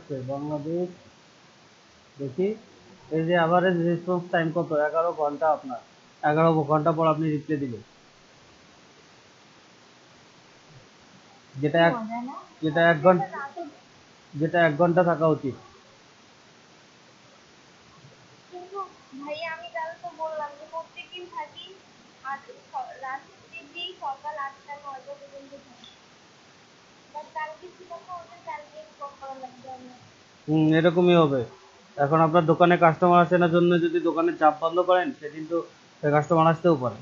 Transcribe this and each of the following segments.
আসছে বাংলাদেশ। দেখি, এই যে অ্যাভারেজ রেসপন্স টাইম কত, 11 ঘন্টা। আপনার 11 ঘন্টা পর আপনি রিপ্লাই দিবেন, যেটা এক যেটা 1 ঘন্টা, যেটা 1 ঘন্টা থাকা উচিত। কিন্তু ভাইয়া আমি তাহলে তো বললাম যে প্রত্যেকদিন থাকি আর রাত্রি যেই সকাল 8টা 9টা পর্যন্ত থাকি, বাট কালকে ছিল না, ওটা কালকে ইনফর্ম করা লাগবে আমার। এরকমই হবে। এখন আপনার দোকানে কাস্টমার আসে না জন্য যদি দোকানের চাপ বন্ধ করেন, সেদিন তো কাস্টমার আসতেও পারে।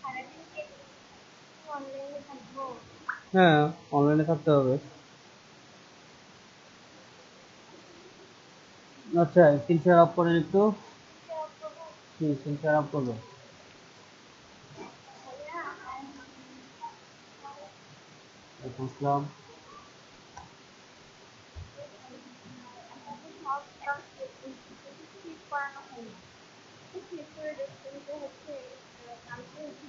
সারাদিন কি অনলাইনে থাকবো? হ্যাঁ, অনলাইনে থাকতে হবে। আচ্ছা, স্ক্রিন শেয়ার অফ করেন একটু। শেয়ার করবো স্ক্রিন শেয়ার অফ করবেন। ভাইয়া। বুঝলাম। আমাদের সব কাজ শেষ করানো হয়নি, শেষ করে রেখে দিতে হচ্ছে। কালকে হচ্ছে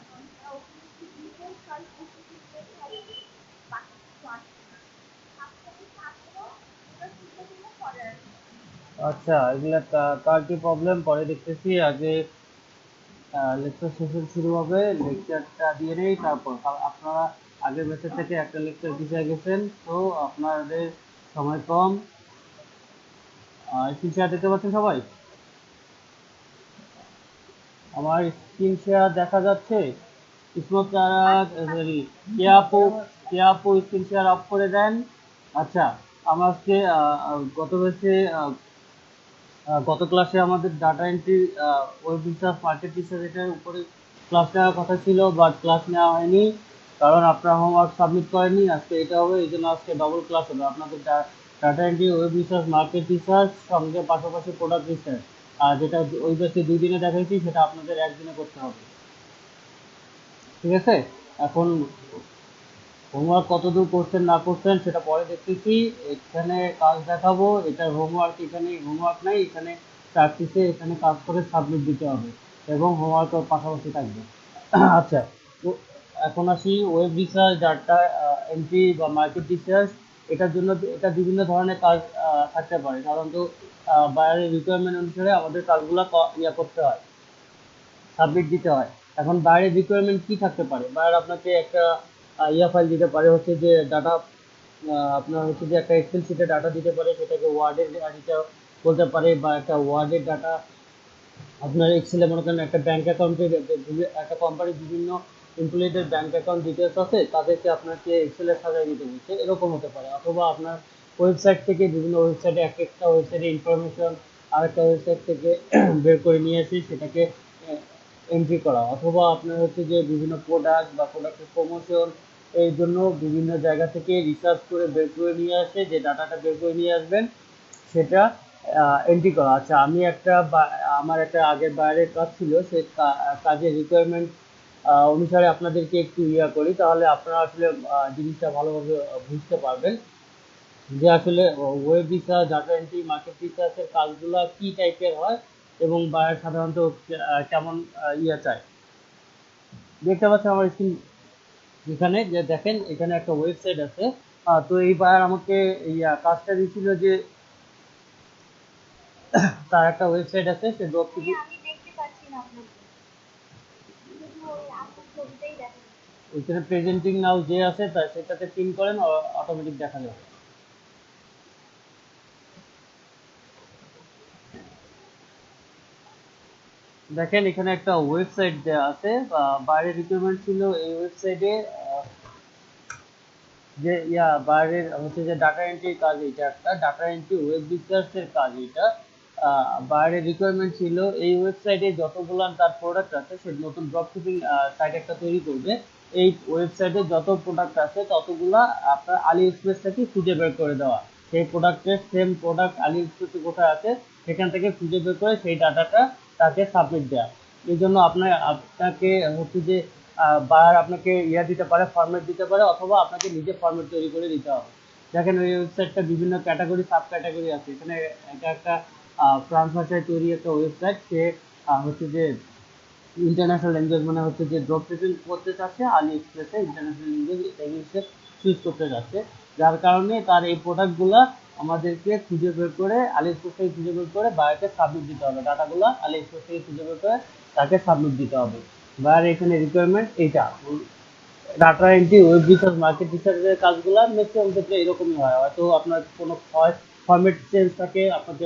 এখন ওখানে ফিজিক্যাল কাজ করতে বাকি কিছু আসছে না, সাতটায় থাকবো, ওটা শিখে দিলে পরে আসবে। আচ্ছা, এগুলা কার কি প্রবলেম পরে দেখতেছি। আগে লেকচার সেশন শুরু হবে, লেকচারটা দিয়ে নেই, তারপর আপনারা আগের ব্যাচের থেকে একটা লেকচার পিছিয়ে গেছেন, তো আপনাদের সময় কম। স্ক্রিন শেয়ার দেখতে পাচ্ছেন সবাই? আমার স্ক্রিন শেয়ার দেখা যাচ্ছে? ইসমত সরি, কে আপু স্ক্রিন শেয়ার অফ করে দেন। আচ্ছা, আমরা আজকে গত ব্যাচে গত ক্লাসে আমাদের data entry, web research, market research এটার উপরে ক্লাস নেওয়ার কথা ছিল, বাট ক্লাস নেওয়া হয়নি কারণ আপনারা হোমওয়ার্ক সাবমিট করেননি। আজকে এটা হবে, এই জন্য আজকে ডবল ক্লাস হবে। আপনাদের data entry, web research, market research সঙ্গে পাশাপাশি প্রোডাক্ট রিসার্চ, আর যেটা ওই ব্যাচে 2 দিনে দেখাইছি সেটা আপনাদের একদিনে করতে হবে। ঠিক আছে? এখন হোমওয়ার্ক কতদূর করছেন না করছেন সেটা পরে দেখতেছি। এখানে কাজ দেখাবো, এটার হোমওয়ার্ক, এখানে হোমওয়ার্ক নাই, এখানে প্র্যাকটিসে এখানে কাজ করে সাবমিট দিতে হবে এবং হোমওয়ার্কের পাশাপাশি থাকবে। আচ্ছা, তো এখন আসি ওয়েব রিসার্চ, ডাটা এন্ট্রি বা মার্কেট রিসার্চ। এটার জন্য এটা বিভিন্ন ধরনের কাজ থাকতে পারে। সাধারণত বাইরের রিকোয়ারমেন্ট অনুসারে আমাদের কাজগুলো করতে হয়, সাবমিট দিতে হয়। এখন বাইরের রিকোয়ারমেন্ট কি থাকতে পারে? বাইরে আপনাকে একটা ফাইল দিতে পারে, হচ্ছে যে ডাটা, আপনার হচ্ছে যে একটা এক্সেল শিটে ডাটা দিতে পারে, সেটাকে ওয়ার্ডের দিতে বলতে পারে, বা একটা ওয়ার্ডের ডাটা আপনার এক্সেলে মনে করেন একটা ব্যাংক অ্যাকাউন্টের, একটা কোম্পানির বিভিন্ন এমপ্লয়ীদের ব্যাংক অ্যাকাউন্ট ডিটেলস আছে, তাদেরকে আপনাকে এক্সেলে সাজাই দিতে বলছে, এরকম হতে পারে। অথবা আপনার ওয়েবসাইট থেকে, বিভিন্ন ওয়েবসাইটে এক একটা ওয়েবসাইটে ইনফরমেশন আরেকটা ওয়েবসাইট থেকে বের করে নিয়ে এসে সেটাকে এন্ট্রি করা। অথবা আপনার হচ্ছে যে বিভিন্ন প্রোডাক্ট বা প্রোডাক্টের প্রমোশন, এই জন্য বিভিন্ন জায়গা থেকে রিসার্চ করে বের করে নিয়ে আসে, যে ডাটাটা বের করে নিয়ে আসবেন সেটা এন্ট্রি করা। আচ্ছা, আমি আমার একটা আগের বাইরের কাজ ছিল, সেই কাজের রিকোয়ারমেন্ট অনুসারে আপনাদেরকে একটু করি, তাহলে আপনারা আসলে জিনিসটা ভালোভাবে বুঝতে পারবেন যে আসলে web research, data entry, market রিসার্চের কাজগুলো কি টাইপের হয় এবং বায়ার সাধারণত কেমন চায়। দেখতে পাচ্ছেন আমার স্ক্রিন, এখানে যে দেখেন, এখানে একটা ওয়েবসাইট আছে। তো এই বায়ার আমাকে কাজটা দিয়েছিল যে তার একটা ওয়েবসাইট আছে, সে ড্রপ ভাইয়া শিপিং। আমি দেখতে পাচ্ছি না আপনাকে, শুধু ওই আপুর ছবিটাই দেখা যাচ্ছে। ওইখানে প্রেজেন্টিং নাও যে আছে তার সেটাতে পিন করেন, অটোমেটিক দেখা যাবে। দেখেন, এখানে একটা ওয়েবসাইট দেওয়া আছে, বাইরের রিকোয়ারমেন্ট ছিল এই ওয়েবসাইটে, যে বাইরের হচ্ছে যে ডাটা এন্ট্রির কাজ, এটা একটা ডাটা এন্ট্রি ওয়েব রিসার্চের কাজ এটা। বাইরের রিকোয়ারমেন্ট ছিল এই ওয়েবসাইটে যতগুলো তার প্রোডাক্ট আছে, সে নতুন ড্রপ শিপিং সাইট একটা তৈরি করবে। এই ওয়েবসাইটে যত প্রোডাক্ট আছে ততগুলা আপনার আলি এক্সপ্রেস থেকে খুঁজে বের করে দেওয়া, সেই প্রোডাক্টের সেম প্রোডাক্ট আলি এক্সপ্রেসে কোথায় আছে সেখান থেকে খুঁজে বের করে সেই ডাটাটা তাকে সাবমিট দেওয়া। এই জন্য আপনাকে হচ্ছে যে বায়ার আপনাকে দিতে পারে, ফরম্যাট দিতে পারে, অথবা আপনাকে নিজে ফরম্যাট তৈরি করে দিতে হবে। দেখেন, ওই ওয়েবসাইটটা বিভিন্ন ক্যাটাগরি, সাব ক্যাটাগরি আছে। এখানে এটা একটা ফ্রান্স ভাষায় তৈরি একটা ওয়েবসাইট। সে হচ্ছে যে ইন্টারন্যাশনাল ল্যাঙ্গুয়েজ মানে হচ্ছে যে ড্রপ শিপিং করতে চাচ্ছে আলি এক্সপ্রেসে ইন্টারন্যাশনাল ল্যাঙ্গুয়েজে চুজ করতে চাচ্ছে, যার কারণে তার এই প্রোডাক্টগুলো আমাদেরকে খুঁজে বের করে আলি এক্সপ্রেস থেকে খুঁজে বের করে বায়ারকে সাবমিট দিতে হবে, ডাটাগুলো আলি এক্সপ্রেস থেকে খুঁজে বের করে তাকে সাবমিট দিতে হবে। বায়ার এখানে রিকোয়ারমেন্ট এইটা data entry, web research, market রিসার্চের কাজগুলো ম্যাক্সিমাম ক্ষেত্রে এরকমই হয়। হয়তো আপনার কোনো ফরম্যাট চেঞ্জ থাকে, আপনাকে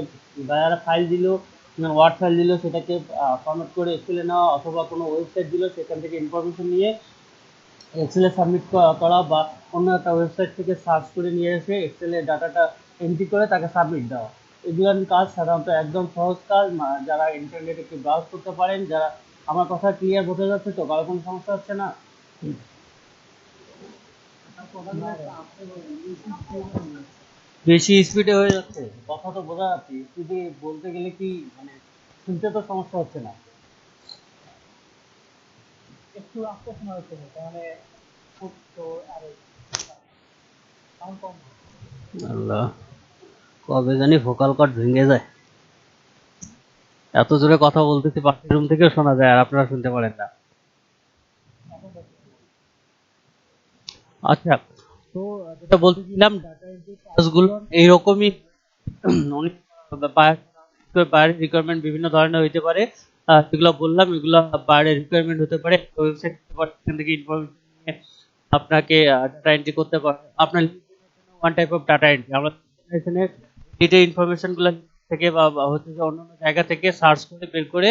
বায়ারা ফাইল দিল, ওয়ার্ড ফাইল দিল, সেটাকে ফরম্যাট করে এক্সেলে নেওয়া, অথবা কোনো ওয়েবসাইট দিল সেখান থেকে ইনফরমেশন নিয়ে এক্সেলে সাবমিট করা, বা অন্য একটা ওয়েবসাইট থেকে সার্চ করে নিয়ে এসে এক্সেলে ডাটাটা এন্ট্রি করে তাকে সাবমিট দেওয়া। এগুলোর কাজ সাধারণত একদম সহজ কাজ, যারা ইন্টারনেটে একটু ব্রাউজ করতে পারেন, যারা, আমার কথা ক্লিয়ার বোঝা যাচ্ছে তো, কারো কোনো সমস্যা হচ্ছে না? বেশি স্পিডে হয়ে যাচ্ছে, কথা তো বোঝা যাচ্ছে, স্পিডে বলতে গেলে কি মানে শুনতে তো সমস্যা হচ্ছে না? একটু আস্তে শোনা হচ্ছে, তাহলে খুব তো আর সাউন্ড কম হয়। আল্লাহ, কবে জানি ভোকাল কর্ড ভেঙে যায়, এত জোরে কথা বলতেছি পাশের রুম থেকেও শোনা যায় আর আপনারা শুনতে পারেন না। আচ্ছা, তো যেটা বলতেছিলাম, ডাটা এন্ট্রি কাজগুলো এইরকমই অনেক বাইরের রিকোয়ারমেন্ট বিভিন্ন ধরনের হইতে পারে, যেগুলো বললাম এগুলো বাইরের রিকোয়ারমেন্ট হতে পারে, ওয়েবসাইট হতে পারে, সেখান থেকে ইনফরমেশন নিয়ে আপনাকে ডাটা এন্ট্রি করতে পারে। আপনার one type of data entry, আমরা এখানে ডিটেইল ইনফরমেশন গুলো থেকে বা হচ্ছে যে অন্যান্য জায়গা থেকে সার্চ করে বের করে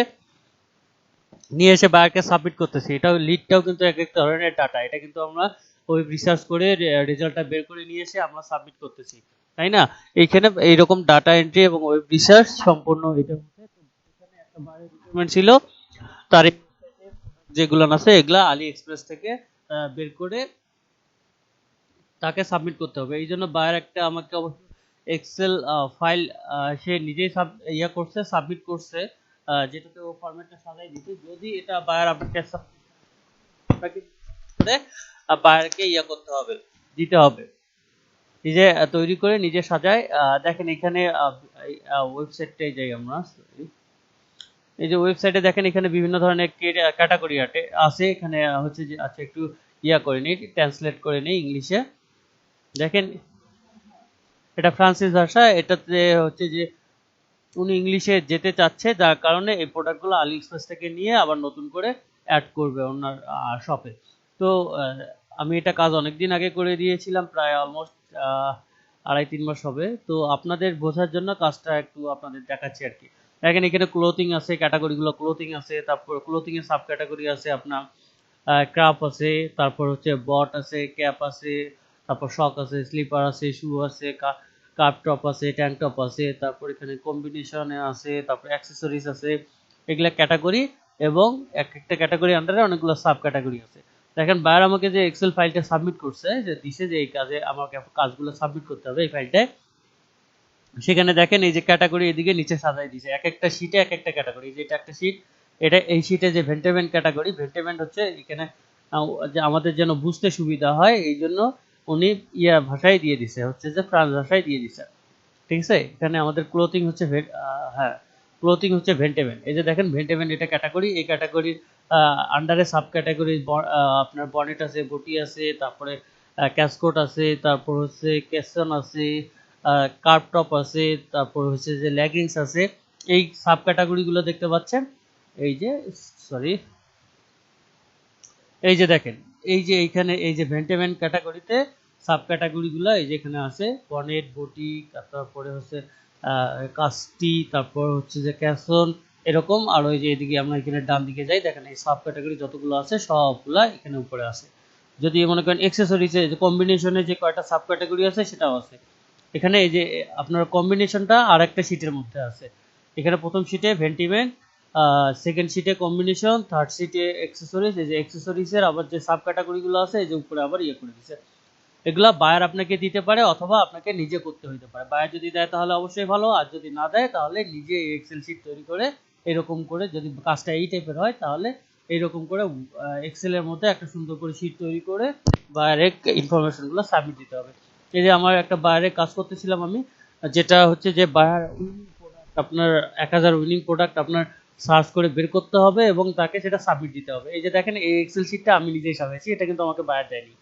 নিয়ে এসে বায়ারকে সাবমিট করতেছি। এটাও লিডটাও কিন্তু এক এক ধরনের ডাটা, এটা কিন্তু আমরা ওয়েব রিসার্চ করে রেজাল্টটা বের করে নিয়ে এসে আমরা সাবমিট করতেছি, তাই না? এইখানে এইরকম ডাটা এন্ট্রি এবং ওয়েব রিসার্চ সম্পূর্ণ এটার মধ্যে। এখানে একটা বায়ারের রিকোয়ারমেন্ট ছিল, তার যেগুলো আছে এগুলা আলি এক্সপ্রেস থেকে বের করে তাকে সাবমিট করতে হবে। এই জন্য বায়ার একটা আমাকে অবশ্য এক্সেল ফাইল সে নিজেই করছে, সাবমিট করছে, যেটাতে ও ফরম্যাটটা সাজাই দিতে। যদি এটা বায়ার আপনাকে আপনাকে করে বায়ারকে করতে হবে, দিতে হবে, নিজে তৈরি করে নিজে সাজায়। দেখেন এখানে ওয়েবসাইটটাই যাই আমরা, এই যে ওয়েবসাইটে দেখেন এখানে বিভিন্ন ধরনের ক্যাটাগরি আছে। এখানে হচ্ছে যে, আচ্ছা একটু করে নিই, ট্রান্সলেট করে নিই ইংলিশে। দেখেন এটা ফ্রান্সিস ভাষা, এটাতে হচ্ছে যে উনি ইংলিশে যেতে চাচ্ছে, যার কারণে এই প্রোডাক্টগুলো আলি এক্সপ্রেস থেকে নিয়ে আবার নতুন করে অ্যাড করবে ওনার শপে। তো আমি এটা কাজ অনেকদিন আগে করে দিয়েছিলাম, প্রায় অলমোস্ট 2.5-3 মাস হবে। তো আপনাদের বোঝার জন্য কাজটা একটু আপনাদের দেখাচ্ছি আর কি। দেখেন এখানে ক্লোথিং আছে, ক্যাটাগরিগুলো ক্লোথিং আছে, তারপর ক্লোথিং এর সাব ক্যাটাগরি আছে আপনার, ক্রাফট আছে, তারপর হচ্ছে বট আছে, ক্যাপ আছে, তারপর শক আছে, স্লিপার আছে, শু আছে, কাপ টপ আছে, ট্যাঙ্ক টপ আছে, তারপর এখানে কম্বিনেশনে আছে, তারপর অ্যাক্সেসরিজ আছে। এগুলা ক্যাটাগরি, এবং এক একটা ক্যাটাগরি আন্ডারে অনেকগুলো সাব ক্যাটাগরি আছে। দেখেন বায়ার আমাকে যে এক্সেল ফাইলটা সাবমিট করছে, যে দিছে যে এই কাজে আমাকে কাজগুলো সাবমিট করতে হবে এই ফাইলটায়, সেখানে দেখেন এই যে ক্যাটাগরি এদিকে নিচে সাজাই দিয়েছে, এক একটা শীটে এক একটা ক্যাটাগরি। যে এটা একটা শীট, এটা এই শীটে যে ভেন্টেমেন্ট ক্যাটাগরি, ভেন্টেমেন্ট হচ্ছে এখানে যে আমাদের যেন বুঝতে সুবিধা হয় এই জন্য উনি ভাষায় দিয়ে দিছে, হচ্ছে যে ফ্রান্স ভাষায় দিয়ে দিছে, ঠিক আছে? এখানে আমাদের ক্লোথিং হচ্ছে হ্যাঁ, ক্লোথিং হচ্ছে ভেন্টেমেন্ট। এই যে দেখেন ভেন্টেমেন্ট এটা ক্যাটাগরি, এই ক্যাটাগরির আন্ডারে সাব ক্যাটাগরি আপনার বনেট আছে, বটি আছে, তারপরে ক্যাসকোট আছে, তারপর হচ্ছে ক্যাসন আছে, কার্প টপ আছে, তারপর হচ্ছে যে লেগিংস আছে। এই সাব ক্যাটাগরিগুলো দেখতে পাচ্ছেন, এই যে সরি, এই যে দেখেন, এই যে এইখানে এই যে ভেন্টেমেন্ট ক্যাটাগরিতে সাব ক্যাটাগরিগুলো এই যে এখানে আছে, বনেট, বটি, তারপরে হচ্ছে কাস্টি, তারপর হচ্ছে যে ক্যাসন, এরকম। আর ওই যে এদিকে আমরা এখানে ডান দিকে যাই, দেখেন এই সাব ক্যাটাগরি যতগুলো আছে সবগুলা এখানে উপরে আছে। যদি মনে করেন এক্সেসরিজে যে কম্বিনেশনে যে কয়টা সাব ক্যাটাগরি আছে সেটাও আছে এখানে। এই যে আপনার কম্বিনেশনটা আর একটা শীটের মধ্যে আছে, এখানে প্রথম শীটে ভেন্টিমেন্ট, সেকেন্ড শীটে কম্বিনেশন, থার্ড শীটে অ্যাক্সেসরিজ। এই যে অ্যাক্সেসরিজের আবার যে সাব ক্যাটাগরিগুলো আছে এই যে উপরে আবার করে দিছে। এগুলা বায়ার আপনাকে দিতে পারে অথবা আপনাকে নিজে করতে হইতে পারে। বায়ার যদি দেয় তাহলে অবশ্যই ভালো, আর যদি না দেয় তাহলে নিজে এক্সেল শীট তৈরি করে এরকম করে, যদি কাজটা এই টাইপের হয় তাহলে এইরকম করে এক্সেলের মধ্যে একটা সুন্দর করে শীট তৈরি করে বায়ারের ইনফরমেশনগুলো সাবমিট দিতে হবে। এই যে আমার একটা বায়ারে কাজ করতেছিলাম আমি, যেটা হচ্ছে যে বায়ার আপনার 1000 উইনিং প্রোডাক্ট আপনার সার্চ করে বের করতে হবে এবং তাকে সেটা সাবমিট দিতে হবে। এই যে দেখেন এই এক্সেল শিটটা আমি নিজেই সাজাইছি, এটা কিন্তু আমাকে বায়ার দেয়নি।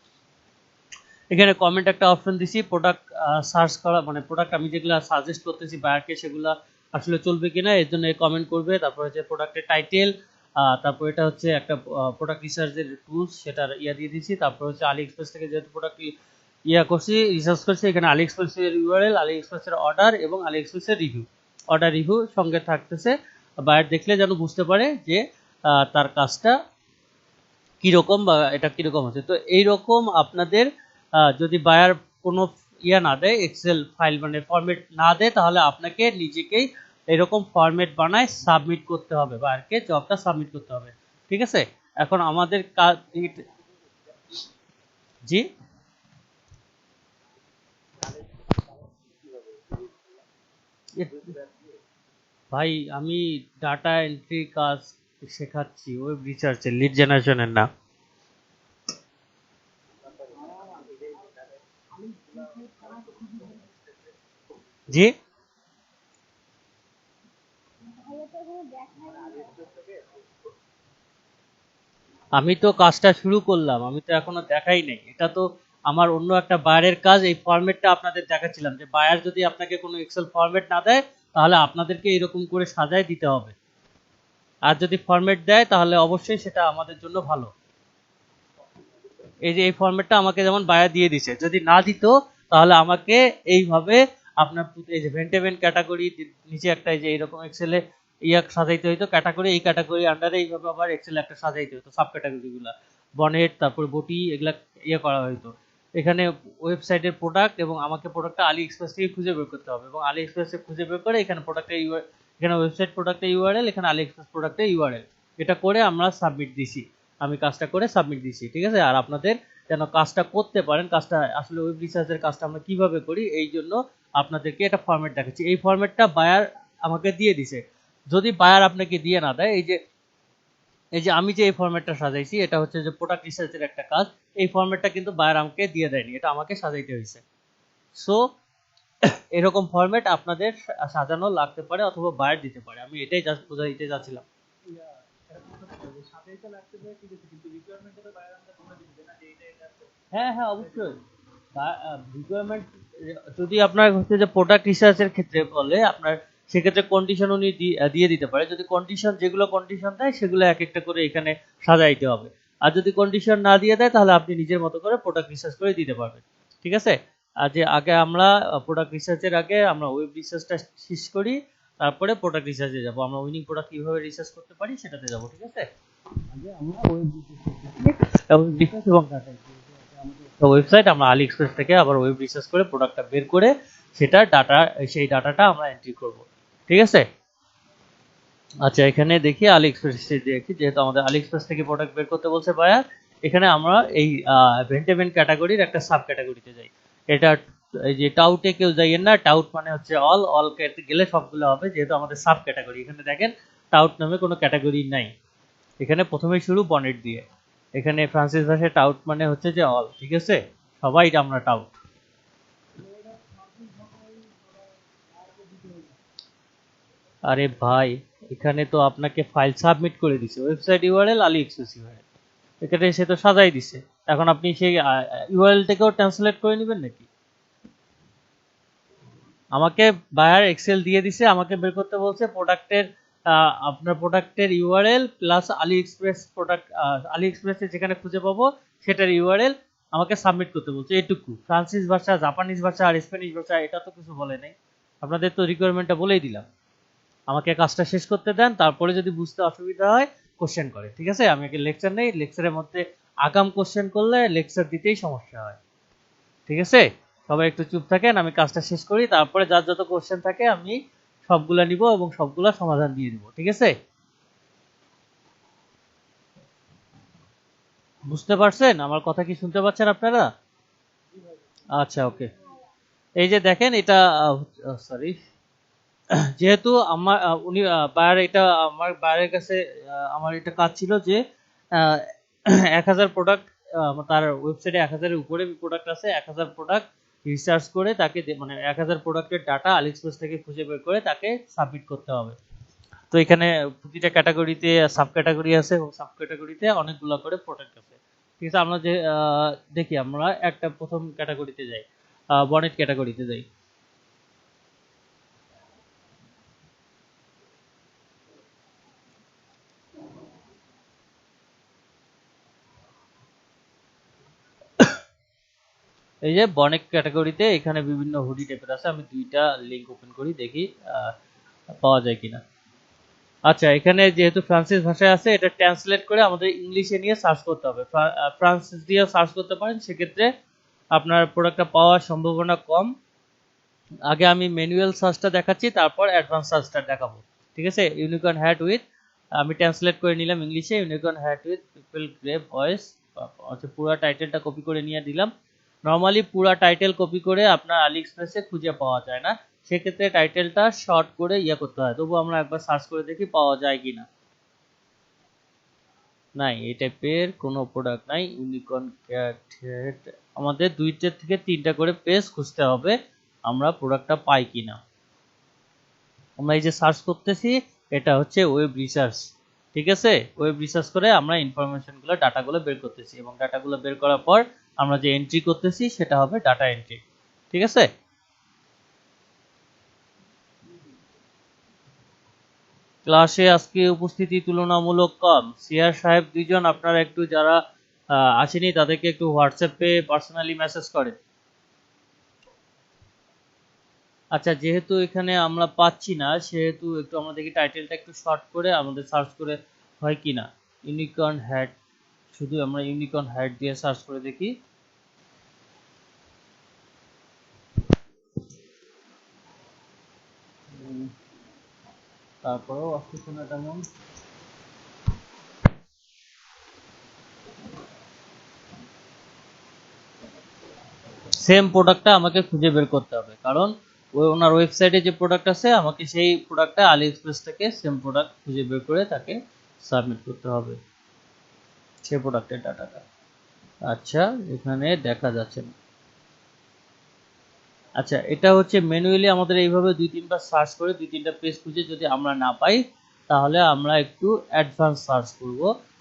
এখানে কমেন্ট একটা অপশন দিছি, প্রোডাক্ট সার্চ করা মানে প্রোডাক্ট আমি যেগুলো সাজেস্ট করতেছি বায়ারকে সেগুলো আসলে চলবে কিনা এর জন্য কমেন্ট করবে। তারপর হচ্ছে প্রোডাক্টের টাইটেল, তারপর এটা হচ্ছে একটা প্রোডাক্ট রিসার্চের টুলস, সেটার দিয়ে দিয়েছি। তারপর হচ্ছে আলি এক্সপ্রেস থেকে যেহেতু প্রোডাক্ট করছি রিসার্চ করছি, এখানে আলি এক্সপ্রেসের ইউআরএল, আলি এক্সপ্রেসের অর্ডার এবং আলি এক্সপ্রেসের রিভিউ, অর্ডার রিভিউ সঙ্গে থাকতেছে। বায়ার দেখলে যেন বুঝতে পারে যে তার কাজটা কীরকম বা এটা কীরকম হচ্ছে। তো এইরকম আপনাদের যদি বায়ার কোনো না দেয়, এক্সেল ফাইল মানে ফরম্যাট না দেয়, তাহলে আপনাকে নিজেকেই এরকম ফরম্যাট বানায় সাবমিট করতে হবে, বায়ারকে জবটা সাবমিট করতে হবে। ঠিক আছে, এখন আমাদের কাজ জি ভাই আমি ডাটা এন্ট্রি কাজ শেখাচ্ছি, ওয়েব রিসার্চের, লিড জেনারেশনের না। জি আমি তো কাজটা শুরু করলাম, আমি তো এখনো দেখাই নাই। এটা তো আমার অন্য একটা বায়ারের কাজ। এই ফরম্যাটটা আপনাদের দেখাচ্ছিলাম যে বায়ার যদি আপনাকে কোনো এক্সেল ফরম্যাট না দেয় তাহলে আপনাদেরকে এরকম করে সাজায় দিতে হবে, আর যদি ফরম্যাট দেয় তাহলে অবশ্যই সেটা আমাদের জন্য ভালো। এই যে এই ফরম্যাটটা আমাকে যেমন বায়ার দিয়ে দিছে, যদি না দিত তাহলে আমাকে এইভাবে আপনার এই যে ভেন্টেভেন ক্যাটাগরি নিচে একটা এই যে এইরকম এক্সেলে সাজাইতে হইতো ক্যাটাগরি, এই ক্যাটাগরি আন্ডারে এইভাবে আবার এক্সেলে একটা সাজাইতে হতো সাব ক্যাটাগরিগুলো, বনেট তারপর বটি এগুলা করা হইতো। এখানে ওয়েবসাইটের প্রোডাক্ট এবং আমাকে প্রোডাক্টটা আলি এক্সপ্রেস থেকে খুঁজে বের করতে হবে এবং আলি এক্সপ্রেসে খুঁজে বের করে এখানে প্রোডাক্টের এখানে ওয়েবসাইট প্রোডাক্টের ইউআরএল, এখানে আলি এক্সপ্রেস প্রোডাক্টের ইউআরএল, এটা করে আমরা সাবমিট দিছি। আমি কাজটা করে সাবমিট দিছি, ঠিক আছে। আর আপনাদের যেন কাজটা করতে পারেন, কাজটা আসলে ওয়েব রিসার্চের কাজটা আমরা কিভাবে করি এই জন্য আপনাদেরকে একটা ফরম্যাট দেখাচ্ছি। এই ফরম্যাটটা বায়ার আমাকে দিয়ে দিছে। যদি বায়ার আপনাকে দিয়ে না দেয়, এই যে আমি যে এই ফরম্যাটটা সাজাইছি এটা হচ্ছে যে প্রোডাক্ট রিসার্চের একটা কাজ, এই ফরম্যাটটা কিন্তু বায়ার আমাকে দিয়ে দেয়নি, এটা আমাকে সাজাইতে হয়েছে। সো এরকম ফরম্যাট আপনাদের সাজানো লাগতে পারে অথবা বায়ার দিতে পারে, আমি এটাই জাস্ট বোঝাইতে যাচ্ছিলাম। হ্যাঁ হ্যাঁ অবশ্যই, রিকোয়ারমেন্ট যদি আপনার হচ্ছে যে প্রোডাক্ট রিসার্চের ক্ষেত্রে বলে আপনার, সেক্ষেত্রে কন্ডিশন উনি দিয়ে দিতে পারে। যদি কন্ডিশন যেগুলো কন্ডিশন দেয় সেগুলো এক একটা করে এখানে সাজাইতে হবে, আর যদি কন্ডিশন না দিয়ে দেয় তাহলে আপনি নিজের মতো করে প্রোডাক্ট রিসার্চ করে দিতে পারবেন, ঠিক আছে। আর যে আগে আমরা প্রোডাক্ট রিসার্চের আগে আমরা ওয়েব রিসার্চটা শেষ করি, তারপরে প্রোডাক্ট রিসার্চে যাব, আমরা উইনিং প্রোডাক্ট কিভাবে রিসার্চ করতে পারি সেটাতে যাব, ঠিক আছে। আগে আমরা ওয়েব রিসার্চ এবং ডাটা ওয়েবসাইট আমরা আলি এক্সপ্রেস থেকে আবার ওয়েব রিসার্চ করে প্রোডাক্টটা বের করে সেটা সেই ডাটাটা আমরা এন্ট্রি করব, ঠিক আছে। আচ্ছা এখানে দেখি আলি এক্সপ্রেস দেখি, যেহেতু আমাদের আলি এক্সপ্রেস থেকে প্রোডাক্ট বের করতে বলছে বায়ার, এখানে আমরা এই ভেন্টেভেন ক্যাটাগরির একটা সাব ক্যাটাগরিতে যাই। এটা এই যে টাউটে কেউ যাইয়েন না, টাউট মানে হচ্ছে অল গেলে সবগুলো হবে, যেহেতু আমাদের সাব ক্যাটাগরি। এখানে দেখেন টাউট নামে কোনো ক্যাটাগরি নাই, এখানে প্রথমেই শুরু বনেট দিয়ে। এখানে ফ্রান্সিস ভাষায় টাউট মানে হচ্ছে যে অল, ঠিক আছে, সবাই আমরা টাউট। আরে ভাই এখানে তো আপনাকে ফাইল সাবমিট করে দিছে, ওয়েবসাইট ইউআরএল আলি এক্সপ্রেস ইউআরএল, এখানে সে তো সাজাই দিছে। এখন আপনি সেই ইউআরএল থেকেও ট্রান্সলেট করে নেবেন নাকি? আমাকে বায়ার এক্সেল দিয়ে দিছে, আমাকে বের করতে বলছে প্রোডাক্টের আপনার প্রোডাক্টের ইউআরএল প্লাস আলি এক্সপ্রেস প্রোডাক্ট, আলি এক্সপ্রেসে যেখানে খুঁজে পাবো সেটার ইউআরএল আমাকে সাবমিট করতে বলছে, এটুকু। ফ্রান্সিস ভাষা, জাপানিজ ভাষা আর স্প্যানিশ ভাষা এটা তো কিছু বলে নাই, আপনাদের তো রিকোয়ারমেন্টটা বলেই দিলাম। আমাকে কাজটা শেষ করতে দেন, তারপরে যদি বুঝতে অসুবিধা হয় কোশ্চেন করে, ঠিক আছে। আমি একটা লেকচার নেই, লেকচারের মধ্যে আগাম কোশ্চেন করলে লেকচার দিতেই সমস্যা হয়, ঠিক আছে। সবাই একটু চুপ থাকেন, আমি কাজটা শেষ করি, তারপরে যার যত কোশ্চেন থাকে আমি সবগুলা নিব এবং সবগুলা সমাধান দিয়ে দিব, ঠিক আছে। বুঝতে পারছেন আমার কথা? কি শুনতে পাচ্ছেন আপনারা? আচ্ছা ওকে। এই যে দেখেন এটা সরি, যেহেতু আমার উনি বায়ার, এটা আমার বায়ারের কাছে আমার এটা কাজ ছিল যে 1000 প্রোডাক্ট, তার ওয়েবসাইটে 1000-এর উপরে প্রোডাক্ট আছে, 1000 প্রোডাক্ট রিসার্চ করে তাকে মানে 1000 প্রোডাক্টের ডাটা আলিএক্সপ্রেস থেকে খুঁজে বের করে তাকে সাবমিট করতে হবে। তো এখানে প্রতিটা ক্যাটাগরিতে সাব ক্যাটাগরি আছে এবং সাব ক্যাটাগরিতে অনেকগুলো করে প্রোডাক্ট আছে। ঠিক আছে, আমরা যে দেখি আমরা একটা প্রথম ক্যাটাগরিতে যাই, বনেট ক্যাটাগরিতে যাই। এই যে বনেট ক্যাটাগরিতে এখানে বিভিন্ন হুডি টাইপের আছে, আমি দুইটা লিংক ওপেন করি দেখি পাওয়া যায় কিনা। আচ্ছা, এখানে যেহেতু ফ্রান্সিস ভাষায় আছে, এটা ট্রান্সলেট করে আমাদের ইংলিশে নিয়ে সার্চ করতে হবে। ফ্রান্সিস দিয়ে সার্চ করতে পারেন, সেক্ষেত্রে আপনার প্রোডাক্টটা পাওয়ার সম্ভাবনা কম। আগে আমি ম্যানুয়াল সার্চটা দেখাচ্ছি, তারপর অ্যাডভান্স সার্চটা দেখাবো। ঠিক আছে, ইউনিকর্ন হ্যাট উইথ, আমি ট্রান্সলেট করে নিলাম ইংলিশে, unicorn hat with people grey voice. আচ্ছা, পুরো টাইটেলটা কপি করে নিয়ে দিলাম। নর্মালি পুরো টাইটেল কপি করে আপনার আলি এক্সপ্রেসে খুঁজে পাওয়া যায় না, সেক্ষেত্রে টাইটেলটা শর্ট করে করতে হয়। তবু আমরা একবার সার্চ করে দেখি পাওয়া যায় কিনা। নাই, এই টাইপের কোনো প্রোডাক্ট নাই। ইউনিকর্ন ক্যাট, আমাদের 2টা থেকে 3টা করে পেজ খুঁজতে হবে আমরা প্রোডাক্টটা পাই কিনা। আমরা এই যে সার্চ করতেছি, এটা হচ্ছে ওয়েব রিসার্চ। ঠিক আছে, ওয়েব রিসার্চ করে আমরা ইনফরমেশনগুলো ডাটাগুলো বের করতেছি, এবং ডাটাগুলো বের করার পর আমরা যে এন্ট্রি করতেছি সেটা হবে ডাটা এন্ট্রি। ঠিক আছে, ক্লাসে আজকে উপস্থিতি তুলনামূলক কম। সিআর সাহেব 2জন, আপনারা একটু যারা আসেনি তাদেরকে একটু হোয়াটসঅ্যাপে পার্সোনালি মেসেজ করেন। আচ্ছা, যেহেতু এখানে আমরা পাচ্ছি না, সেহেতু একটু আমরা দেখি টাইটেলটা একটু শর্ট করে আমাদের সার্চ করে হয় কিনা। ইউনিকর্ন হ্যাট, শুধু আমরা ইউনিকর্ন হ্যাট দিয়ে সার্চ করে দেখি। তারপরেও আসছে না তেমন। সেম প্রোডাক্টটা আমাকে খুঁজে বের করতে হবে, কারণ ওনার ওয়েবসাইটে যে প্রোডাক্ট আছে আমাকে সেই প্রোডাক্টটা আলি এক্সপ্রেস থেকে সেম প্রোডাক্ট খুঁজে বের করে তাকে সাবমিট করতে হবে সেই প্রোডাক্টের ডাটাটা। আচ্ছা, এখানে দেখা যাচ্ছে না। আচ্ছা, এটা হচ্ছে ম্যানুয়ালি আমাদের এইভাবে 2-3বার সার্চ করে 2-3টা পেজ খুঁজে যদি আমরা না পাই, তাহলে আমরা একটু অ্যাডভান্স সার্চ করব।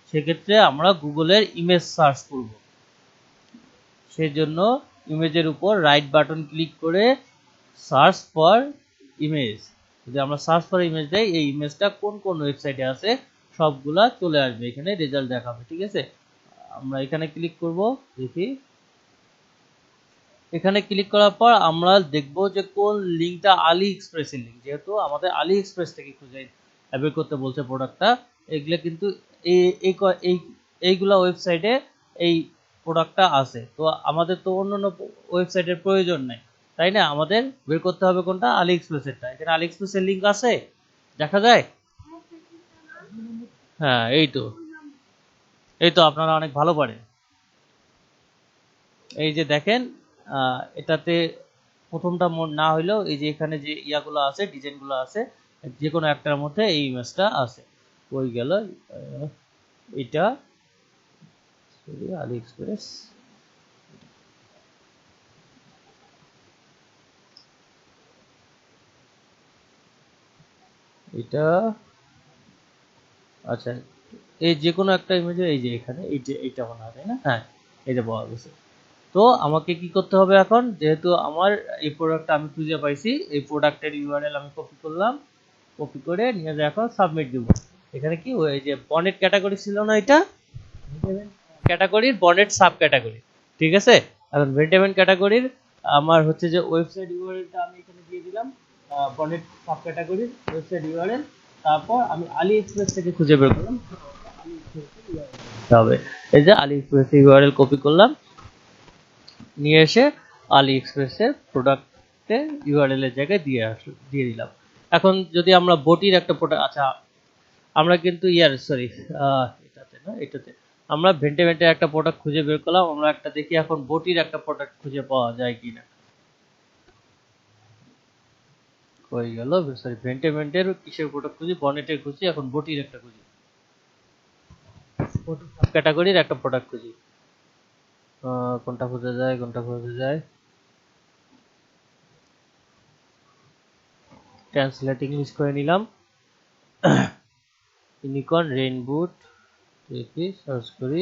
সেক্ষেত্রে আমরা গুগলের ইমেজ সার্চ করব। সেজন্য ইমেজের উপর রাইট বাটন ক্লিক করে সার্চ ফর ইমেজ, যদি আমরা সার্চ ফর ইমেজ দেই, এই ইমেজটা কোন কোন ওয়েবসাইটে আছে সবগুলা চলে আসবে, এখানে রেজাল্ট দেখাবে। ঠিক আছে, আমরা এখানে ক্লিক করব, দেখি। এখানে ক্লিক করার পর আমরা দেখব যে কোন লিঙ্কটা আলি এক্সপ্রেসের লিঙ্ক, যেহেতু আমাদের আলি এক্সপ্রেস থেকে খুঁজে বের করতে বলছে প্রোডাক্টটা। এগুলা কিন্তু এইগুলা ওয়েবসাইটে এই প্রোডাক্টটা আছে, তো আমাদের তো অন্য ওয়েবসাইটের প্রয়োজন নাই, তাই না? আমাদের বের করতে হবে কোনটা, আলি এক্সপ্রেসেরটা। এখানে আলি এক্সপ্রেসের লিঙ্ক আছে, দেখা যায়। হ্যাঁ, এই তো আপনারা অনেক ভালো পারেন। এই যে দেখেন, এটাতে প্রথমটা না হইলেও এই যে এখানে যে ইয়াগুলো আছে, ডিজাইনগুলো আছে, যে কোনো একটার মধ্যে এই ইমেজটা আছে। ওই গেল এটা, সরি, আলি এক্সপ্রেস। এটা, আচ্ছা, এই যে কোনো একটা ইমেজে এই যে এখানে এই যে এইটা মনে হয়, তাই না? হ্যাঁ, এই যে পাওয়া গেছে। তো আমাকে কি করতে হবে এখন, যেহেতু আমার এই প্রোডাক্টটা আমি খুঁজে পাইছি, এই প্রোডাক্টের ইউআরএল আমি কপি করলাম, কপি করে নিয়ে যা এখন সাবমিট দিব। এখানে কি ওই যে বনেট ক্যাটাগরি ছিল না, এটা ক্যাটাগরির বনেট সাব ক্যাটাগরি। ঠিক আছে, এখন ভেন্টেমেন্ট ক্যাটাগরির আমার হচ্ছে যে ওয়েবসাইট ইউআরএলটা আমি এখানে দিয়ে দিলাম, বনেট সাব ক্যাটাগরির ওয়েবসাইট ইউআরএল। তারপর আমি আলি এক্সপ্রেস থেকে খুঁজে বের করলাম হবে, এই যে আলি এক্সপ্রেস ইউআরএল কপি করলাম, নিয়ে এসে আলি এক্সপ্রেসের প্রোডাক্টের ইউআরএল এর জায়গায় দিয়ে দিলাম। এখন যদি আমরা বটির একটা প্রোডাক্ট, আচ্ছা আমরা কিন্তু সরি, এটাতে না, এটাতে আমরা ভেন্টেমেন্টের একটা প্রোডাক্ট খুঁজে বের করলাম, আমরা একটা দেখি এখন বটির একটা প্রোডাক্ট খুঁজে পাওয়া যায় কিনা। হয়ে গেল, সরি, ভেন্টেমেন্টের কিসের প্রোডাক্ট খুঁজি, বনেটের খুঁজি, এখন বটির একটা খুঁজি, বটির সাব ক্যাটাগরির একটা প্রোডাক্ট খুঁজি। কোনটা খোঁজা যায়, কোনটা খোঁজা যায়, ট্রান্সলেট ইংলিশ করে নিলাম। ইউনিকর্ন রেইনবুট দেখি সার্চ করি।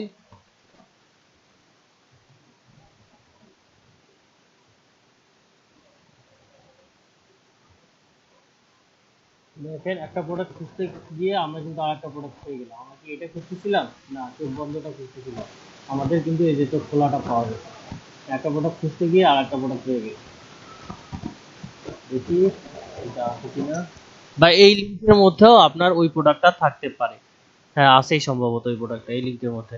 দেখেন একটা প্রোডাক্ট খুঁজতে গিয়ে আমরা কিন্তু আরেকটা প্রোডাক্ট পেয়ে গেলাম। আমরা কি এটা খুঁজতেছিলাম? না, চোখ বন্ধটা খুঁজতেছিলাম। আমাদের কিন্তু এই যে চোখ খোলাটা পাওয়া গেছে। একটা প্রোডাক্ট খুঁজতে গিয়ে আরেকটা প্রোডাক্ট পেয়ে গেছি। দেখি এটা আছে কিনা। বা এই লিংকের মধ্যেও আপনার ওই প্রোডাক্টটা থাকতে পারে। হ্যাঁ, আছেই সম্ভবত ওই প্রোডাক্টটা এই লিংকের মধ্যে।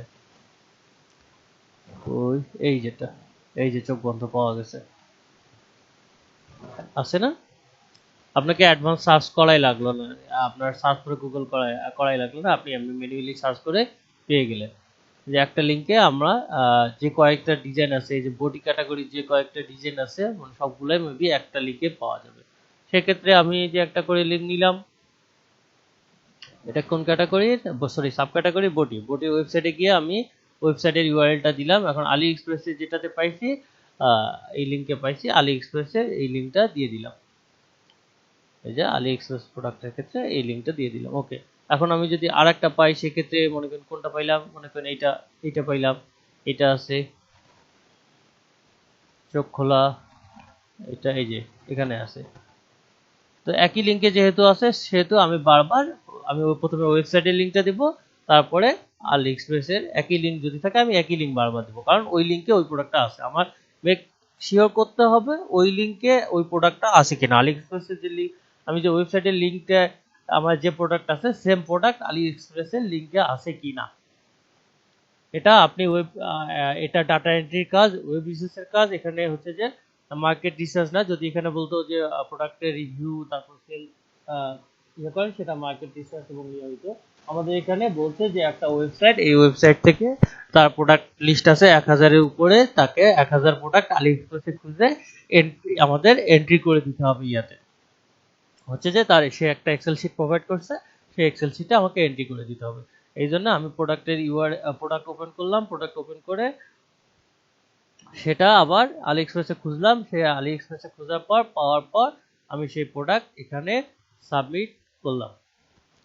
ওই এই যেটা, এই যে চোখ বন্ধ পাওয়া গেছে, আছে না? আপনাকে অ্যাডভান্স সার্চ করাই লাগলো না, আপনার সার্চ করে গুগল করাই লাগলো না, আপনি এমনি ম্যানুয়ালি সার্চ করে পেয়ে গেলেন যে একটা লিংকে আমরা যে কয়েকটা ডিজাইন আছে, এই যে বডি ক্যাটাগরি যে কয়েকটা ডিজাইন আছে মানে সবগুলাই মেবি একটা লিংকে পাওয়া যাবে। সেক্ষেত্রে আমি এই যে একটা করে লিংক নিলাম, এটা কোন ক্যাটাগরির, সরি সাব ক্যাটাগরি বডি ওয়েবসাইটে গিয়ে আমি ওয়েবসাইটের ইউআরএলটা দিলাম। এখন আলি এক্সপ্রেসে যেটাতে পাইছি এই লিংকে পাইছি, আলি এক্সপ্রেসের এই লিংকটা দিয়ে দিলাম। এই যে আলি এক্সপ্রেস প্রোডাক্টের ক্ষেত্রে এই লিংকটা দিয়ে দিলাম। ওকে, এখন আমি যদি আরেকটা পাই সেক্ষেত্রে মনে করেন কোনটা পাইলাম, মনে করেন এইটা পাইলাম, এটা আছে চোখ খোলা, এটা এই যে এখানে আছে। তো একই লিংকে যেহেতু আছে সেহেতু আমি বারবার প্রথমে ওয়েবসাইটের লিংকটা দিব, তারপরে আলি এক্সপ্রেসের একই লিংক যদি থাকে আমি একই লিংক বারবার দেবো, কারণ ওই লিংকে ওই প্রোডাক্টটা আছে। আমার মেক শিওর করতে হবে ওই লিংকে ওই প্রোডাক্টটা আছে কিনা। আলি এক্সপ্রেসের যে লিংক, আমি যে ওয়েবসাইটের লিংকটা আমার যে প্রোডাক্ট আছে সেম প্রোডাক্ট আলি এক্সপ্রেসের লিংকে আছে কিনা। এটা আপনি এটা ডাটা এন্ট্রির কাজ, ওয়েব রিসার্চের কাজ। এখানে হচ্ছে যে মার্কেট রিসার্চ না। যদি এখানে বলতো যে প্রোডাক্টের রিভিউ তারপর সেল ইয়ে করেন, সেটা মার্কেট রিসার্চ এবং ইয়ে হইতো। আমাদের এখানে বলছে যে একটা ওয়েবসাইট, এই ওয়েবসাইট থেকে তার প্রোডাক্ট লিস্ট আছে 1000-এর উপরে, তাকে 1000 প্রোডাক্ট আলি এক্সপ্রেসে খুঁজে আমাদের এন্ট্রি করে দিতে হবে। ইয়াতে হচ্ছে যে তার সে একটা এক্সেল শিট প্রোভাইড করছে, সেই এক্সেল শিটে আমাকে এন্ট্রি করে দিতে হবে। এই জন্য আমি প্রোডাক্টের প্রোডাক্ট ওপেন করলাম, প্রোডাক্ট ওপেন করে সেটা আবার আলি এক্সপ্রেসে খুঁজলাম। সে আলি এক্সপ্রেসে খোঁজার পর পাওয়ার পর আমি সেই প্রোডাক্ট এখানে সাবমিট করলাম।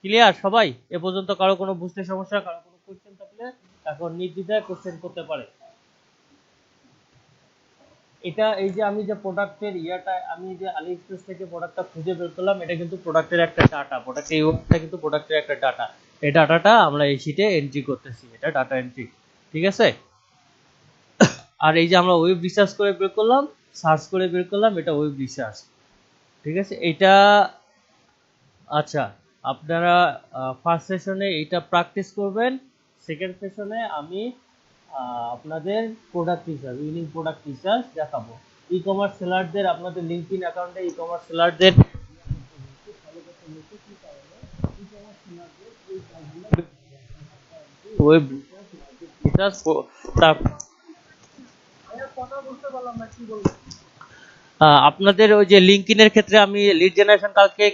ক্লিয়ার সবাই? এ পর্যন্ত কারো কোনো বুঝতে সমস্যা, কারো কোনো কোশ্চেন থাকলে এখন নির্দ্বিধায় কোশ্চেন করতে পারে। এটা এই যে আমি যে প্রোডাক্টের আমি যে আলি এক্সপ্রেস থেকে প্রোডাক্টটা খুঁজে বের করলাম, এটা কিন্তু প্রোডাক্টের একটা ডাটা, প্রোডাক্টের এই ওয়ার্ডটা কিন্তু প্রোডাক্টের একটা ডাটা। এই ডাটাটা আমরা এই শিটে এন্ট্রি করতেছি, এটা ডাটা এন্ট্রি, ঠিক আছে? আর এই যে আমরা ওয়েব রিসার্চ করে বের করলাম, সার্চ করে বের করলাম, এটা ওয়েব রিসার্চ, ঠিক আছে? এটা আচ্ছা, আপনারা ফার্স্ট সেশনে এটা প্র্যাকটিস করবেন, সেকেন্ড সেশনে আমি আপনাদের product research, unique product research দেখাবো। ই কমার্স সেলারদের আপনাদের লিঙ্কডইন অ্যাকাউন্টে ই কমার্স সেলারদের ওয়েব রিসার্চ কথা বুঝতে পারলাম না, কি বলবো? আপনাদের ওই যে লিঙ্কডইনের ক্ষেত্রে আমি লিড জেনারেশন কালকে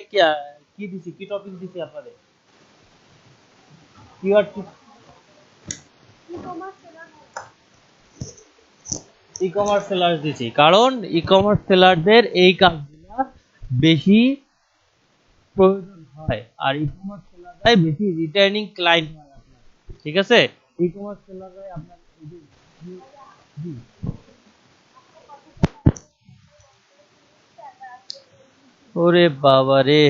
কি দিছি, কি টপিক দিছি আপনাদের? কিওয়ার্ড ই কমার্স সেলার দিছি, কারণ ই কমার্স সেলারদের এই কাজগুলো বেশি প্রয়োজন হয়, আর ই কমার্স সেলাররাই বেশি রিটার্নিং ক্লায়েন্ট হয় আপনার, ঠিক আছে? ই কমার্স সেলাররাই আপনার এই যে জি ওরে বাবা রে,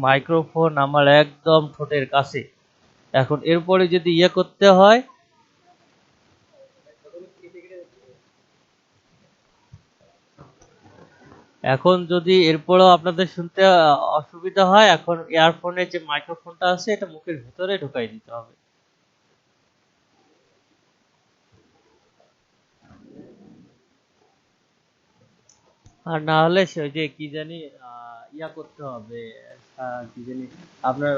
মাইক্রোফোন আমার একদম ঠোঁটের কাছে। এখন এরপরে যদি ইয়ে করতে হয়, এখন যদি এরপরেও আপনাদের শুনতে অসুবিধা হয়, এখন ইয়ারফোনের যে মাইক্রোফোনটা আছে এটা মুখের ভিতরে ঢুকাই দিতে হবে। আর না হলে সে যে কি জানি ইয়া করতে হবে, কি জানি আপনার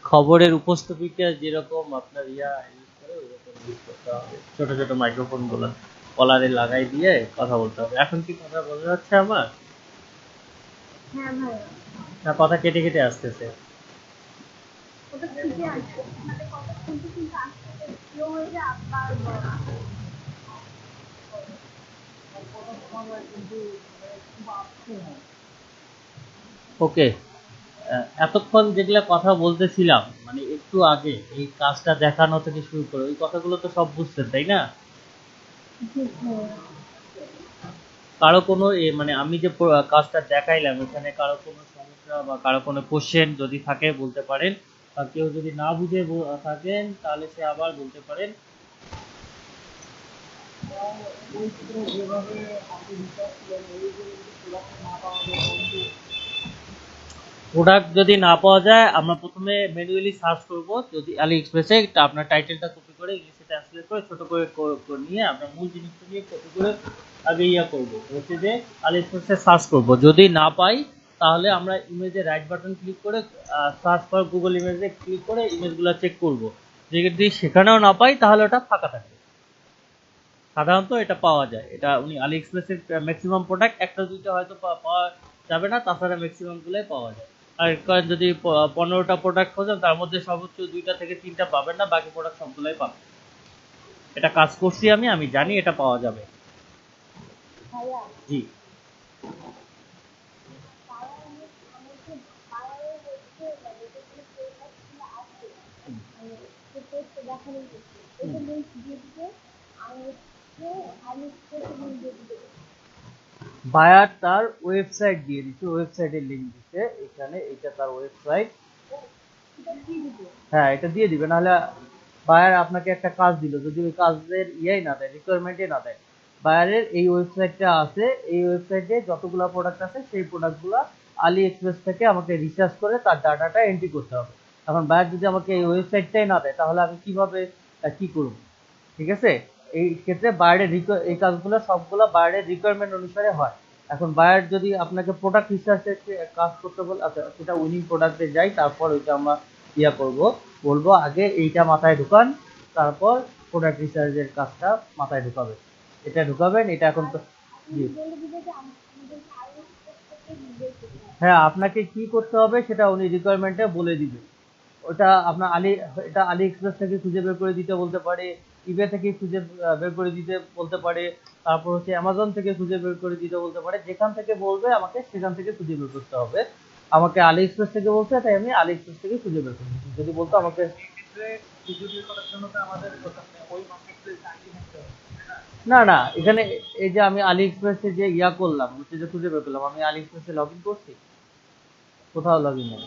খবরের উপস্থাপিকা যেরকম আপনার ইয়া ইউজ করে ওরকম ইউজ করতে হবে, ছোট ছোট মাইক্রোফোন গুলো কলারে লাগাই দিয়ে কথা বলতে হবে। এখন কি কথা বোঝা যাচ্ছে আমার? হ্যাঁ ভাই, না কথা কেটে কেটে আসতেছে? ওটা ঠিকই আছে, মানে কথা শুনতে শুনতে আস্তে আস্তে স্লো হয়ে যায় আবার বড়। কথা শোনা যায় কিন্তু খুব আস্তে হয়। ওকে, এতক্ষণ যেগুলা কথা বলতেছিলাম মানে একটু আগে এই কাজটা দেখানো থেকে শুরু করে ওই কথাগুলো তো সব বুঝছেন তাই না? জি ভাইয়া। কারো কোনো মানে আমি যে কাজটা দেখাইলাম এখানে কারো কোনো সমস্যা বা কারো কোনো কোশ্চেন যদি থাকে বলতে পারেন, আর কেউ যদি না বুঝে থাকেন তাহলে সে আবার বলতে পারেন। ওই ক্ষেত্রে যেভাবে আপনি রিসার্চ ছিলেন ওই যে প্রোডাক্ট না পাওয়া যায় তখন কি? প্রোডাক্ট যদি না পাওয়া যায় আমরা প্রথমে ম্যানুয়ালি সার্চ করব, যদি আলি এক্সপ্রেসে আপনার টাইটেলটা কপি করে ইংলিশে ট্রান্সলেট করে ছোট করে নিয়ে আপনার মূল জিনিসটা নিয়ে কপি করে আগে করবো হচ্ছে যে আলি এক্সপ্রেসে সার্চ করব, যদি না পাই তাহলে আমরা ইমেজে রাইট বাটন ক্লিক করে সার্চ ফর গুগল ইমেজে ক্লিক করে ইমেজগুলো চেক করব, যদি সেখানেও না পাই তাহলে ওটা ফাঁকা থাকে। সাধারণত এটা পাওয়া যায়, এটা উনি আলি এক্সপ্রেসের ম্যাক্সিমাম প্রোডাক্ট একটা দুইটা হয়তো পাওয়া যাবে না, তাছাড়া ম্যাক্সিমাম গুলোই পাওয়া যায়। আর যদি 15টা প্রোডাক্ট খোঁজেন তার মধ্যে সর্বোচ্চ 2টা থেকে 3টা পাবেন না, বাকি প্রোডাক্ট সবগুলোই পাবেন। এটা কাজ করছি আমি জানি এটা পাওয়া যাবে। ভাইয়া, জি। তারা আমাকে বায়ারের হচ্ছে মানে যেগুলো প্রোডাক্টগুলো আছে মানে যে টেস্টে দেখানো হচ্ছে ওদের লিঙ্ক দিয়ে দিবে আর হচ্ছে আমি টেস্টে লিঙ্ক দিয়ে দিবে। বায়ার তার ওয়েবসাইট দিয়ে দিচ্ছে, ওয়েবসাইটের লিংক দিচ্ছে এখানে, এটা তার ওয়েবসাইট। ও, এটা দিয়ে দিবে। হ্যাঁ এটা দিয়ে দিবে, নাহলে বায়ার আপনাকে একটা কাজ দিল যদি ওই কাজের না দেয়, রিকোয়ারমেন্টে না দেয়। বায়ারের এই ওয়েবসাইটটা আছে, এই ওয়েবসাইটে যতগুলো প্রোডাক্ট আছে সেই প্রোডাক্টগুলো আলি এক্সপ্রেস থেকে আমাকে রিসার্চ করে তার ডাটাটা এন্ট্রি করতে হবে। এখন বায়ার যদি আমাকে এই ওয়েবসাইটটাই না দেয় তাহলে আমি কিভাবে কি করব? ঠিক আছে, এই ক্ষেত্রে বায়ারের এই কাজগুলো সবগুলো বায়ারের রিকোয়ারমেন্ট অনুসারে হয়। এখন বায়ার যদি আপনাকে প্রোডাক্ট রিসার্চের কাজ করতে বলে, আচ্ছা সেটা উইনিং প্রোডাক্টে যাই, তারপর ওইটা আমরা করব, বলবো আগে এইটা মাথায় ঢুকান, তারপর প্রোডাক্ট রিসার্চের কাজটা মাথায় ঢুকাবেন। এটা ঢুকাবেন, এটা এখন আর তো। আপনি জি। বলে দিবে যে আমাদেরকে আরো টেস্ট থেকে বের করতে হবে। হ্যাঁ আপনাকে কি করতে হবে সেটা উনি রিকোয়ারমেন্টে বলে দিবে। ওটা আপনার এটা আলি এক্সপ্রেস থেকে খুঁজে বের করে দিতে বলতে পারে, ইবে থেকে খুঁজে বের করে দিতে বলতে পারে, তারপর হচ্ছে অ্যামাজন থেকে খুঁজে বের করে দিতে বলতে পারে, যেখান থেকে বলবে আমাকে সেখান থেকে খুঁজে বের করতে হবে। আমাকে আলি এক্সপ্রেস থেকে বলছে তাই আমি আলি এক্সপ্রেস থেকে খুঁজে বের করছি, যদি বলতো মানে আমাকে। এই ক্ষেত্রে খুঁজে বের করার জন্য তো আমাদের ওই মার্কেট প্লেস আইডি থাকতে হবে, তাই না? না না, এখানে এই যে আমি আলি এক্সপ্রেসে যে করলাম হচ্ছে যে খুঁজে বের করলাম, আমি আলি এক্সপ্রেসে লগ ইন করছি, কোথাও লগ ইন নেই।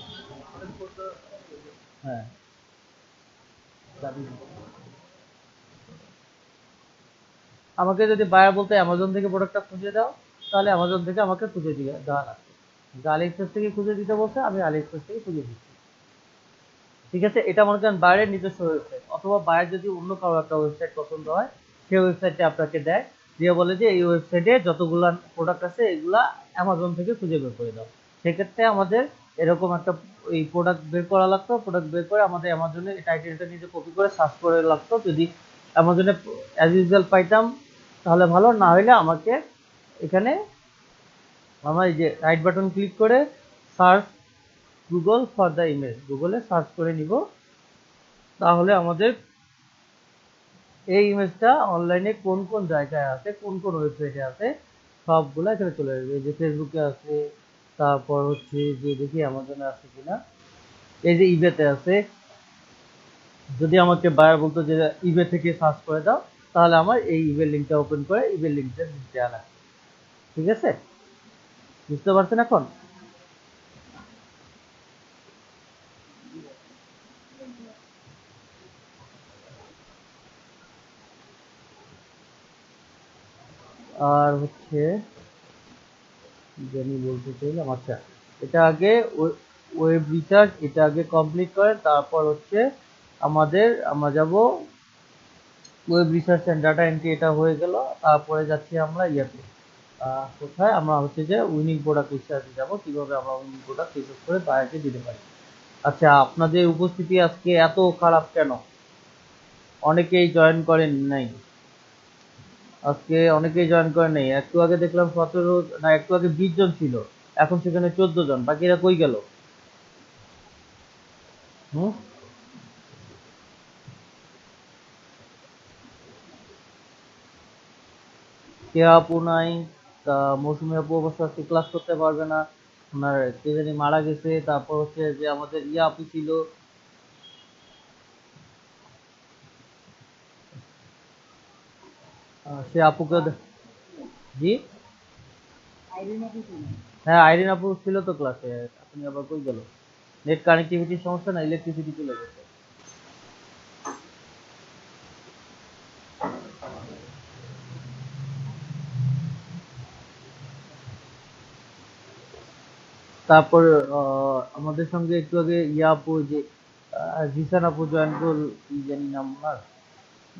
আমাদের করতে হবে। হ্যাঁ আমাকে যদি বায়ার বলতে অ্যামাজন থেকে প্রোডাক্টটা খুঁজে দাও, তাহলে অ্যামাজন থেকে আমাকে খুঁজে দিয়ে দেওয়া লাগবে। আলি এক্সপ্রেস থেকে খুঁজে দিতে বলছে, আমি আলি এক্সপ্রেস থেকে খুঁজে দিচ্ছি। ঠিক আছে, এটা মনে করেন বাইরের নিজস্ব ওয়েবসাইট, অথবা বাইরে যদি অন্য কারো একটা ওয়েবসাইট পছন্দ হয় সেই ওয়েবসাইটটা আপনাকে দেয়, দিয়ে বলে যে এই ওয়েবসাইটে যতগুলা প্রোডাক্ট আছে এগুলা অ্যামাজন থেকে খুঁজে বের করে দাও। সেক্ষেত্রে আমাদের এরকম একটা এই প্রোডাক্ট বের করা লাগতো, প্রোডাক্ট বের করে আমাদের অ্যামাজনে টাইটেলটা নিজে কপি করে সার্চ করে লাগতো, যদি অ্যামাজনে অ্যাজ ইউজুয়াল পাইতাম তাহলে ভালো, না হলে আমাকে এখানে আমার এই যে রাইট বাটন ক্লিক করে search Google for the image, গুগলে সার্চ করে নিব, তাহলে আমাদের এই ইমেজটা অনলাইনে কোন কোন জায়গায় আছে, কোন কোন ওয়েবসাইটে আছে সবগুলো এখানে চলে আসবে। এই যে ফেসবুকে আছে, তারপর হচ্ছে যে দেখি অ্যামাজনে আছে কিনা, এই যে ইবেতে আছে। যদি আমাকে বায়ার বলতো যে ইবে থেকে সার্চ করে দাও, তাহলে আমার এই ইবে লিঙ্কটা ওপেন করে ইবে লিঙ্কটা দেওয়া লাগবে। ঠিক আছে, বুঝতে পারছেন এখন? আর হচ্ছে জানি বলতে চাইলাম, আচ্ছা এটা আগে ওয়েব রিসার্চ, এটা আগে কমপ্লিট করেন, তারপর হচ্ছে আমরা যাব web research and data entry, এটা হয়ে গেল। তারপরে যাচ্ছি আমরা কোথায়, আমরা হচ্ছে যে উইনিং প্রোডাক্ট রিসার্চে যাব, কিভাবে আমরা উইনিং প্রোডাক্ট রিসার্চ করে বায়ারকে দিতে পারি। আচ্ছা আপনাদের উপস্থিতি আজকে এত খারাপ কেন? অনেকেই জয়েন করেন নাই আজকে, অনেকেই জয়েন করেন নাই। একটু আগে দেখলাম 17, না একটু আগে 20 জন ছিল, এখন সেখানে 14 জন, বাকিরা কই গেল? হুম, কেয়া আপু নাই, তা মৌসুমী আপু অবশ্য আজকে ক্লাস করতে পারবে না, ওনার কে জানি মারা গেছে, তারপর হচ্ছে যে আমাদের ইয়া আপু ছিল। সে আপুকে জি, আইরিন আপু ছিল। হ্যাঁ আইরিন আপু ছিল তো ক্লাসে, আপনি আবার কই গেল? নেট কানেক্টিভিটির সমস্যা না, ইলেকট্রিসিটি চলে গেছে। তারপর আমাদের সঙ্গে একটু আগে ইয়া আপু যে জিসান আপু জয়েন করল, কি জানি নাম ওনার,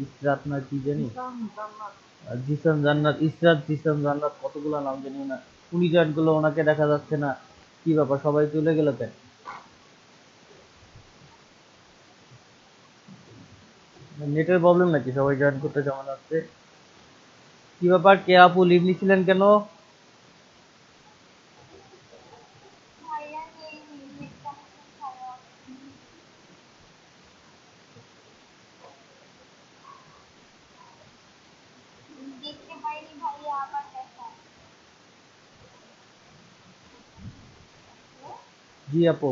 ইসরাত না কি জানি, জিসান জান্নাত। জিসান জান্নাত, ইসরাত জিসান জান্নাত, কতগুলো নাম জানি না। উনি জয়েন করলো, ওনাকে দেখা যাচ্ছে না, কি ব্যাপার সবাই চলে গেল কেন? নেটের প্রবলেম নাকি, সবাই জয়েন করতে কেমন আসছে? কি ব্যাপার, কে আপু লিভ নিছিলেন কেন? ভাইয়া নেই, নেট কানেকশন খারাপ। দেখতে পাইনি ভাইয়া, আবার দেখা। জি আপু,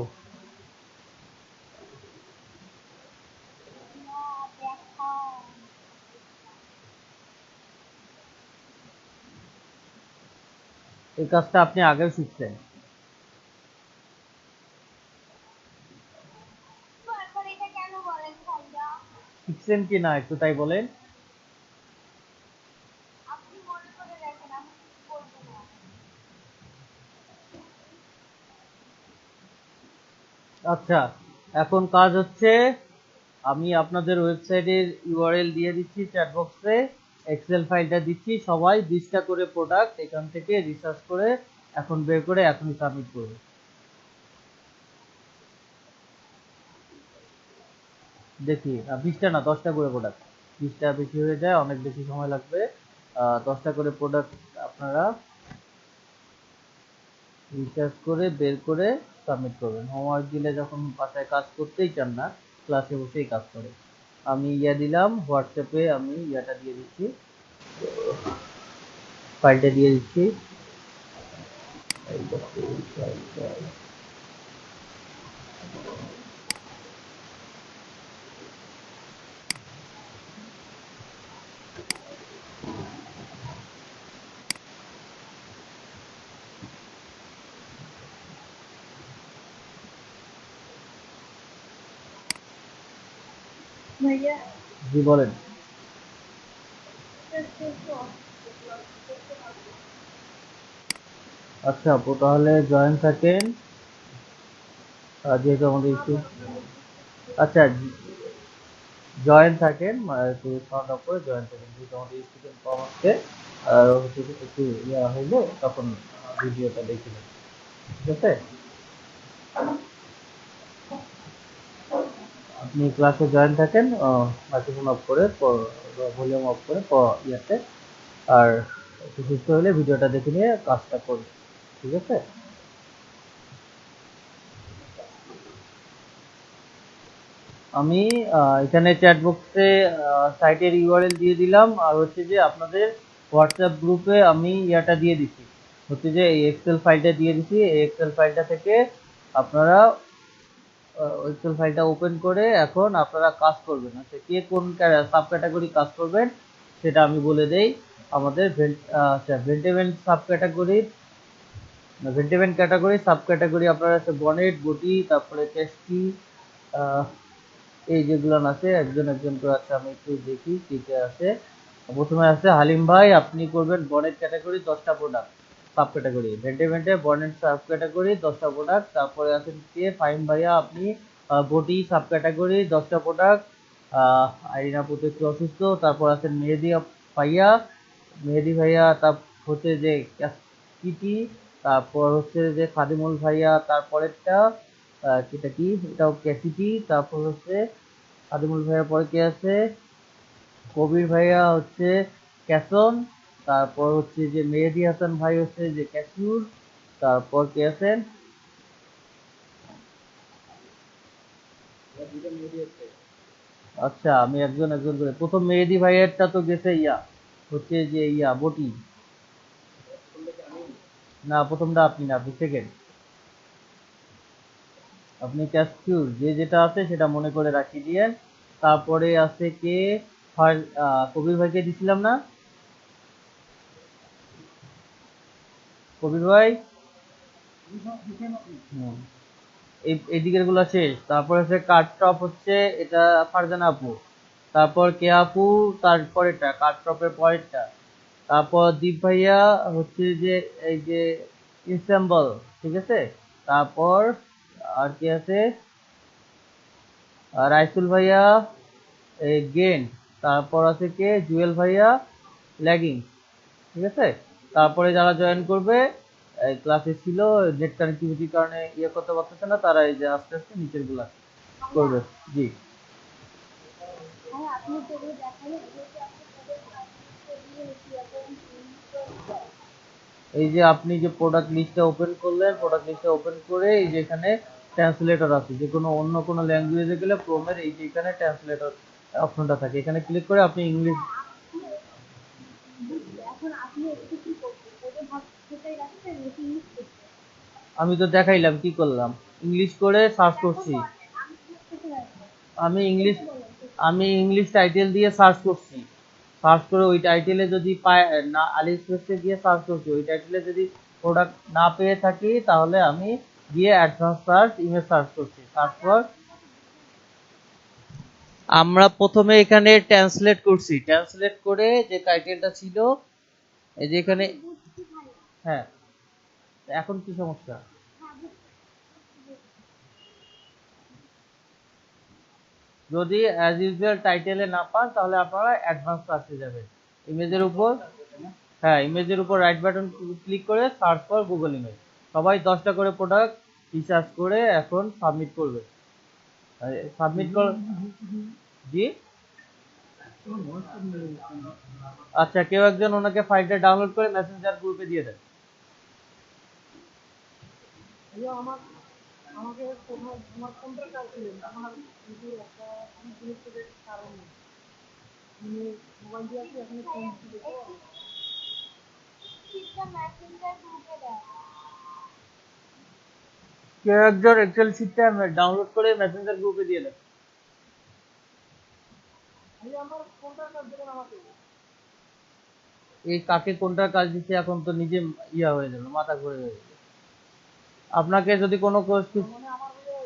না দেখা। এই কাজটা আপনি আগেও শিখছেন? বারবার এটা কেন বলেন ভাইয়া? শিখছেন কি না একটু তাই বলেন। আপনি মনে করে দেখেন, আমি কিছু বলবো না। আচ্ছা, এখন কাজ হচ্ছে, আমি আপনাদের ওয়েবসাইটের ইউআরএল দিয়ে দিচ্ছি চ্যাট বক্সে, এক্সেল ফাইলটা দিচ্ছি, সবাই 20টা করে প্রোডাক্ট এখান থেকে রিসার্চ করে এখন বের করে এখনই সাবমিট করবে। দেখি 20টা না 10টা করে প্রোডাক্ট, 20টা বেশি হয়ে যায়, অনেক বেশি সময় লাগবে। 10টা করে প্রোডাক্ট আপনারা রিসার্চ করে বের করে সাবমিট করবেন। হোমওয়ার্ক দিলে যখন বাসায় কাজ করতেই চান না, ক্লাসে বসেই কাজ করে। আমি ইয়া দিলাম হোয়াটসঅ্যাপে, আমি ইয়াটা দিয়ে দিচ্ছি, ফাইলটা দিয়ে দিচ্ছি। ভাইয়া জি বলেন। আচ্ছা আপু, তাহলে জয়েন থাকেন, যেহেতু আমাদের একটু, আচ্ছা জয়েন থাকেন, একটু সাউন্ড অফ করে জয়েন থাকেন, যেহেতু আমাদের স্টুডেন্ট কম আসছে। আর হচ্ছে যে একটু ইয়া হইলে তখন ভিডিওটা দেখে নেবেন, ঠিক আছে? আপনি ক্লাসে জয়েন থাকেন, মাইক্রোফোন অফ করে, ভলিউম অফ করে ইয়াতে, আর একটু সুস্থ হলে ভিডিওটা দেখে নিয়ে কাজটা করুন, ঠিক আছে? আমি এখানে চ্যাট বক্সে সাইটের ইউআরএল দিয়ে দিলাম, আর হচ্ছে যে আপনাদের হোয়াটসঅ্যাপ গ্রুপে আমি ইয়াটা দিয়ে দিচ্ছি, হচ্ছে যে এই এক্সেল ফাইলটা দিয়ে দিচ্ছি। এই এক্সেল ফাইলটা থেকে আপনারা এক্সেল ফাইলটা ওপেন করে এখন আপনারা কাজ করবেন। আচ্ছা, কে কোন সাব ক্যাটাগরি কাজ করবেন সেটা আমি বলে দেই। আমাদের আচ্ছা, ভেন্টেভেন্ট সাব ক্যাটাগরি, ভেন্টেভেন্ট ক্যাটাগরি সাব ক্যাটাগরি আপনারা আছে বনেট, বটি, তারপরে চেস্টি, এই যেগুলো আছে একজন একজন করে আছে, আমি একটু দেখি কি কে আছে। প্রথমে আছে হালিম ভাই, আপনি করবেন বনেট ক্যাটাগরি 10টা প্রোডাক্ট সাব ক্যাটাগরি, ভেন্টে বনেট সাব ক্যাটাগরি 10টা প্রোডাক্ট। তারপরে আছেন কে ফাইম ভাইয়া, আপনি বডি সাব ক্যাটাগরি 10টা প্রোডাক্ট। আইরিনা পুতো একটু অসুস্থ। তারপর আছেন মেহেদি ভাইয়া, মেহেদি ভাইয়া, তার হচ্ছে যে কিটি, তারপর হচ্ছে যে খাদিমুল ভাইয়া, তারপরেরটা সেটা কি, এটাও ক্যাসিটি। তারপর হচ্ছে খাদিমুল ভাইয়া, পরে কে আছে, কবির ভাইয়া হচ্ছে ক্যাসন। তারপর হচ্ছে যে মেহেদি হাসান ভাই হচ্ছে যে ক্যাসিউর। তারপর কে আছেন, আচ্ছা আমি একজন একজন করে, প্রথম মেহেদি ভাইয়েরটা তো গেছে ইয়া, হচ্ছে যে ইয়া বটি, না প্রথমটা আপনি না, আপনি সেকেন্ড। আপনি ক্যাশকিউর যে যেটা আছে সেটা মনে করে রাখিয়ে দিয়েন। তারপরে আছে কে, কবির ভাইকে দিছিলাম না? কবির ভাই, হুম, এই দিকের গুলা শেষ। তারপর হচ্ছে কাঠটপ হচ্ছে এটা ফারজানা আপু, তারপর কে আপু তার পরেরটা, কাঠটপের পরেরটা, তারপর দীপ ভাইয়া হচ্ছে যে এই যে ইনসেম্বল, ঠিক আছে। তারপর আর কি আছে, রাইসুল ভাইয়া এই গেন, তারপর আছে কে জুয়েল ভাইয়া ল্যাগিং, ঠিক আছে। তারপরে যারা জয়েন করবে ক্লাসে ছিল নেট কানেক্টিভিটির কারণে ইয়ে করতে পারতেছে না, তারা এই যে আস্তে আস্তে নিচের গুলা ভাইয়া করবে। জি, ভাইয়া আপনি যেগুলো দেখালেন এগুলো কি আপনি তাদের সার্টিফিকেট দিয়ে এরকম প্রিন্ট করে দিবেন? এই যে আপনি যে প্রোডাক্ট লিস্টটা ওপেন করলেন, প্রোডাক্ট লিস্টটা ওপেন করে এই যে এখানে ট্রান্সলেটর আছে, যে কোনো অন্য কোনো ল্যাঙ্গুয়েজে গেলে ক্রোমের এই যে এখানে ট্রান্সলেটর অপশনটা থাকে, এখানে ক্লিক করে আপনি ইংলিশ। হ্যাঁ আপনি বুঝছি, এখন আপনি এটাকে কি করবেন? ওদের ভাষাটাই রাখবেন নাকি ইউজ করবেন? আমি তো দেখাইলাম কি করলাম, ইংলিশ করে সার্চ দেখো করছি। বলেন আমি বুঝতে রাখবো। আমি ইংলিশ সেটা বলেন সেটা। আমি ইংলিশ টাইটেল দিয়ে সার্চ করছি, সার্চ করে ওই টাইটেলে যদি পায় না, আলিএক্সপ্রেসে গিয়ে সার্চ করছি, ওই টাইটেলে যদি প্রোডাক্ট না পেয়ে থাকি তাহলে আমি গিয়ে অ্যাডভান্স সার্চ ইমেজ সার্চ করছি, সার্চ ভাইয়া পর আপনি আমাকে বুঝান। আমরা প্রথমে এখানে ট্রান্সলেট করছি, ট্রান্সলেট করে যে টাইটেলটা ছিল এই যে এখানে। আমি বুঝছি ভাইয়া। হ্যাঁ, এখন কি সমস্যা? হ্যাঁ বুঝছি বুঝছি। যদি অ্যাজ ইউজুয়াল টাইটেলে না পান তাহলে আপনারা অ্যাডভান্স সার্চে যাবেন, ইমেজের উপর। হ্যাঁ, ইমেজের উপর রাইট বাটন ক্লিক করে সার্চ ফর গুগল ইমেজ। সবাই 10টা করে প্রোডাক্ট রিসার্চ করে এখন সাবমিট করবে। সাবমিট কর। জি, আচ্ছা, কেউ একজন ওনাকে ফাইলটা ডাউনলোড করে মেসেঞ্জার গ্রুপে দিয়ে দেন। ভাইয়া আমার আমাকে কোথাও আমার কোনটা কাজ ছিলেন আমার কিন্তু একটা ইন্টারনেটের কারণে আমি মোবাইল দিয়ে আছি এখানে ফোন ভাইয়া দিতে তো একটু শীটটা মেসেঞ্জার গ্রুপে দেন। কেউ একজন এক্সেল শিটটা ডাউনলোড করে মেসেঞ্জার গ্রুপে দিয়ে দেন। ভাইয়া আমার কোনটা কাজ দেবেন আমাকে এই কাকে কোনটা কাজ দিচ্ছে এখন তো নিজে ইয়া হয়ে গেল, মাথা ঘুরে গেল। আপনাকে যদি কোনো তার মানে আমার ভাইয়া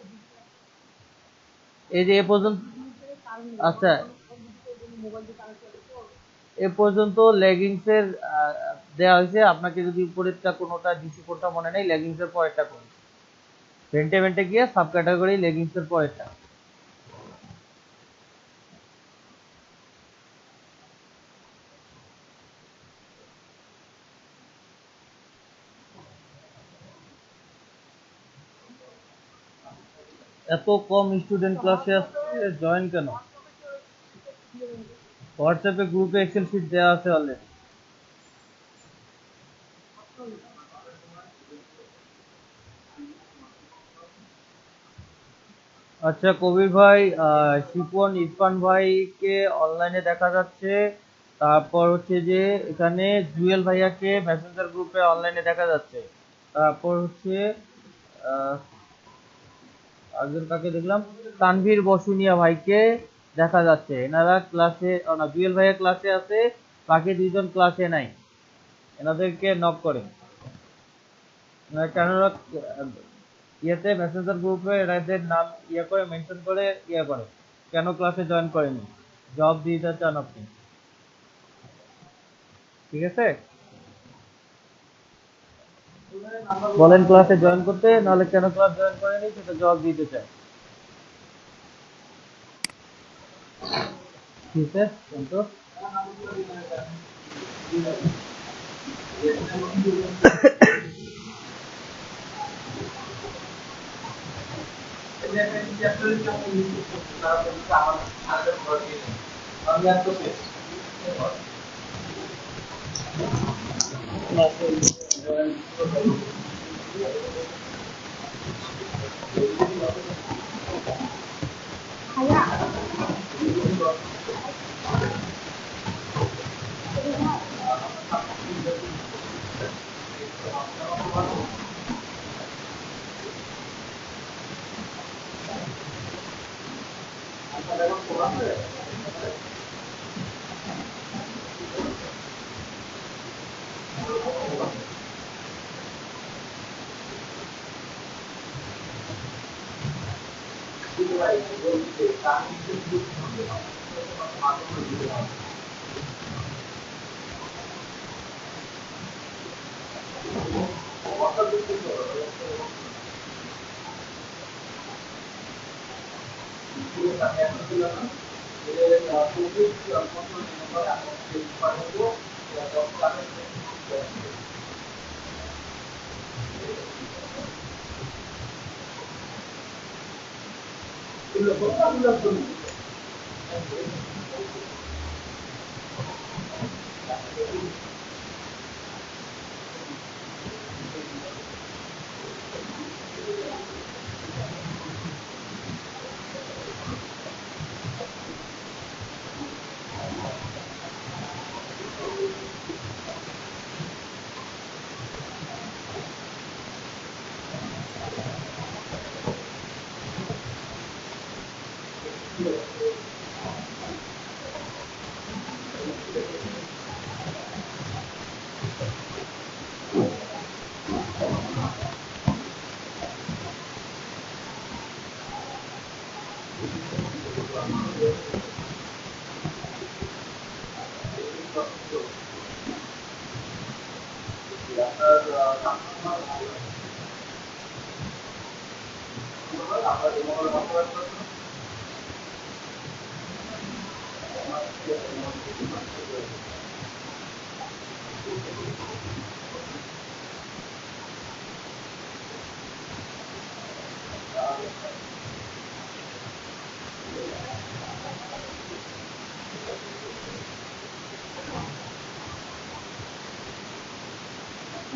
এই যে এ পর্যন্ত, ইন্টারনেটের কারণে আচ্ছা, আমার ফোন দিতে মোবাইল দিয়ে কানেক্ট করে তো এ পর্যন্ত লেগিংসের দেওয়া হয়েছে আপনাকে, যদি উপরেরটা কোনোটা ডিসি কোডটা মনে নেই, লেগিংসের পরেরটা কোন, ভেন্টে ভেন্টে গিয়ে সাব ক্যাটাগরি লেগিংসের পরেরটা। এত কম স্টুডেন্ট ক্লাসে আসছে, জয়েন কেন? হোয়াটসঅ্যাপে গ্রুপে এক্সেল শিট দেওয়া আছে অলরেডি। আচ্ছা কবির ভাই, শিপন ইরফান ভাইকে অনলাইনে দেখা যাচ্ছে। তারপর হচ্ছে যে এখানে জুয়েল ভাইয়াকে মেসেঞ্জার গ্রুপে অনলাইনে দেখা যাচ্ছে। তারপর হচ্ছে আহ, আরেকজন কাকে দেখলাম, তানভীর বসুনিয়া ভাইকে দেখা যাচ্ছে। এনারা ক্লাসে, না জুয়েল ভাইয়া ক্লাসে আছে, বাকি দুইজন ক্লাসে নাই। এনাদেরকে নক করে, কেননা ইয়েতে মেসেঞ্জার গ্রুপে এনাদের নাম ইয়ে করে মেনশন করে ইয়ে করে, কেন ক্লাসে জয়েন করেনি, জব দিতে চান আপনি, ঠিক আছে। বলেন ক্লাসে জয়েন করতে, নাহলে কেন ক্লাস জয়েন করেনি সেটা জবাব দিতে চাই, ঠিক আছে। কিন্তু ভাইয়া কবির ভাই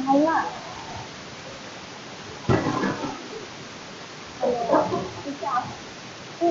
ভাইয়া এটা আসছে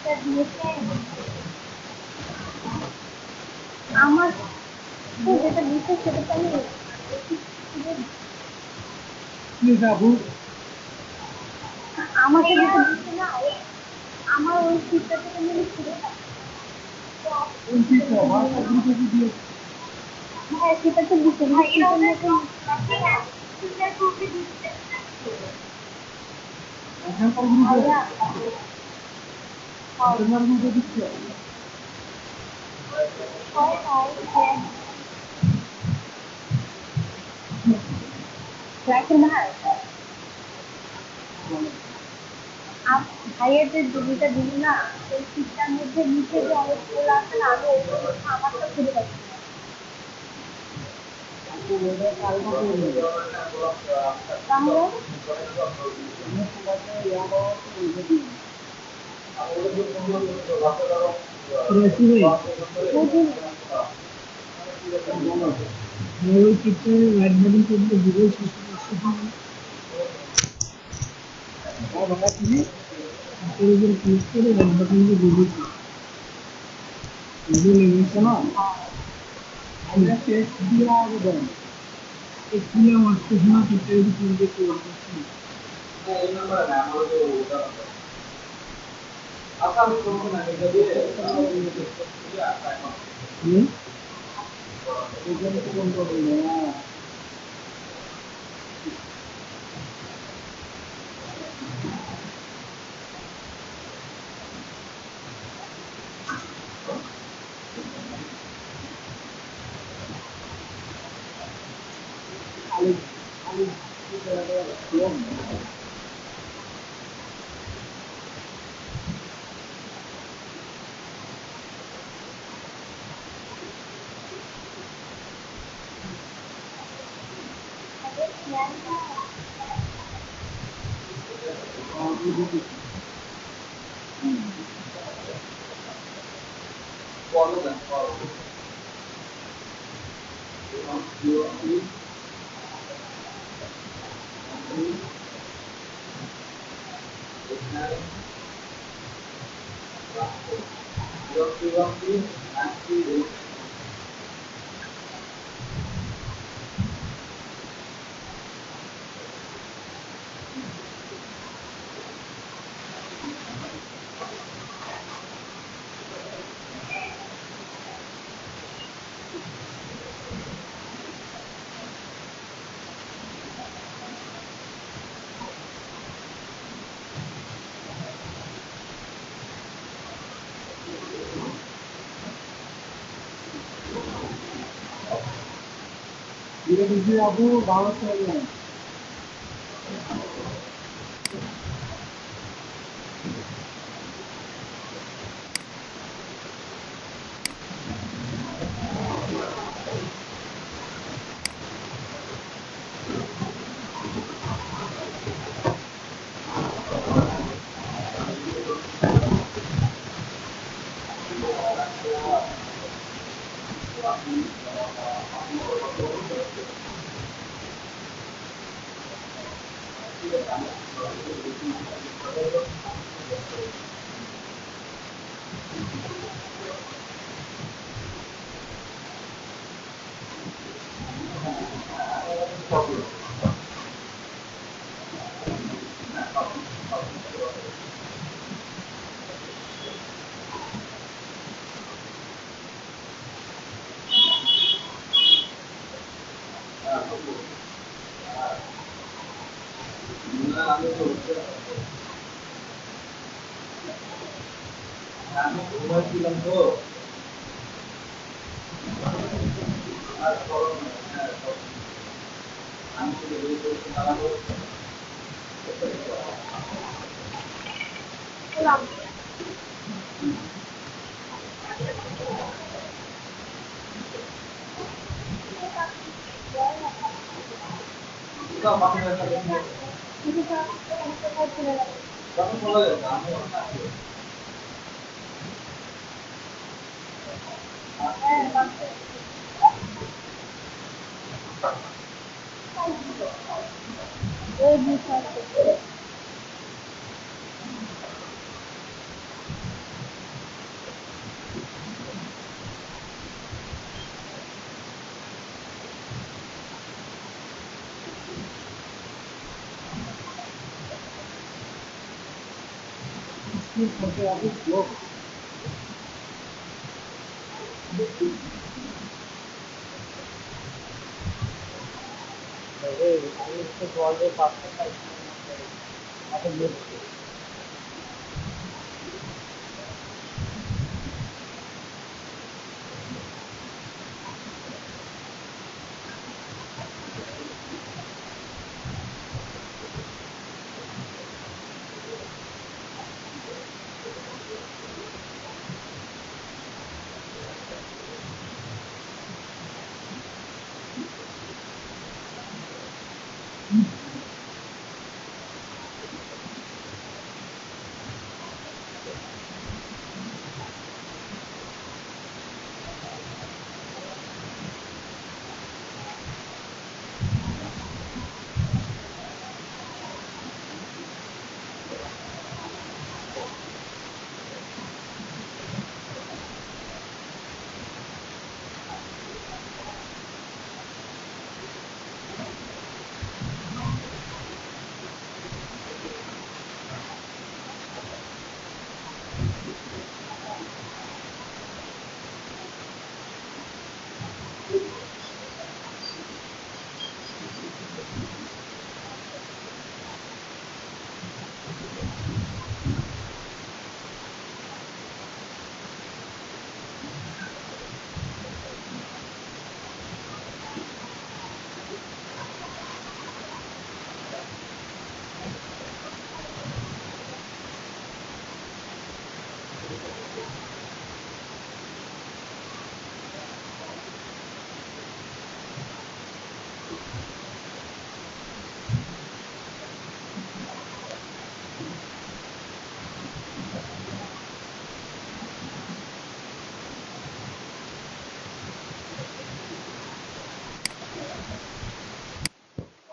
এটা দিয়েছেন আমার তো যেটা দিচ্ছে সেটা তো আমি যাবো আমাকে যেটা দিচ্ছে না আমার ওই সিটটা থেকে আমি ফিরে ওই চিত্র হোয়াটসঅ্যাপ গ্রুপে দিয়ে হ্যাঁ সেটা তো দিচ্ছে ভাই এখানকার গ্রুপে ভাইয়া আপনার গ্রুপে দিচ্ছে হয় ভাই রাখেন ভাই ভাইয়ের যে জমিটা দিল না সেই সিটটার মধ্যে নিচে যে অনেকগুলো আছে না আমি ওইগুলো আমারটা খুঁজে পাচ্ছি না তাহলে রাখি ভাই বুঝিনি ওই চিত্রে রাইট বাটন করলে গুগল সিস্টেম আসছে ভাড়া কিনে এর উপর ক্লিক করে রাইট বাটনকে গুগল গুগল এনেছে না আমরা টেক্সট দিয়ে আবেদন টেক্সট দিয়ে আসতেছে না চিত্রে যদি ক্লিক করতে হুম এখানে তো কোন প্রবলেম না খালি খালি ধীরে ধীরে আবু ভালো চলবেন।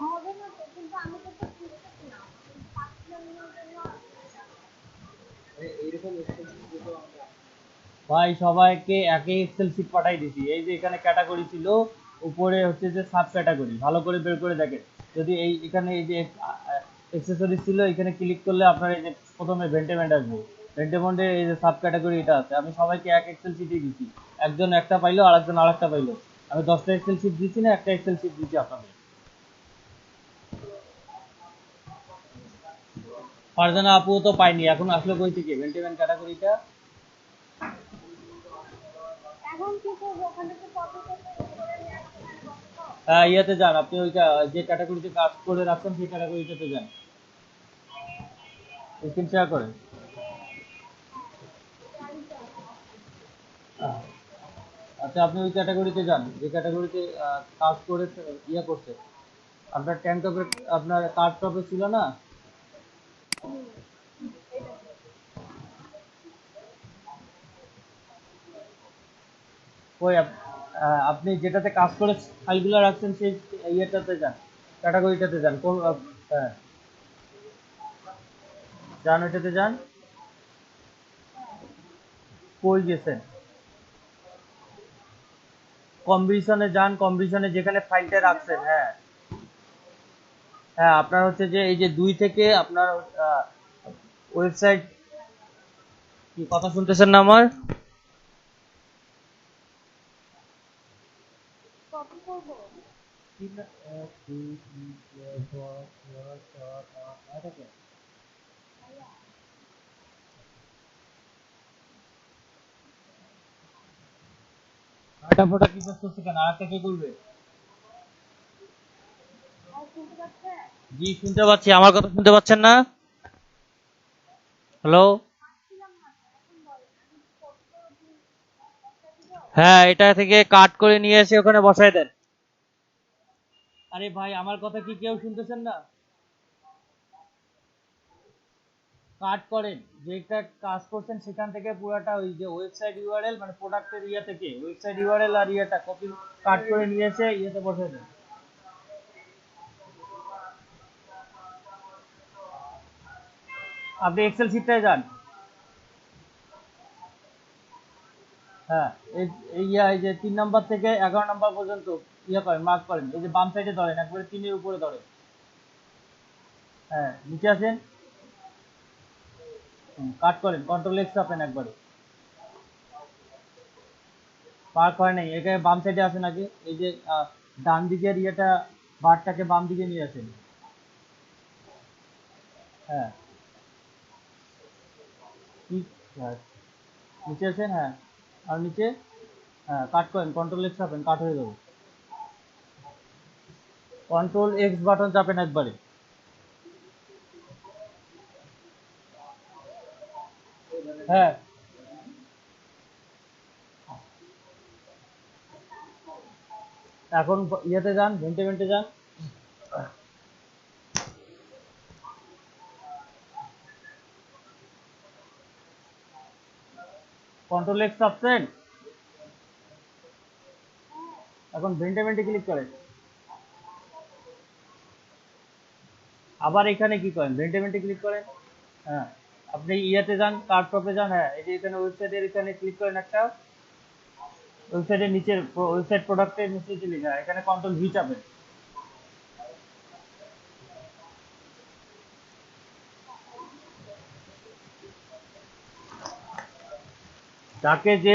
হবে না তো, কিন্তু আমি তো বুঝতেছি না 5 কিলোমিটার জন্য এইরকম স্টেশন আমরা ভাই সবাইকে একই এক্সেল শিট পাঠাই দিছি। এই যে এখানে ক্যাটাগরি ছিল, উপরে হচ্ছে যে সাব ক্যাটাগরি, ভালো করে বের করে দেখেন। যদি এই এখানে এই যে অ্যাক্সেসরিজ ছিল, এখানে ক্লিক করলে আপনার এই যে প্রথমে ভেন্টেমেন্ট আসবে। ভেন্টেমেন্টে এই যে সাব ক্যাটাগরি এটা আছে, আমি সবাইকে এক এক্সেল শিটই দিছি। একজন একটা পাইলো, আরেকজন আরেকটা পাইলো। আমি 10টা এক্সেল শিট দিছি না, একটা এক্সেল শিট দিছি আপনাদের। ফারজানা আপু তো পাইনি, এখন আসলো কই থেকে ভেন্টেমেন্ট ক্যাটাগরিটা? এখন কি করবো? ওখানে তো কপি করে নিয়ে আসতে পারবো তো। ইয়াতে যান আপনি, ওই যে ক্যাটাগরিতে কাজ করে রাখছেন সেই ক্যাটাগরিটাতে যান, স্ক্রিন শেয়ার করেন। আহ, আচ্ছা আপনি ওই ক্যাটাগরিতে যান যে ক্যাটাগরিতে কাজ করে ইয়ে করছে। আপনার ট্যাঙ্ক টপে, আপনার কার্ড টপে ছিল না? ওই আপনি যেটাতে কাজ করে ফাইলগুলো রাখছেন সেই ইয়েটাতে যান, ক্যাটাগরিটাতে যান। কোন হ্যাঁ, যান ওইটাতে যান। কই গেছেন? কম্বিশনে যান, কম্বিশনে যেখানে ফাইলটা রাখছেন। হ্যাঁ হ্যাঁ, আপনার হচ্ছে যে এই যে 2 থেকে আপনার ওয়েবসাইট, কি কথা শুনতেছেন না আমার? কপি করবো। আটা ফোটা কি করতেছে কেন? আরেকটা কে করবে? আর শুনতে পাচ্ছে? জি শুনতে পাচ্ছি, আমার কথা শুনতে পাচ্ছেন না? হ্যালো? পাচ্ছিলাম না তো, এখন বলেন। আমি কপি করে দিই, একটা দিব। হ্যাঁ, এটা থেকে কাট করে নিয়ে এসে ওখানে বসাই দেন। আরে ভাই আমার কথা কি কেউ শুনতেছেন না? কাট করেন, যেটা কাজ করছেন সেখান থেকে পুরাটা ওই যে ওয়েবসাইট ইউআরএল, মানে প্রোডাক্টের ইয়া থেকে ওয়েবসাইট ইউআরএল আর ইয়েটা কপি কাট করে নিয়ে এসে ইয়েতে বসাই দেন। আপনি এক্সেল শিটটায় যান। হ্যাঁ, এই এই যে 3 নাম্বার থেকে 11 নাম্বার পর্যন্ত ইয়ে করেন, মার্ক করেন। এই যে বাম সাইডে ধরেন, একবারে 3-এর উপরে ধরেন। হ্যাঁ, নিচে আসেন, কাট করেন, কন্ট্রোল এক্স চাপেন একবারে। পার্ক হয় নাই, এখানে বাম সাইডে আসেন আগে। এই যে ডান দিকের ইয়েটা, বারটাকে বাম দিকে নিয়ে আসেন। হ্যাঁ, কি, হ্যাঁ, নিচে আসেন। হ্যাঁ, আর নিচে। হ্যাঁ, কাট করেন, কন্ট্রোল এক্স চাপেন, কাট হয়ে যাবে। কন্ট্রোল এক্স বাটন চাপেন একবারে। হ্যাঁ, এখন ইয়েতে যান, ভেন্টিমেন্টে যান। কন্ট্রোল এক্স চাপছেন, এখন ভেন্টিমেন্টে ক্লিক করেন। আবার এখানে কি করেন, ভেন্টিমেন্টে ক্লিক করেন। হ্যাঁ, আপনি ইয়াতে যান, কার্ড টপে যান। হ্যাঁ, এই যে এখানে ওয়েবসাইটের এখানে ক্লিক করেন একটা। ওয়েবসাইটের নিচের ওয়েবসাইট প্রোডাক্টের নিচে যে লেখা, এখানে কন্ট্রোল ভি চাপেন। যাকে যে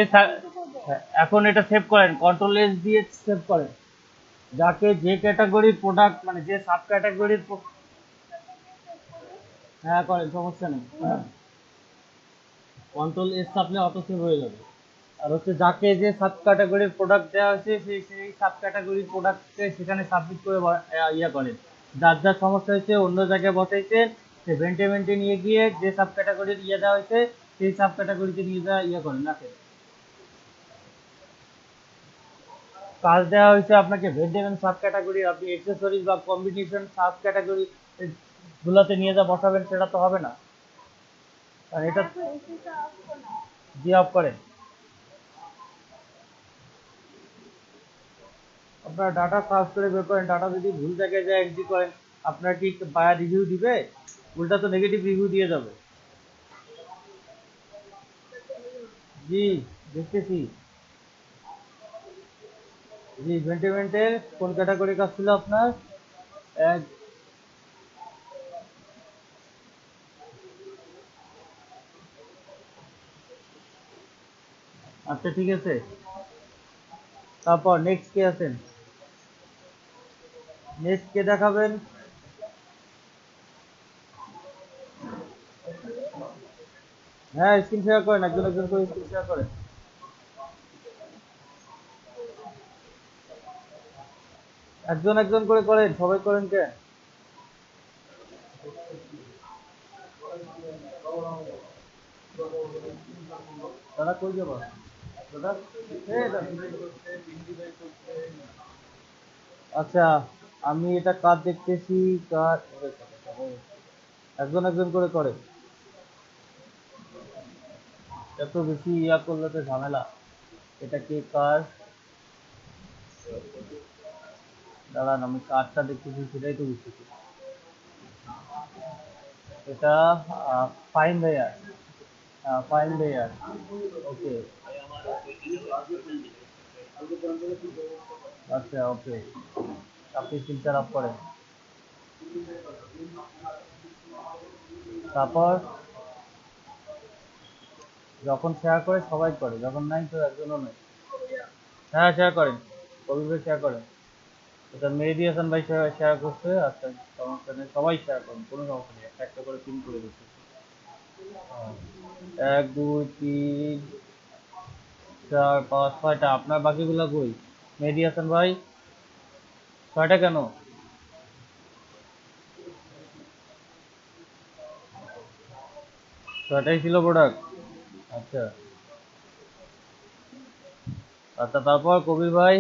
হ্যাঁ, এখন এটা সেভ করেন, কন্ট্রোল এস দিয়ে সেভ করেন। যাকে যে ক্যাটাগরির প্রোডাক্ট, মানে যে সাব ক্যাটাগরির, হ্যাঁ করেন, সমস্যা নেই। কন্ট্রোল এস চাপলে অটো সেভ হয়ে যাবে। আর হচ্ছে যাকে যে সাব ক্যাটাগরির প্রোডাক্ট দেওয়া হয়েছে সেই সাব ক্যাটাগরির প্রোডাক্টকে সেখানে সাবমিট করে ইয়া করেন। যার যার সমস্যা হয়েছে অন্য জায়গায় বসাইছেন, সে ভেন্টে নিয়ে গিয়ে যে সাব ক্যাটাগরির ইয়ে দেওয়া হয়েছে সেই সাব ক্যাটাগরিতে নিয়ে যা ইয়ে করেন, রাখেন। কাজ দেওয়া হয়েছে আপনাকে ভেন্টেমেন্ট সাব ক্যাটাগরি, আপনি এক্সেসরিজ বা কম্বিনেশন সাব ক্যাটাগরি গুলাতে নিয়ে যা বসাবেন, সেটা তো হবে না। আর এটা এখন এসিটা অফ করো। দিয়ে অফ করেন। আপনার ডাটা সার্চ করে বের করেন। ডাটা যদি ভুল জায়গায় যায় এন্ট্রি করেন, আপনার কি বায়ার রিভিউ দিবে? উল্টা তো নেগেটিভ রিভিউ দিয়ে যাবে। জি। দেখতেছি। জি, ইভেন্টের কোন ক্যাটাগরি কাজ ছিল আপনার? এক, আচ্ছা ঠিক আছে। তারপর নেক্সট কে আছেন? নেক্সট কে দেখাবেন? হ্যাঁ, স্ক্রিন শেয়ার করেন, একজন একজন করে স্ক্রিন শেয়ার করেন। একজন একজন করে করেন, সবাই করেন কেন? দাদা কই যাবো? দাদা আচ্ছা, আমি এটা কাজ দেখতেছি। কাজ একজন একজন করে করে, এত বেশি ইয়া করলে তো ঝামেলা। এটা কি কার? দাঁড়ান, আমি কারটা দেখতেছি, সেটাই তো বুঝতেছি। এটা ফাইন লেয়ার, ফাইন লেয়ার। ওকে, আচ্ছা ওকে, আপনি ফিল্টার অফ করেন। তারপর যখন শেয়ার করে সবাই করে, যখন নাই তো একজনও নাই। হ্যাঁ শেয়ার করেন, কবি ভাই শেয়ার করেন। এটা মেহেদি হাসান ভাই শেয়ার করছে। আচ্ছা, সমস্যা নেই, সবাই শেয়ার করেন, কোনো সমস্যা নেই, একটা একটা করে পিন করে দিচ্ছি। এক দুই তিন চার পাঁচ ছয়টা। আপনার বাকিগুলা কই? মেহেদি হাসান ভাই, ছয়টা কেন? ছয়টাই ছিল প্রোডাক্ট। আচ্ছা আচ্ছা, তারপর কবির ভাই।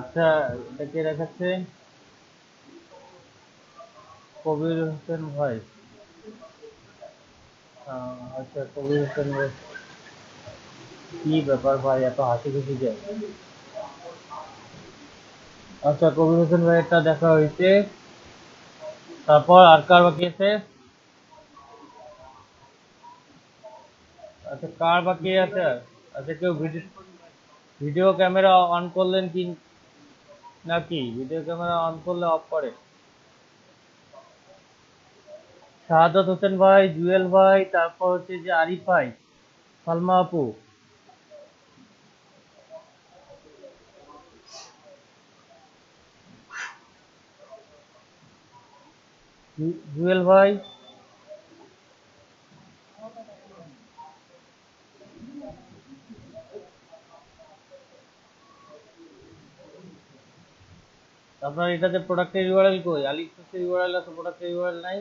আচ্ছা, এটা কে দেখাচ্ছে? কবির হোসেন ভাই। আচ্ছা, কবির হোসেন ভাই, কি ব্যাপার ভাই, এত হাসি খুশি যায়? আচ্ছা, কবির হোসেন ভাই একটা দেখা হয়েছে। তারপর আর কার বাকি আছে? আচ্ছা, কার বাকি আছে আর? আচ্ছা, কেউ ভিডিও ভিডিও ক্যামেরা অন করলেন কি নাকি? ভিডিও ক্যামেরা অন করলে অফ করে। শাহাদত হোসেন ভাই, জুয়েল ভাই, তারপর হচ্ছে যে আরিফ ভাই, সালমা আপু, জুয়েল ভাই। আপনার এটাতে প্রোডাক্টের ইউআরএল কই? আলিএক্সপ্রেসের ইউআরএল আছে, প্রোডাক্টের ইউআরএল নাই।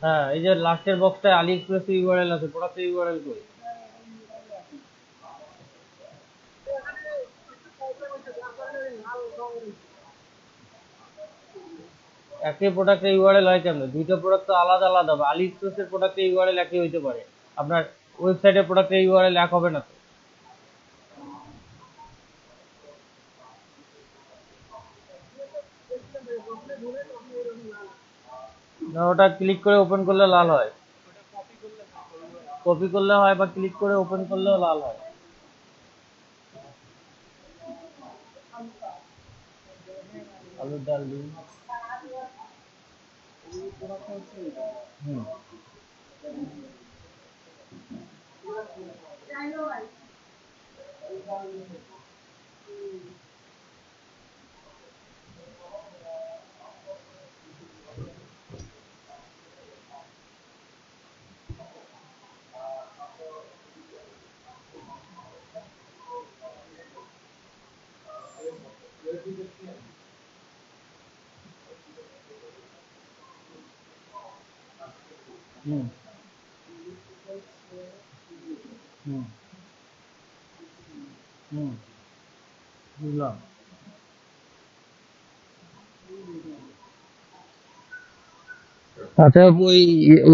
হ্যাঁ, এই যে লাস্টের বক্সটায় আলিএক্সপ্রেসের ইউআরএল আছে, প্রোডাক্টের ইউআরএল কই? একই প্রোডাক্টের ইউআরএল হয় কেমনে? দুইটা প্রোডাক্ট তো আলাদা আলাদা হবে। আলিএক্সপ্রেসের প্রোডাক্টের ইউআরএল একই হইতে পারে, আপনার ওয়েবসাইটের প্রোডাক্টের ইউআরএল এক হবে না তো। না, ওটা ক্লিক করে ওপেন করলে লাল হয়, কপি করলে হয়, বা ক্লিক করে ওপেন করলেও লাল হয়। আলুর ডাল দিন। হুম হুম হুম হুম, বুঝলাম। আচ্ছা, ওই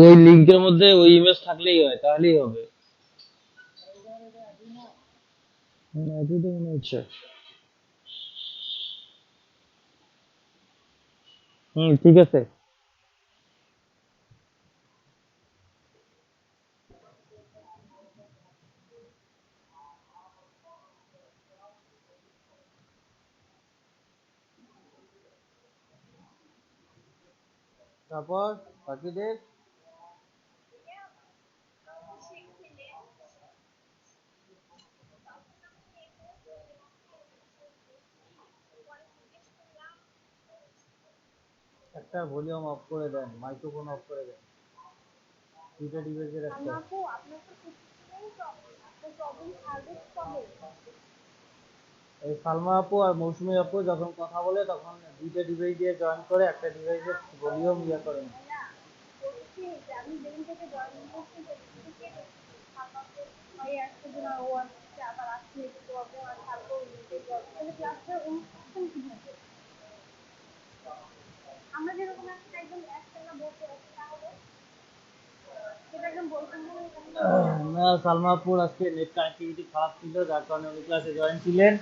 ওই লিংকের মধ্যে ওই ইমেজ থাকলেই হয়, তাহলেই হবে। একই তো মনে হচ্ছে। ঠিক আছে। তারপর বাকিদের একটা ভলিউম অফ করে দেন, মাইক্রোফোন অফ করে দেন, দুইটা ডিভাইসের একটা। আপু আপনার তো কিছুদিন প্রবলেম, আপনার প্রবলেম সার্ভিস কবে? এই সালমা আপু আর মৌসুমী আপু যখন কথা বলে তখন দুইটা ডিভাইস দিয়ে জয়েন করে একটা ডিভাইসের ভলিউম ইয়ে করে না। না বলছি যে আমি যেদিন থেকে জয়েন করছি সেদিন থেকে দেখছি আমাকে ভাই আসছে না, ও আসছে আবার আসছে একটু প্রবলেম আর তারপর নিজের তাহলে ক্লাসে অনুষ্ঠান কিভাবে? আমরা যেরকম একটা একদম একটানা বসে আছি তাহলে সেটা একদম বলতাম না কেমন হবে? না, সালমা আপুর আজকে নেট কানেক্টিভিটি খারাপ ছিল, যার কারণে উনি ক্লাসে জয়েন ছিলেন।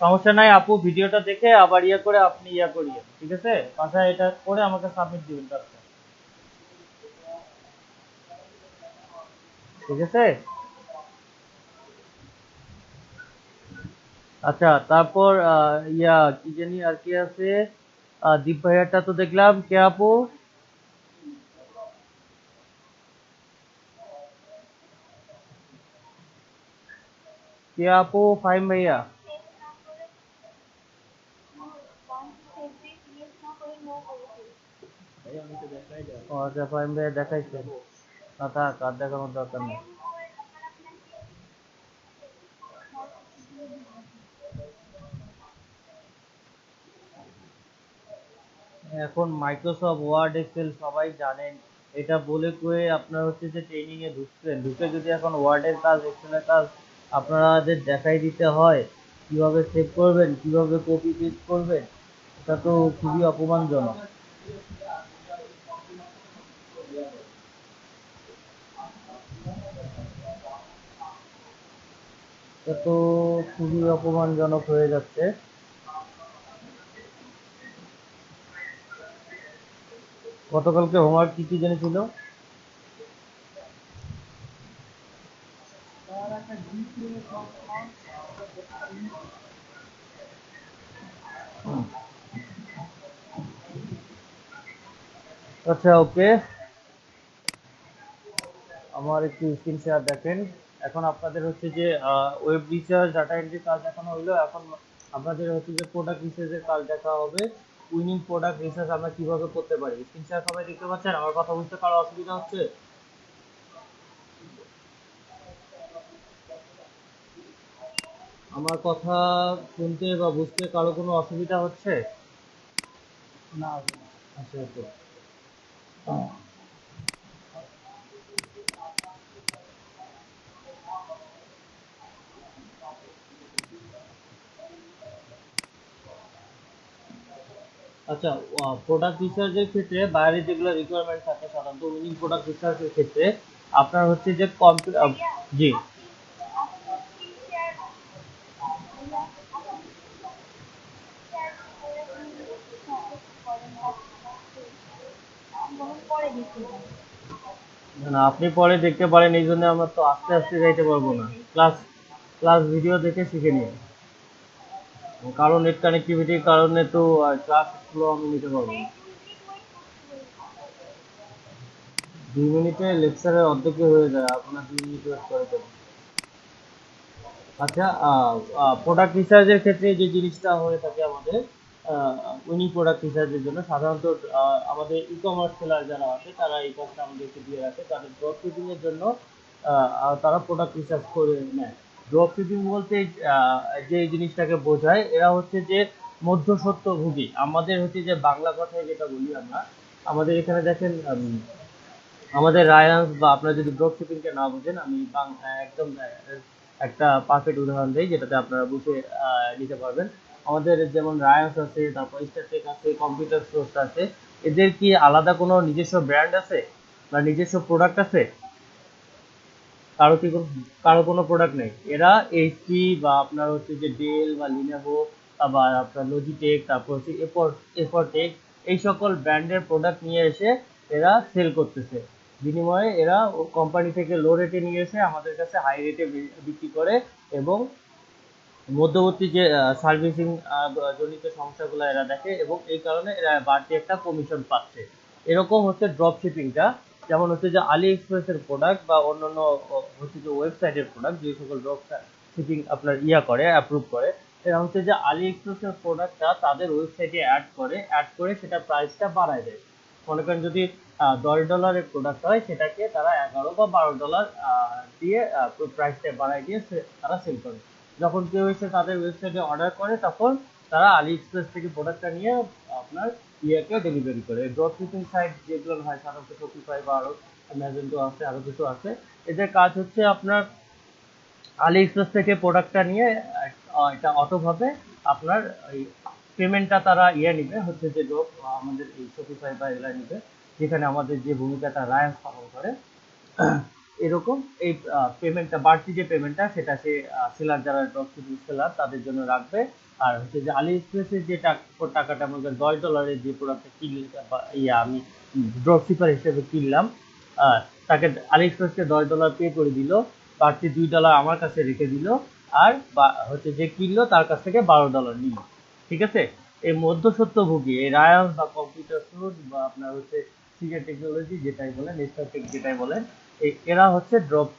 সমস্যা নাই আপু, ভিডিওটা দেখে আবার ইয়ে করে আপনি ইয়ে করিয়ে, ঠিক আছে? বাসায় এটা করে আমাকে সাবমিট দিবেন কাজটা, ঠিক আছে? আচ্ছা, তারপর ইয়া কি জানি আর কি আছে, দীপ ভাইয়ারটা তো দেখলাম, কে আপু? কে আপু? ফাহিম ভাইয়া? সেভ না করে পয়েন্ট সেভ দিয়ে ক্রিয়েট না করে নো করেছি। ও আচ্ছা, ফাহিম ভাইয়া দেখাইছে। না থাক, আর দেখানোর দরকার তাই নেই। আমি করে আমার আপনাকে এখন মাইক্রোসফট ওয়ার্ড এক্সেল সবাই জানেন, এটা বলে কয়ে আপনার হচ্ছে যে ট্রেনিং এ ঢুকছেন, ঢুকে যদি এখন ওয়ার্ডের কাজ এক্সেলের কাজ আপনাদের দেখাই দিতে হয়, কিভাবে সেভ করবেন, কিভাবে কপি পেস্ট করবেন, এটা তো খুবই অপমানজনক। এটা তো খুবই অপমানজনক হয়ে যাচ্ছে। গতকালকে হোমওয়ার্ক কি কি জানি ছিল? আচ্ছা, ওকে, আমার একটু স্ক্রিন শেয়ার দেখেন। এখন আপনাদের হচ্ছে যে ওয়েব রিসার্চ, ডাটা এন্ট্রি কাজ দেখানো হলো, এখন আপনাদের হচ্ছে যে প্রোডাক্ট রিসার্চের কাজ দেখা হবে। উইনিং প্রোডাক্ট রিসার্চ আমরা কিভাবে করতে পারি। স্ক্রিন শেয়ার সবাই দেখতে পাচ্ছেন? আমার কথা বুঝতে কারো অসুবিধা হচ্ছে? আমার কথা শুনতে বা বুঝতে কারো কোনো অসুবিধা হচ্ছে? না। আচ্ছা, ওকে। আচ্ছা, প্রোডাক্ট রিসার্চের ক্ষেত্রে বাইরে যেগুলো রিকোয়ারমেন্ট থাকে সাধারণত উইনিং প্রোডাক্ট রিসার্চের ক্ষেত্রে আপনার হচ্ছে যে ভাইয়া জি। আপনি আপনি স্ক্রিন শেয়ার ভাইয়া আপনি শেয়ার করে দিন মেসেজ করেন তারপর আমি বরং পরে দেখতে পাই। না না, আপনি পরে দেখতে পারেন, এই জন্য আমরা তো আস্তে আস্তে তাহলে তো যাইতে পারবো হয়ে না। যায়। ক্লাস ক্লাস ভিডিও দেখে শিখে নিন, কারণ নেট কানেক্টিভিটির কারণে তো ক্লাস গুলো আমি নিতে পারবো ভাইয়া না। 2 মিনিট ওয়েট করতে বলছি। 2 মিনিটে লেকচারের অর্ধেকই হয়ে যায়, আপনার 2 মিনিট ওয়েট করে দেবেন। আচ্ছা, প্রোডাক্ট রিসার্চের ক্ষেত্রে যে জিনিসটা হয়ে থাকে আমাদের, উইনিং প্রোডাক্ট রিসার্চের জন্য সাধারণত আমাদের ই কমার্স সেলার যারা আছে তারা এই কাজটা আমাদেরকে দিয়ে রাখে, তাদের ড্রপ শিপিং এর জন্য তারা প্রোডাক্ট রিসার্চ করে নেয়। ড্রপ শিপিং বলতে যে জিনিসটাকে বোঝায়, এরা হচ্ছে যে মধ্যস্বত্বভোগী। আমাদের হচ্ছে যে বাংলা কথায় যেটা বলি আমরা, আমাদের এখানে দেখেন, আমাদের রায়ান্স বা আপনারা যদি ড্রপ শিপিং কে না বুঝেন, আমি একদম একটা পারফেক্ট উদাহরণ দেই যেটাতে আপনারা বুঝে নিতে পারবেন। আমাদের যেমন রায়ান্স আছে, তারপর স্টারটেক আছে, কম্পিউটার সোর্স আছে, এদের কি আলাদা কোনো নিজস্ব ব্র্যান্ড আছে বা নিজস্ব প্রোডাক্ট আছে? কারো কি কারো কোনো প্রোডাক্ট নেই। এরা এইচপি বা আপনার হচ্ছে যে ডেল বা লিনোভো বা আপনার লজিটেক, তারপর হচ্ছে এফরটেক, এই সকল ব্র্যান্ডের প্রোডাক্ট নিয়ে এসে এরা সেল করতেছে। বিনিময়ে এরা কোম্পানি থেকে লো রেটে নিয়ে এসে আমাদের কাছে হাই রেটে বিক্রি করে, এবং মধ্যবর্তী যে সার্ভিসিং জনিত সমস্যাগুলো এরা দেখে, এবং এই কারণে এরা বাড়তি একটা কমিশন পাচ্ছে। এরকম হচ্ছে ড্রপ শিপিংটা। যেমন হচ্ছে যে আলি এক্সপ্রেসের প্রোডাক্ট বা অন্যান্য হচ্ছে যে ওয়েবসাইটের প্রোডাক্ট, যে সকল ড্রপ শিপিং আপনার করে অ্যাপ্রুভ করে, এরা হচ্ছে যে আলি এক্সপ্রেসের প্রোডাক্টটা তাদের ওয়েবসাইটে অ্যাড করে সেটা প্রাইসটা বাড়ায় দেয়। মনে করেন যদি $10 প্রোডাক্ট হয়, সেটাকে তারা $11 বা $12 দিয়ে প্রাইসটা বাড়ায় দিয়ে তারা সেল করে। যখন কেউ এসে তাদের ওয়েবসাইটে অর্ডার করে, তখন তারা আলি এক্সপ্রেস থেকে প্রোডাক্টটা নিয়ে আপনার ডেলিভারি করে। ড্রপ শিপিং সাইট যেগুলো হয় সাধারণত শপিফাই বা আরো ম্যাজেন্টো আছে, আরো কিছু আছে, এদের কাজ হচ্ছে আপনার আলি এক্সপ্রেস থেকে প্রোডাক্টটা নিয়ে এটা অটোভাবে আপনার এই পেমেন্টটা তারা নিবে, হচ্ছে যে আমাদের এই শপিফাই বা এরা নিবে, যেখানে আমাদের যে ভূমিকাটা রায়ান পালন করে। এরকম এই পেমেন্টটা, বাড়তি যে পেমেন্টটা, সেটা সে সেলার, যারা ড্রপশিপিং সেলার, তাদের জন্য রাখবে। আর হচ্ছে যে আলি এক্সপ্রেসের যে টাকাটা আমাকে $10 যে প্রোডাক্টটা কিনলে বা আমি ড্রপশিপার হিসেবে কিনলাম, তাকে আলি এক্সপ্রেসকে $10 পে করে দিল, বাড়তি $2 আমার কাছে রেখে দিল, আর হচ্ছে যে কিনলো তার কাছ থেকে $12 নিল। ঠিক আছে? এই মধ্যস্বত্বভোগী এই রায়ান বা কম্পিউটার ফ্লুড বা আপনার হচ্ছে সিজের টেকনোলজি যেটাই বলেন, নেস্টারটেক যেটাই বলেন, এরা হচ্ছে ড্রপ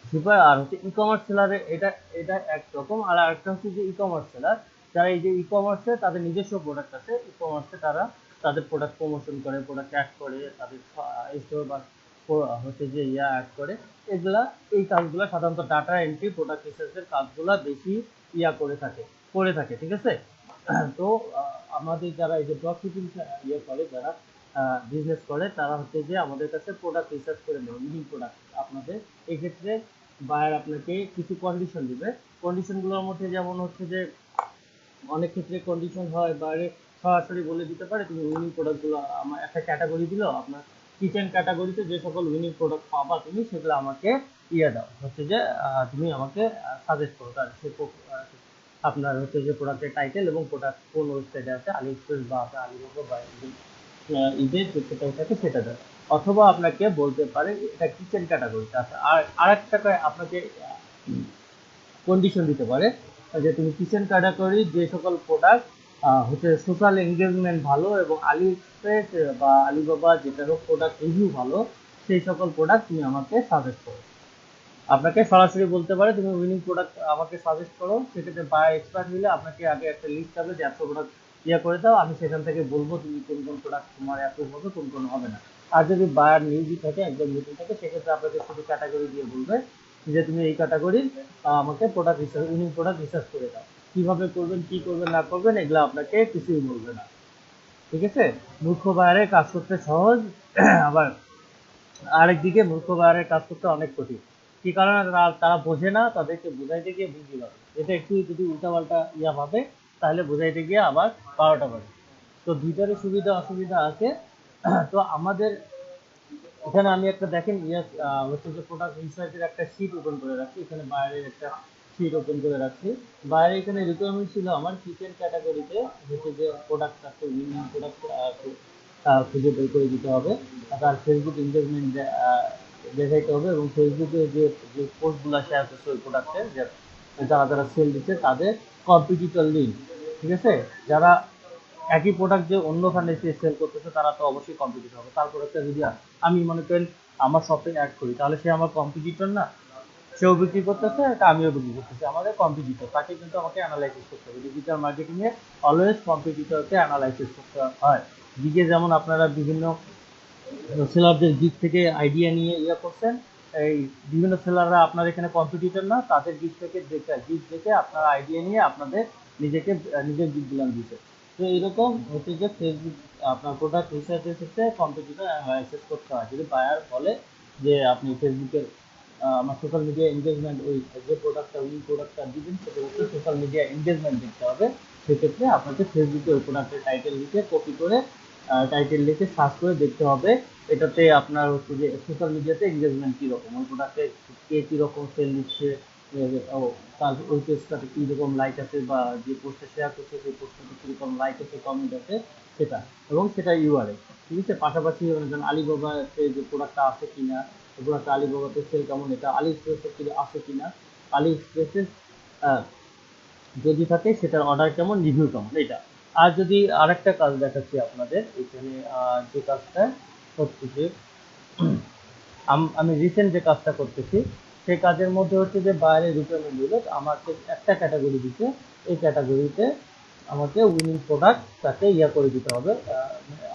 শিপার। আর হচ্ছে ই কমার্স সেলারে এটা এটা একরকম। আর আরেকটা হচ্ছে যে ই কমার্স সেলার, যারা এই যে ই কমার্সে তাদের নিজস্ব প্রোডাক্ট আছে, ই কমার্সে তারা তাদের প্রোডাক্ট প্রমোশন করে, প্রোডাক্ট অ্যাড করে, তাদের স্টোর বা হচ্ছে যে অ্যাড করে। এগুলা, এই কাজগুলো সাধারণত ডাটা এন্ট্রি, প্রোডাক্ট রিসার্চের কাজগুলো বেশি করে থাকে। ঠিক আছে? তো আমাদের যারা এই যে ড্রপ শিপিং করে, যারা বিজনেস করে, তারা হচ্ছে যে আমাদের কাছে প্রোডাক্ট রিসার্চ করে নেয়, ইউনিক প্রোডাক্ট আপনাদের। এক্ষেত্রে বায়ার আপনাকে কিছু কন্ডিশন দিবে। কন্ডিশনগুলোর মধ্যে যেমন হচ্ছে যে অনেক ক্ষেত্রে কন্ডিশন হয় বাইরে সরাসরি বলে দিতে পারে, তুমি উইনিং প্রোডাক্টগুলো আমার একটা ক্যাটাগরি দিল, আপনার কিচেন ক্যাটাগরিতে যে সকল উইনিং প্রোডাক্ট পাবা তুমি, সেগুলো আমাকে দাও, হচ্ছে যে তুমি আমাকে সাজেস্ট করো। তার সে আপনার হচ্ছে যে প্রোডাক্টের টাইটেল এবং প্রোডাক্ট কোন ওয়েবসাইটে আছে, আলি এক্সপ্রেস বা আপনার আলিবাবা বা ঈদের যেটা থাকে সেটা দেয়। অথবা আপনাকে বলতে পারে এটা কিচেন ক্যাটাগরিতে আছে। আর আরেকটা আপনাকে কন্ডিশন দিতে পারে যে তুমি কিচেন ক্যাটাগরি যে সকল প্রোডাক্ট হচ্ছে সোশ্যাল এঙ্গেজমেন্ট ভালো এবং আলি এক্সপ্রেস বা আলিবাবা যেটারও প্রোডাক্ট রিভিউ ভালো, সেই সকল প্রোডাক্ট তুমি আমাকে সাজেস্ট করো। আপনাকে সরাসরি বলতে পারে তুমি উইনিং প্রোডাক্ট আমাকে সাজেস্ট করো। সেক্ষেত্রে বায়ার এক্সপার্ট হলে আপনাকে আগে একটা লিস্ট হবে যে 100 প্রোডাক্ট করে দাও, আমি সেখান থেকে বলবো তুমি কোন কোন প্রোডাক্ট তোমার অ্যাপ্রুভ হবে, কোন কোন হবে না। আর যদি বায়ার নিউজই থাকে, একদম নতুন থাকে, সেক্ষেত্রে আপনাকে শুধু ক্যাটাগরি দিয়ে বলবে যে তুমি এই ক্যাটাগরির আমাকে product research, winning product research করে দাও। কিভাবে করবেন, কি করবেন না করবেন, এগুলো আপনাকে কিছুই বলবে না। ঠিক আছে? মূর্খ বায়ারের কাজ করতে সহজ, আবার আরেকদিকে মূর্খ বায়ারের কাজ করতে অনেক কঠিন। কি কারণে? তারা বোঝে না, তাদেরকে বোঝাইতে গিয়ে বুঝি পাবে। এটা একটু যদি উল্টাপাল্টা ভাবে, তাহলে বোঝাইতে গিয়ে আবার 12টা বাজে। তো দুইটারই সুবিধা অসুবিধা আছে। তো আমাদের এখানে আমি একটা দেখেন হচ্ছে যে প্রোডাক্ট রিসার্চের একটা শিট ওপেন করে রাখছি, এখানে বাইরের একটা শিট ওপেন করে রাখছি। বাইরে এখানে রিকোয়ারমেন্ট ছিল আমার কিচেন ক্যাটাগরিতে হচ্ছে যে প্রোডাক্ট আছে, উইনিং প্রোডাক্ট খুঁজে বের করে দিতে হবে। তার ফেসবুক এনগেজমেন্ট দেখাইতে হবে, এবং ফেসবুকে যে যে পোস্টগুলো শেয়ার করছে ওই প্রোডাক্টের, যারা যারা সেল দিচ্ছে তাদের কম্পিটিটর লিঙ্ক। ঠিক আছে? যারা একই প্রোডাক্ট যে অন্যখানে সেল করতেছে, তারা তো অবশ্যই কম্পিটিটর হবে। তার প্রোডাক্টটা যদি আমি মনে করেন আমার শপে অ্যাড করি, তাহলে সে আমার কম্পিটিটর না? সেও বিক্রি করতেছে, এটা আমিও বিক্রি করতেছি, আমাদের কম্পিটিটর। তাকে কিন্তু আমাকে অ্যানালাইসিস করতে হবে। ডিজিটাল মার্কেটিংয়ে অলওয়েজ কম্পিটিটরকে অ্যানালাইসিস করতে হয়। দিকে যেমন আপনারা বিভিন্ন সেলারদের দিক থেকে আইডিয়া নিয়ে করছেন, এই বিভিন্ন সেলাররা আপনার এখানে কম্পিটিটর না, তাদের দিক থেকে দেখে আপনার আইডিয়া নিয়ে আপনাদের নিজের দিকগুলো দিতে। তো এরকম হচ্ছে যে ফেসবুক আপনার প্রোডাক্ট রিসার্চের ক্ষেত্রে কম্পিটিটর অ্যানালাইসিস করতে হয়। যদি বায়ার বলে যে আপনি ফেসবুকের আমার সোশ্যাল মিডিয়া এনগেজমেন্ট, ওই যে প্রোডাক্টটা উইনিং প্রোডাক্টটা দিবেন সেটা হচ্ছে সোশ্যাল মিডিয়া এনগেজমেন্ট দেখতে হবে। সেক্ষেত্রে আপনাকে ফেসবুকে ওই প্রোডাক্টের টাইটেল লিখে কপি করে টাইটেল লিখে সার্চ করে দেখতে হবে এটাতে আপনার হচ্ছে যে সোশ্যাল মিডিয়াতে এঙ্গেজমেন্ট কীরকম, ওই প্রোডাক্টে কে কীরকম সেল দিচ্ছে, ও তার ওই পেজটাতে কীরকম লাইক আছে বা যে পোস্টে শেয়ার করছে সেই পোস্টটাতে কীরকম লাইক আছে কমেন্ট আছে সেটা, এবং সেটা ইউআরএল। ঠিক আছে, পাশাপাশি যেমন আলিবাবাতে যে প্রোডাক্টটা আছে কিনা, ওই প্রোডাক্টটা আলিবাবাতে সেল কেমন, এটা আলি এক্সপ্রেসে কি আছে কিনা, আলি এক্সপ্রেসে যদি থাকে সেটার অর্ডার কেমন, রিভিউ কেমন, এটা। আর যদি আরেকটা কাজ দেখাচ্ছি আপনাদের এখানে, যে কাজটা হচ্ছে যে আমি রিসেন্ট যে কাজটা করতেছি সেই কাজের মধ্যে হচ্ছে যে বাইরের রিকোয়ারমেন্ট দিল আমাকে একটা ক্যাটাগরি দিতে, এই ক্যাটাগরিতে আমাকে উইনিং প্রোডাক্ট তাকে ইয়া করে দিতে হবে।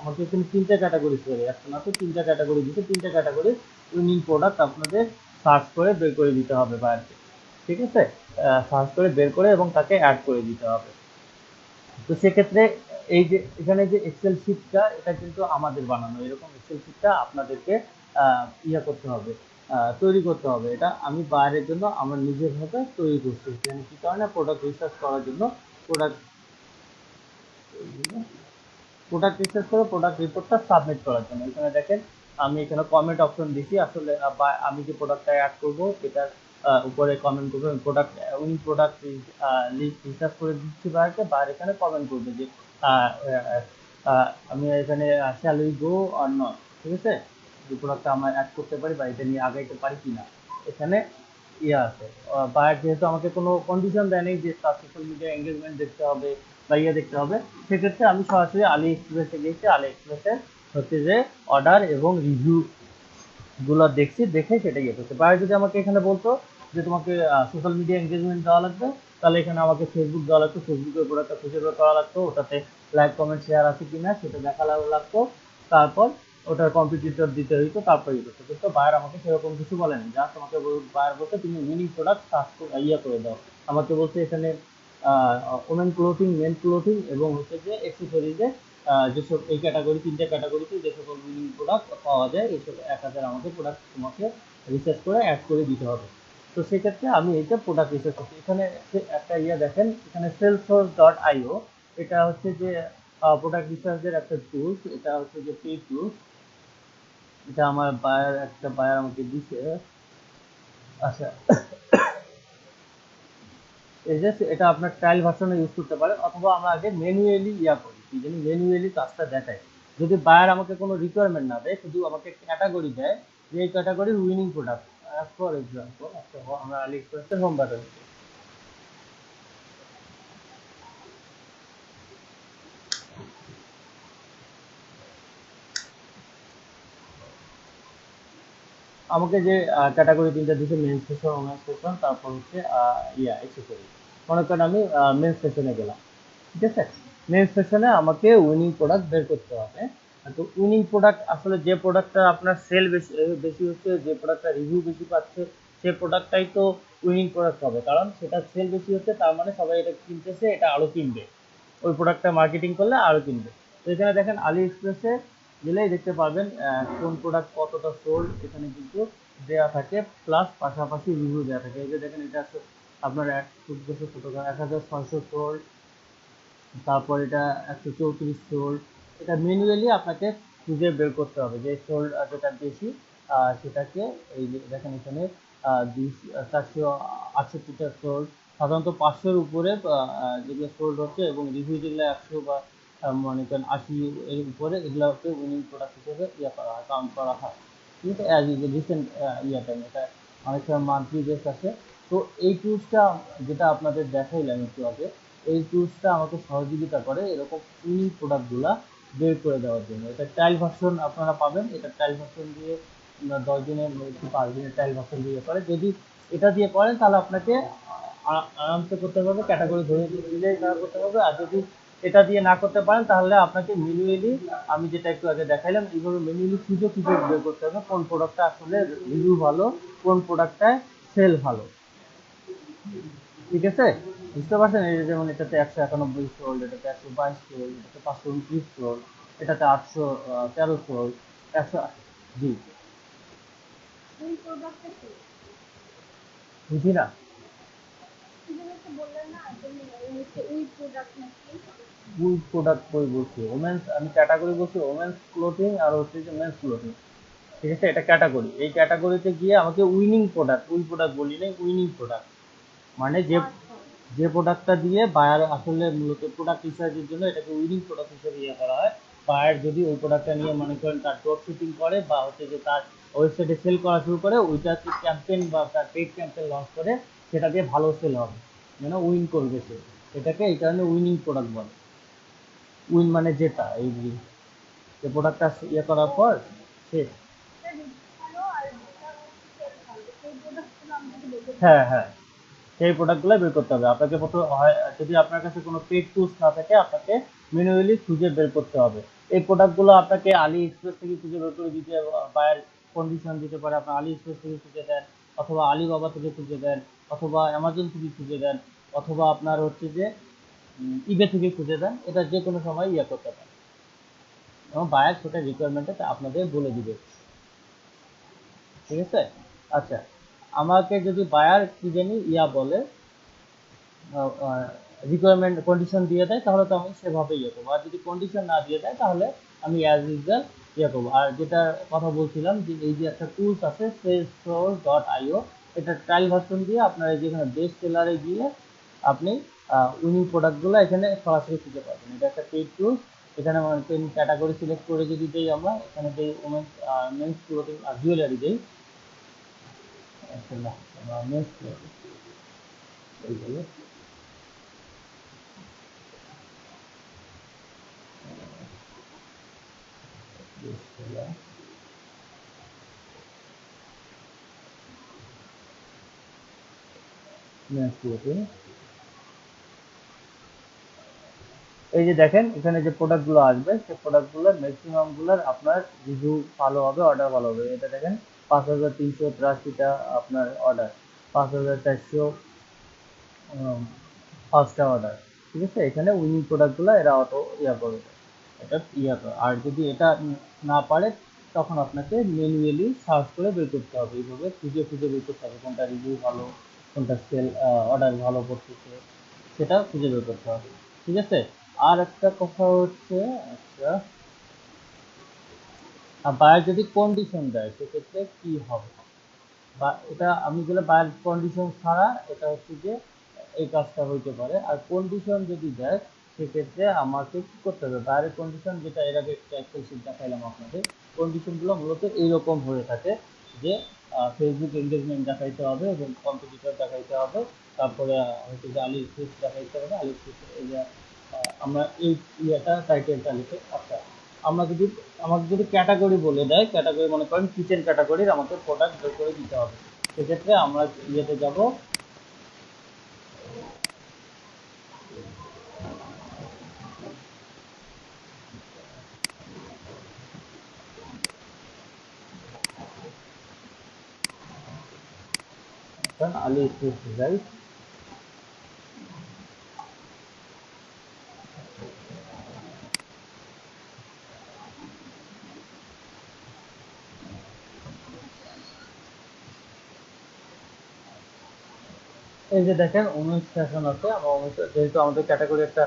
আমাকে এখানে তিনটা ক্যাটাগরি ছিল, একটা না তো তিনটা ক্যাটাগরি দিতে, তিনটা ক্যাটাগরি উইনিং প্রোডাক্ট আপনাদের সার্চ করে বের করে দিতে হবে বাইরে। ঠিক আছে, সার্চ করে বের করে এবং তাকে অ্যাড করে দিতে হবে। তো সেক্ষেত্রে এই যে এখানে যে এক্সেল শিটটা এটা কিন্তু আমাদের বানানো, এরকম এক্সেল শিটটা আপনাদেরকে ইয়া করতে হবে, তৈরি করতে হবে। এটা আমি বাইরের জন্য আমার নিজের ভাবে তৈরি করছি, এখানে কি কারণে প্রোডাক্ট রিসার্চ করার জন্য, প্রোডাক্ট প্রোডাক্ট রিসার্চ করে প্রোডাক্ট রিপোর্টটা সাবমিট করার জন্য। এখানে দেখেন আমি এখানে কমেন্ট অপশন দিছি, আসলে বা আমি যে প্রোডাক্টটা অ্যাড করব এটার উপরে কমেন্ট করবে, প্রোডাক্ট উনি প্রোডাক্ট লিস্ট রিসার্চ করে দিচ্ছি বাইরে, বাইরে এখানে কমেন্ট করবে যে আহ, আহ, আমি এখানে shall we go or not. ঠিক আছে, এই প্রোডাক্টটা আমরা অ্যাড করতে পারি বা এটা নিয়ে আগাইতে পারি কিনা। এখানে ইয়ে আছে, বায়ার যেহেতু আমাকে কোনো কন্ডিশন দেয়নি যে তার সোশ্যাল মিডিয়া এঙ্গেজমেন্ট দেখতে হবে বা ইয়ে দেখতে হবে, সেক্ষেত্রে আমি সরাসরি আলি এক্সপ্রেসে গেছি, আলি এক্সপ্রেসে হচ্ছে যে অর্ডার এবং রিভিউ গুলো দেখছি, দেখে সেটা ইয়ে করছে। বায়ার যদি আমাকে এখানে বলতো যে তোমাকে সোশ্যাল মিডিয়া এঙ্গেজমেন্ট দেওয়া লাগবে, তাহলে এখানে আমাকে ফেসবুক দেওয়া লাগতো, ফেসবুকের উপর একটা খুঁজে বের করা লাগতো, ওটাতে লাইক কমেন্ট শেয়ার আছে কিনা সেটা দেখা লাগতো, তারপর ওটার কম্পিটিটর দিতে হইতো, তারপর ইয়ে করতো। কিন্তু বায়ার আমাকে সেরকম কিছু বলেনি, যা তোমাকে বায়ার বলতে তুমি উইনিং প্রোডাক্ট সার্চ ইয়ে করে দাও। আমাকে বলছে এখানে ওমেন ক্লোথিং, মেন ক্লোথিং এবং হচ্ছে যে অ্যাক্সেসরিজে যেসব এই ক্যাটাগরি, তিনটে ক্যাটাগরিতে যে সকল উইনিং প্রোডাক্ট পাওয়া যায় এইসব 1000 আমাকে প্রোডাক্ট তোমাকে রিসার্চ করে অ্যাড করে দিতে হবে। তো সেক্ষেত্রে আমি এইটা প্রোডাক্ট রিসার্চ করছি। এখানে একটা ইয়ে দেখেন, এখানে salesforce.io, এটা হচ্ছে যে প্রোডাক্ট রিসার্চের একটা টুলস, এটা হচ্ছে যে পে টুলস। এটা আমার বায়ার, একটা বায়ার আমাকে দিছে। আচ্ছা, এই যে এটা আপনার ট্রায়াল ভার্সনে ইউজ করতে পারেন, অথবা আমরা আগে ম্যানুয়ালি ইয়া করি, কি জানি ম্যানুয়ালি কাজটা দেখায়। যদি বায়ার আমাকে কোনো রিকোয়ারমেন্ট না দেয়, শুধু আমাকে ক্যাটাগরি দেয় যে এই ক্যাটাগরির উইনিং প্রোডাক্ট, ফর এক্সাম্পল আচ্ছা আমরা আলি এক্সপ্রেসের হোম বাটন, আমাকে যে ক্যাটাগরি তিনটা দিচ্ছে, মেন সেকশন, ওমেন সেকশন, তারপর হচ্ছে ইয়া অ্যাক্সেসরি। মনে করেন আমি মেন সেকশনে গেলাম, ঠিক আছে, মেন সেকশনে আমাকে উইনিং প্রোডাক্ট বের করতে হবে। তো উইনিং প্রোডাক্ট আসলে যে প্রোডাক্টটা আপনার সেল বেশি বেশি হচ্ছে, যে প্রোডাক্টটা রিভিউ বেশি পাচ্ছে, সেই প্রোডাক্টটাই তো উইনিং প্রোডাক্ট হবে, কারণ সেটা সেল বেশি হচ্ছে, তার মানে সবাই এটা কিনতেছে, এটা আরও কিনবে, ওই প্রোডাক্টটা মার্কেটিং করলে আরও কিনবে। তো এখানে দেখেন আলি এক্সপ্রেসে গেলেই দেখতে পারবেন কোন প্রোডাক্ট কতটা সোল্ড এখানে কিন্তু দেওয়া থাকে, প্লাস পাশাপাশি রিভিউ দেওয়া থাকে। এই যে দেখেন এটা আপনার 1600 সোল্ড, তারপর এটা 134 সোল্ড। এটা ম্যানুয়ালি আপনাকে খুঁজে বের করতে হবে যে সোল্ড যেটা বেশি, সেটাকে এই যে দেখেন এখানে 468টা সোল্ড, সাধারণত 500-এর উপরে যেগুলো সোল্ড হচ্ছে, এবং রিভিউ যেগুলো 100 বা মনে করেন 80 এর উপরে, এগুলোকে উইনিং প্রোডাক্ট হিসেবে ইয়ে করা হয়, কাউন্ট করা হয়। ঠিক আছে, অ্যাজ ইজ রিসেন্ট ইয়াটা এটা অনেক সময় মান্থলি বেস আছে। তো এই টুলসটা যেটা আপনাদের দেখাইলাম একটু আগে, এই টুলসটা আমাকে সহযোগিতা করে এরকম ইউনিক প্রোডাক্টগুলা বের করে দেওয়ার জন্য। এটা ট্রায়াল ভার্সন আপনারা পাবেন, এটা ট্রায়াল ভার্সন দিয়ে 10 দিনের কি 5 দিনের ট্রায়াল ভার্সন দিয়ে করে, যদি এটা দিয়ে করেন তাহলে আপনাকে আরামসে করতে পারবে, ক্যাটাগরি ধরে দিলেই তারা করতে পারবে। আর যদি এটা দিয়ে না করতে পারেন তাহলে আপনাকে ম্যানুয়ালি, আমি যেটা একটু আগে দেখাইলাম, এইভাবে ম্যানুয়ালি খুঁজে খুঁজে বের করতে হবে কোন প্রোডাক্টটা আসলে রিভিউ ভালো, কোন প্রোডাক্টটায় সেল ভালো। ঠিক আছে, বুঝতে পারছেন? এই যে যেমন এটাতে 191 সোল্ড, এটাতে 122 সোল্ড, এটাতে 529 সোল্ড, এটাতে 813 সোল্ড, 100। জি, এই প্রোডাক্টটা কি? বুঝি না। এই যে একটা বললেন না, তুমি এই হচ্ছে এই প্রোডাক্ট নাকি? ফুল প্রোডাক্ট কই বলছি, ওমেন্স আমি ক্যাটাগরি বলছি, ওমেন্স ক্লোথিং আর হচ্ছে যে মেন্স ক্লোথিং, ঠিক আছে, এটা ক্যাটাগরি। এই ক্যাটাগরিতে গিয়ে আমাকে উইনিং প্রোডাক্ট, উই প্রোডাক্ট বলি নাই, উইনিং প্রোডাক্ট মানে যে আচ্ছা যে প্রোডাক্টটা দিয়ে বায়ার আসলে মূলত প্রোডাক্ট রিসার্চের জন্য এটাকে উইনিং প্রোডাক্ট হিসেবে ইয়ে করা হয়। বায়ার যদি ওই প্রোডাক্টটা নিয়ে মনে করেন তার ড্রপ শিপিং করে বা হচ্ছে যে তার ওয়েবসাইটে সেল করা শুরু করে, ওইটাকে ক্যাম্পেইন বা তার পেড ক্যাম্পেইন লঞ্চ করে, সেটা দিয়ে ভালো সেল হবে, যেন উইন করবে সে, এটাকে এই কারণে উইনিং প্রোডাক্ট বলে। উইন মানে জেতা, এই যে প্রোডাক্টটা ইয়ে করার পর সে, এটা রিভিউ ভালো আর যেটা হচ্ছে সেল ভালো সেই প্রোডাক্টগুলো আমাকে বের করতে হ্যাঁ হবে। হ্যাঁ, সেই প্রোডাক্টগুলো বের করতে হবে আপনাকে। প্রথম হয় যদি আপনার কাছে কোনো পেড টুলস না থাকে, আপনাকে ম্যানুয়ালি খুঁজে বের করতে হবে। এই প্রোডাক্টগুলো আপনাকে আলি এক্সপ্রেস থেকে খুঁজে বের করে দিতে, বায়ার কন্ডিশন দিতে পারে, আপনার আলি এক্সপ্রেস থেকে খুঁজে দেন, অথবা আলিবাবা থেকে খুঁজে দেন, অথবা অ্যামাজন থেকে খুঁজে দেন, অথবা আপনার হচ্ছে যে ইবে থেকে খুঁজে দেন। এটা যে কোনো সময় ইয়ে করতে পারে, এবং বায়ার সেটা রিকোয়ারমেন্টে আপনাদের বলে দিবে, ঠিক আছে। আচ্ছা, আমাকে যদি বায়ার কি জানি ইয়া বলে, রিকোয়ারমেন্ট কন্ডিশন দিয়ে দেয়, তাহলে তো আমি সেভাবে ইয়ে করবো। আর যদি কন্ডিশন না দিয়ে দেয়, তাহলে আমি অ্যাজ ইউজুয়াল ইয়ে করবো। আর যেটা কথা বলছিলাম যে এই যে একটা টুলস আছে salesforce.io, এটা ট্রায়াল ভার্সন দিয়ে আপনার যেখানে বেস্ট সেলারে গিয়ে আপনি উইনিং প্রোডাক্টগুলো এখানে সরাসরি খুঁজে পাবেন। এটা একটা পেইড টুলস। এখানে পেন ক্যাটাগরি সিলেক্ট করে যদি দিই, আমরা এখানে দিই ওমেন্স, মেন্স ক্লোথিং আর জুয়েলারি দিই, না মেন্স ক্লোথিং এইগুলো, মেন্স ক্লোথিং। এই যে দেখেন এখানে যে প্রোডাক্টগুলো আসবে, সেই প্রোডাক্টগুলোর ম্যাক্সিমামগুলোর আপনার রিভিউ ভালো হবে, অর্ডার ভালো হবে। এটা দেখেন 5383টা আপনার অর্ডার, 5400 পাঁচটা অর্ডার, ঠিক আছে। এখানে উইনিং প্রোডাক্টগুলো এরা অটো ইয়া করবে, এটা ইয়া করে। আর যদি এটা না পারে, তখন আপনাকে ম্যানুয়ালি সার্চ করে বের করতে হবে, এইভাবে খুঁজে খুঁজে বের করতে হবে কোনটা রিভিউ ভালো, কোনটা সেল অর্ডার ভালো করতেছে, সেটা খুঁজে বের করতে হবে, ঠিক আছে। আর একটা কথা হচ্ছে, আচ্ছা, বায়ার যদি কন্ডিশন দেয় সেক্ষেত্রে কি হবে, বা এটা আমি বলে বায়ার কন্ডিশন ছাড়া এটা হচ্ছে যে এই কাজটা হইতে পারে। আর কন্ডিশন যদি দেয়, সেক্ষেত্রে আমাকে কি করতে হবে, বায়ারের কন্ডিশন যেটা এর আগে একটা এক্সেল শিট দেখাইলাম আপনাদের, কন্ডিশনগুলো মূলত এইরকম হয়ে থাকে যে ফেসবুক এঙ্গেজমেন্ট দেখাইতে হবে এবং কম্পিটিটর দেখাইতে হবে, তারপরে হচ্ছে যে আলি এক্সপ্রেস দেখাইতে হবে, আলি এক্সপ্রেস এই যে আমরা এই ইয়েটা টাইটেলটা লিখে, আচ্ছা, আমরা যদি আমাকে যদি ক্যাটাগরি বলে দেয়, ক্যাটাগরি মনে করেন কিচেন ক্যাটাগরির আমাকে প্রোডাক্ট বের করে দিতে হবে, সেক্ষেত্রে আমরা ইয়েতে যাব, আলি এক্সপ্রেস ডিজাইন। এই যে দেখেন উমেন্স ফ্যাশন আছে, আমরা যেহেতু আমাদের ক্যাটাগরি একটা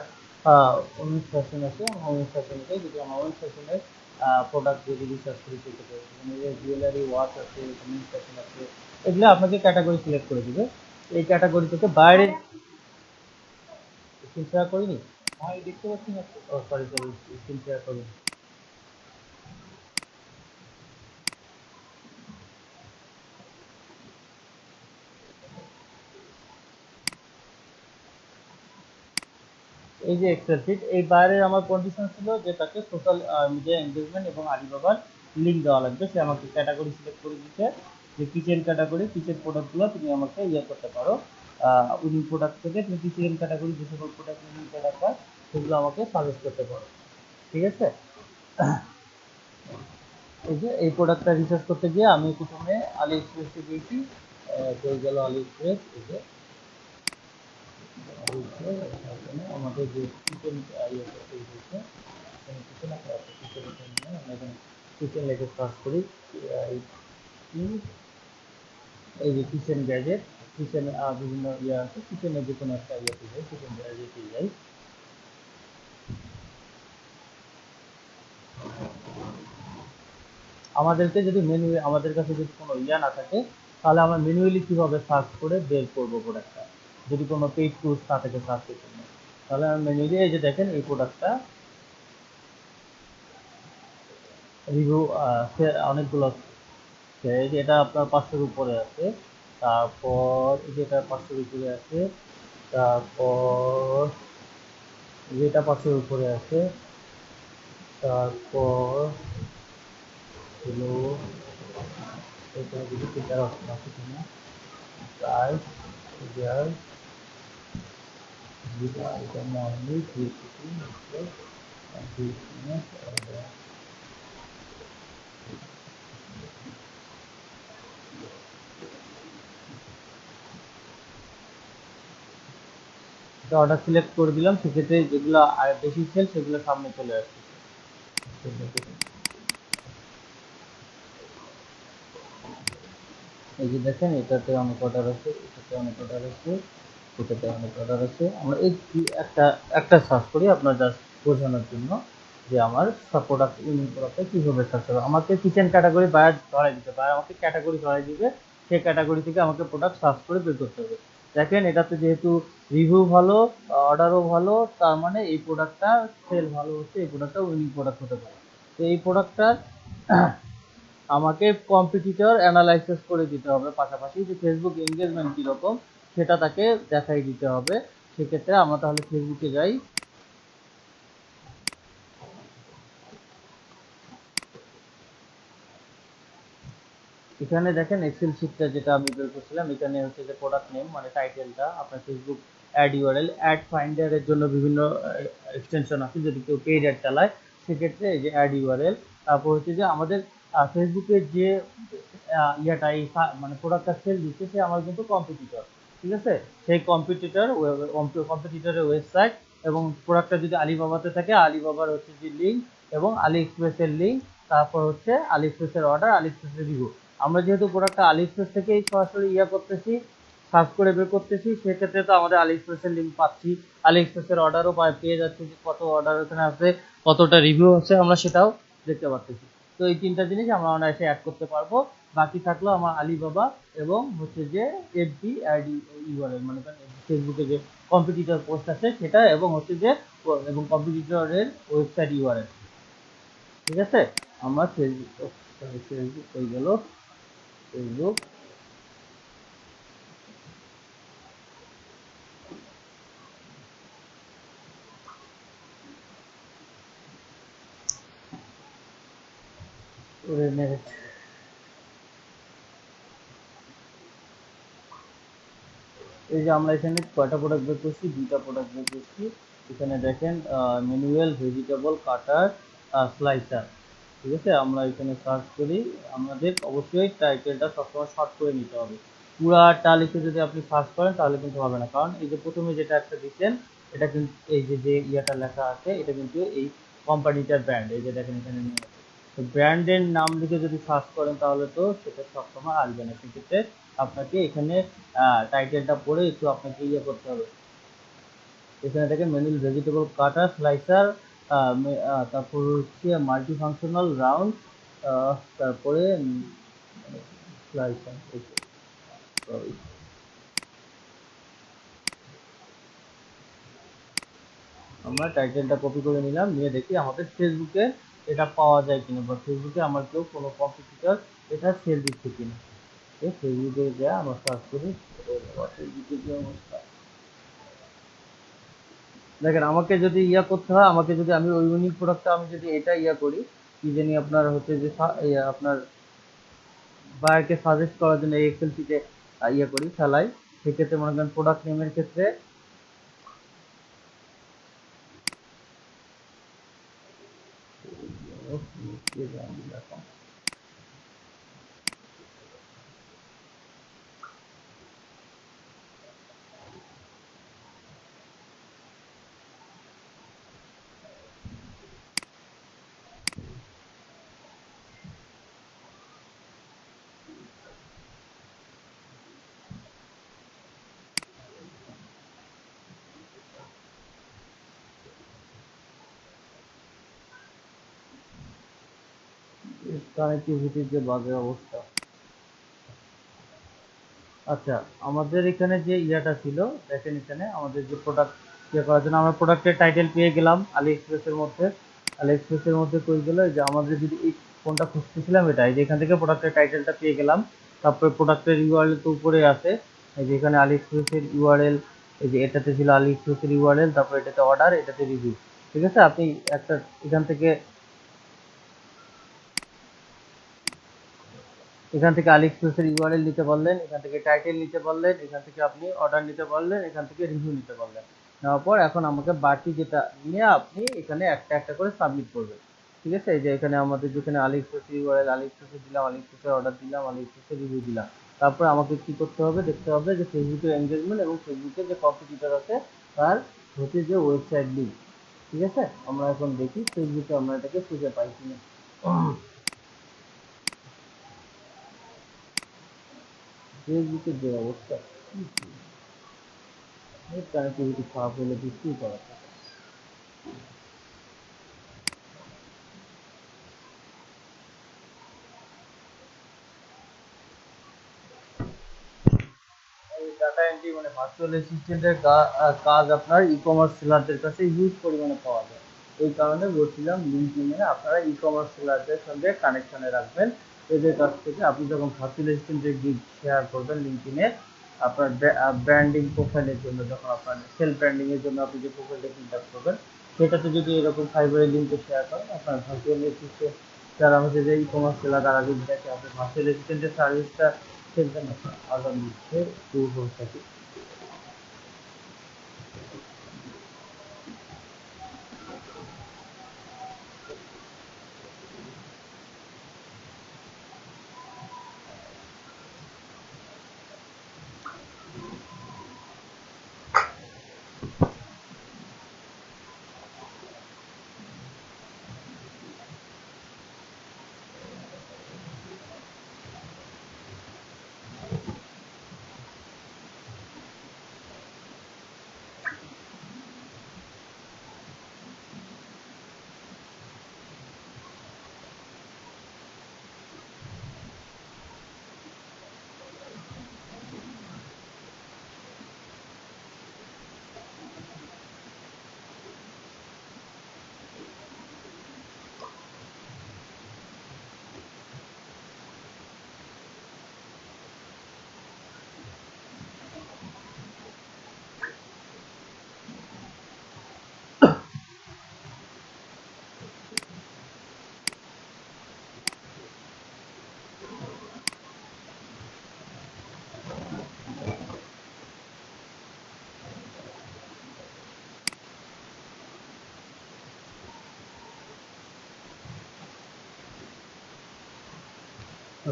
উমেন্স ফ্যাশন আছে, উমেন্স ফ্যাশনকে যদি আমরা উমেন্স ফ্যাশনের প্রোডাক্ট যদি রিসার্চ করি, সেক্ষেত্রে এখানে যে জুয়েলারি ওয়াচ আছে, উমেন্স ফ্যাশন আছে, এগুলো আপনাকে ক্যাটাগরি সিলেক্ট করে দিবে। এই ক্যাটাগরি থেকে বাইরে আর আপনি স্ক্রিন শেয়ার করিনি, ভাই দেখতে পাচ্ছি না তো। ও সরি সরি, স্ক্রিন শেয়ার করিনি। এই যে এক্সেল শিট, এই বাইরের আমার কন্ডিশন ছিল যে তাকে সোশ্যাল মিডিয়া এঙ্গেজমেন্ট এবং আলিবাবার লিঙ্ক দেওয়া লাগবে। সে আমাকে ক্যাটাগরি সিলেক্ট করে দিচ্ছে যে কিচেন ক্যাটাগরি, কিচেন প্রোডাক্টগুলো তুমি আমাকে ইয়ে করতে পারো, উইনিং প্রোডাক্ট থেকে তুমি কিচেন ক্যাটাগরি যে সকল প্রোডাক্ট উইনিং প্রোডাক্ট হয় সেগুলো আমাকে সাজেস্ট করতে পারো, ঠিক আছে। এই যে এই প্রোডাক্টটা রিসার্চ করতে গিয়ে আমি প্রথমে আলি এক্সপ্রেসে গিয়েছি, হয়ে গেল আলি এক্সপ্রেস। এই যে আমাদের যে কিচেন ইয়েটা তৈরি হয়েছে, কিচেন একটা আছে, কিচেন নিয়ে আমরা এখানে কিচেন লেগে সার্চ করি। এই এই যে কিচেন গ্যাজেট, কিচেন বিভিন্ন ইয়ে আছে, কিচেনের যে কোনো একটা ইয়েতে যাই, কিচেন গ্যাজেটে যাই, আমাদেরকে যদি আমাদের কাছে যদি কোনো ইয়া না থাকে, তাহলে আমরা ম্যানুয়ালি কিভাবে সার্চ করে বের করবো প্রোডাক্টটা, যদি কোনো পেজ টুলস না থাকে সার্চের জন্য। তাহলে আমি ম্যানুয়ালি, এই যে দেখেন এই প্রোডাক্টটা রিভিউ অনেকগুলো আছে। এই যে এটা আপনার 500-এর উপরে আছে, তারপর এই যে এটা 500-এর উপরে আছে, তারপর এই যে এটা 500-এর উপরে আছে, তারপর হলো এটা যদি ফিল্টার অপশন আছে কিনা, প্রাইস, ইয়ার, এটা অনলি 350 অর্ডার সিলেক্ট করে দিলাম, সেক্ষেত্রে যেগুলো আর বেশি সেল সেগুলো সামনে চলে আসছে। এই যে দেখেন এটাতে অনেক অর্ডার আছে, এটাতে অনেক অর্ডার আছে, এটাতে অনেক অর্ডার আছে। আমরা এই একটা একটা সার্চ করি আপনার জাস্ট বোঝানোর জন্য যে আমার সব প্রোডাক্ট ইউনিক প্রোডাক্টে কীভাবে সার্চ করবে। আমাকে কিচেন ক্যাটাগরি বায়ার ধরাই দিতে, বায়ার আমাকে ক্যাটাগরি ধরাই দিবে, সেই ক্যাটাগরি থেকে আমাকে প্রোডাক্ট সার্চ করে বের করতে হবে। দেখেন এটাতে যেহেতু রিভিউ ভালো, অর্ডারও ভালো, তার মানে এই প্রোডাক্টটা সেল ভালো হচ্ছে, এই প্রোডাক্টটা উইনিং প্রোডাক্ট হতে পারে। তো এই প্রোডাক্টটার আমাকে কম্পিটিটর অ্যানালাইসিস করে দিতে হবে, পাশাপাশি যে ফেসবুক এঙ্গেজমেন্ট কীরকম সেটা তাকে দেখাই দিতে হবে। সেক্ষেত্রে আমরা তাহলে ফেসবুকে যাই, এখানে দেখেন এক্সেল শিটটা যেটা আমি বের করছিলাম, এখানে হচ্ছে যে প্রোডাক্ট নেম মানে টাইটেলটা, আপনার ফেসবুক অ্যাড ইউআরএল, অ্যাড ফাইন্ডারের জন্য বিভিন্ন এক্সটেনশন আছে, যদি কেউ পেইড অ্যাড চালায় সেক্ষেত্রে এই যে অ্যাড ইউআরএল। তারপর হচ্ছে যে আমাদের ফেসবুকের যে ইয়াটা এই মানে প্রোডাক্টটা সেল দিচ্ছে সে আমার কিন্তু কম্পিটিটর, ঠিক আছে, সেই কম্পিটিটরের ওয়েবসাইট, এবং প্রোডাক্টটা যদি আলিবাবাতে থাকে আলিবাবার হচ্ছে যে লিঙ্ক, এবং আলি এক্সপ্রেসের লিঙ্ক, তারপর হচ্ছে আলি এক্সপ্রেসের অর্ডার, আলি এক্সপ্রেসের রিভিউ। আমরা যেহেতু প্রোডাক্টটা আলি এক্সপ্রেস থেকেই সরাসরি ইয়া করতেছি, সার্চ করে বের করতেছি, সেক্ষেত্রে তো আমাদের আলি এক্সপ্রেসের লিঙ্ক পাচ্ছি, আলি এক্সপ্রেসের অর্ডারও পেয়ে যাচ্ছি, যে কত অর্ডার ওখানে আছে, কতটা রিভিউ আছে আমরা সেটাও দেখতে পাচ্ছি। তো এই তিনটা জিনিস আমরা অনায়াসে অ্যাড করতে পারবো। বাকি থাকলো আমার আলিবাবা এবং হচ্ছে যে এফবি অ্যাড ইউআরএল, মানে ফেসবুকে যে কম্পিটিটর পোস্ট আছে সেটা, এবং হচ্ছে যে এবং কম্পিটিটরের ওয়েবসাইট ইউআরএল। ঠিক আছে, আমার ফেসবুক, ফেসবুক হয়ে গেল, ফেসবুক, এই যে আমরা এখানে কয়টা প্রোডাক্ট বের করছি, দুইটা প্রোডাক্ট বের করছি। এখানে দেখেন ম্যানুয়াল ভেজিটেবল কাটার স্লাইসার, ঠিক আছে। আমরা এখানে সার্চ করি, আমাদের অবশ্যই টাইটেলটা সবসময় শর্ট করে নিতে হবে। পুরাটা লিখে যদি আপনি সার্চ করেন তাহলে কিন্তু হবে না, কারণ এই যে প্রথমে যেটা একটা দিচ্ছেন এটা কিন্তু এই যে যে ইয়াটা লেখা আছে এটা কিন্তু এই কোম্পানিটার ব্র্যান্ড, এই যে দেখেন এখানে নিয়ে আছে। তো ব্র্যান্ডের নাম লিখে যদি সার্চ করেন তাহলে তো সেটা সবসময় আসবে না, সেক্ষেত্রে আপনাকে এখানে টাইটেলটা পড়ে একটু আপনাকে ইয়ে করতে হবে। এখানে দেখেন ম্যানুয়াল ভেজিটেবল কাটার স্লাইসার, তারপর হচ্ছে মাল্টি ফাংশনাল রাউন্ড, তারপরে স্লাইসার। আমরা টাইটেলটা কপি করে নিলাম, নিয়ে দেখি আমাদের ফেসবুকে এটা পাওয়া যায় কিনা, বা ফেসবুকে আমার কেউ কোনো কম্পিটিটর এটা সেল দিচ্ছে কিনা। ফেসবুকে যা আমরা সার্চ করি, ফেসবুকে যে অবস্থা দেখেন, আমাকে যদি ইয়া করতে হয়, আমাকে যদি আমি ওই ইউনিক প্রোডাক্টটা আমি যদি এটা ইয়া করি, কি জানি আপনার হচ্ছে যে আপনার বায়ারকে সাজেস্ট করার জন্য এই এক্সেল শিটে ইয়া করি চালাই, সেক্ষেত্রে মনে করেন প্রোডাক্ট নেমের ক্ষেত্রে কানেক্টিভিটির যে বাজে অবস্থা। আচ্ছা, আমাদের এখানে যে ইয়াটা ছিল, দেখেন এখানে আমাদের যে প্রোডাক্ট ইয়ে করার জন্য আমরা প্রোডাক্টের টাইটেল পেয়ে গেলাম আলি এক্সপ্রেসের মধ্যে। আলি এক্সপ্রেসের মধ্যে কই গেল, এই যে আমাদের যদি এই কোনটা খুঁজতেছিলাম এটা, এই যে এখান থেকে প্রোডাক্টের টাইটেলটা পেয়ে গেলাম। তারপরে প্রোডাক্টের ইউআরএল তো উপরে আছে, এই যে এখানে আলি এক্সপ্রেসের ইউআরএল, এই যে এটাতে ছিল আলি এক্সপ্রেসের ইউআরএল, তারপরে এটাতে অর্ডার, এটাতে রিভিউ। ঠিক আছে, আপনি একটা এখান থেকে আলিএক্সপ্রেসের ইউআরএল নিতে পারলেন, এখান থেকে টাইটেল নিতে পারলেন, এখান থেকে আপনি অর্ডার নিতে পারলেন, এখান থেকে রিভিউ নিতে পারলেন। নেওয়ার পর এখন আমাকে বাকি যেটা নিয়ে আপনি এখানে একটা একটা করে সাবমিট করবেন। ঠিক আছে, এই যে এখানে আমাদের যেখানে আলিএক্সপ্রেসের ইউআরএল, আলিএক্সপ্রেসে দিলাম, আলিএক্সপ্রেসের অর্ডার দিলাম, আলিএক্সপ্রেসের রিভিউ দিলাম। তারপর আমাকে কি করতে হবে, দেখতে হবে যে ফেসবুকের এঙ্গেজমেন্ট এবং ফেসবুকের যে কম্পিটিটর আছে তার হচ্ছে যে ওয়েবসাইট লিঙ্ক। ঠিক আছে, আমরা এখন দেখি ফেসবুকে আমরা এটাকে খুঁজে পাই কিনা। ফেসবুকের যে অবস্থা, নেট কানেক্টিভিটি খারাপ হলে কিছুই করার থাকে না। এই ডাটা এন্ট্রি মানে ভার্চুয়াল অ্যাসিস্ট্যান্টের কাজ আপনার ই কমার্স সেলারদের কাছে হিউজ পরিমাণে পাওয়া যায়। এই কারণে বলছিলাম লিঙ্কডইনে আপনারা ই কমার্স সেলারদের সঙ্গে কানেকশনে রাখবেন। এদের কাছ থেকে আপনি যখন ভার্চুয়াল অ্যাসিস্ট্যান্টের গিগ শেয়ার করবেন লিঙ্কডইনে, আপনার ব্র্যান্ডিং প্রোফাইলের জন্য, যখন আপনার সেলফ ব্র্যান্ডিং এর জন্য আপনি যে প্রোফাইলটা ফিল্ড আপ করবেন, সেটাতে যদি এরকম ফাইবারের লিঙ্কে শেয়ার করেন, আপনার ভার্চুয়াল অ্যাসিস্ট্যান্ট যারা হচ্ছে যে ই কমার্স সেলার তারা যদি দেখে আপনার ভার্চুয়াল অ্যাসিস্ট্যান্টের সার্ভিসটা খেলবেন না, আগামী দিচ্ছে দূর হয়ে থাকে।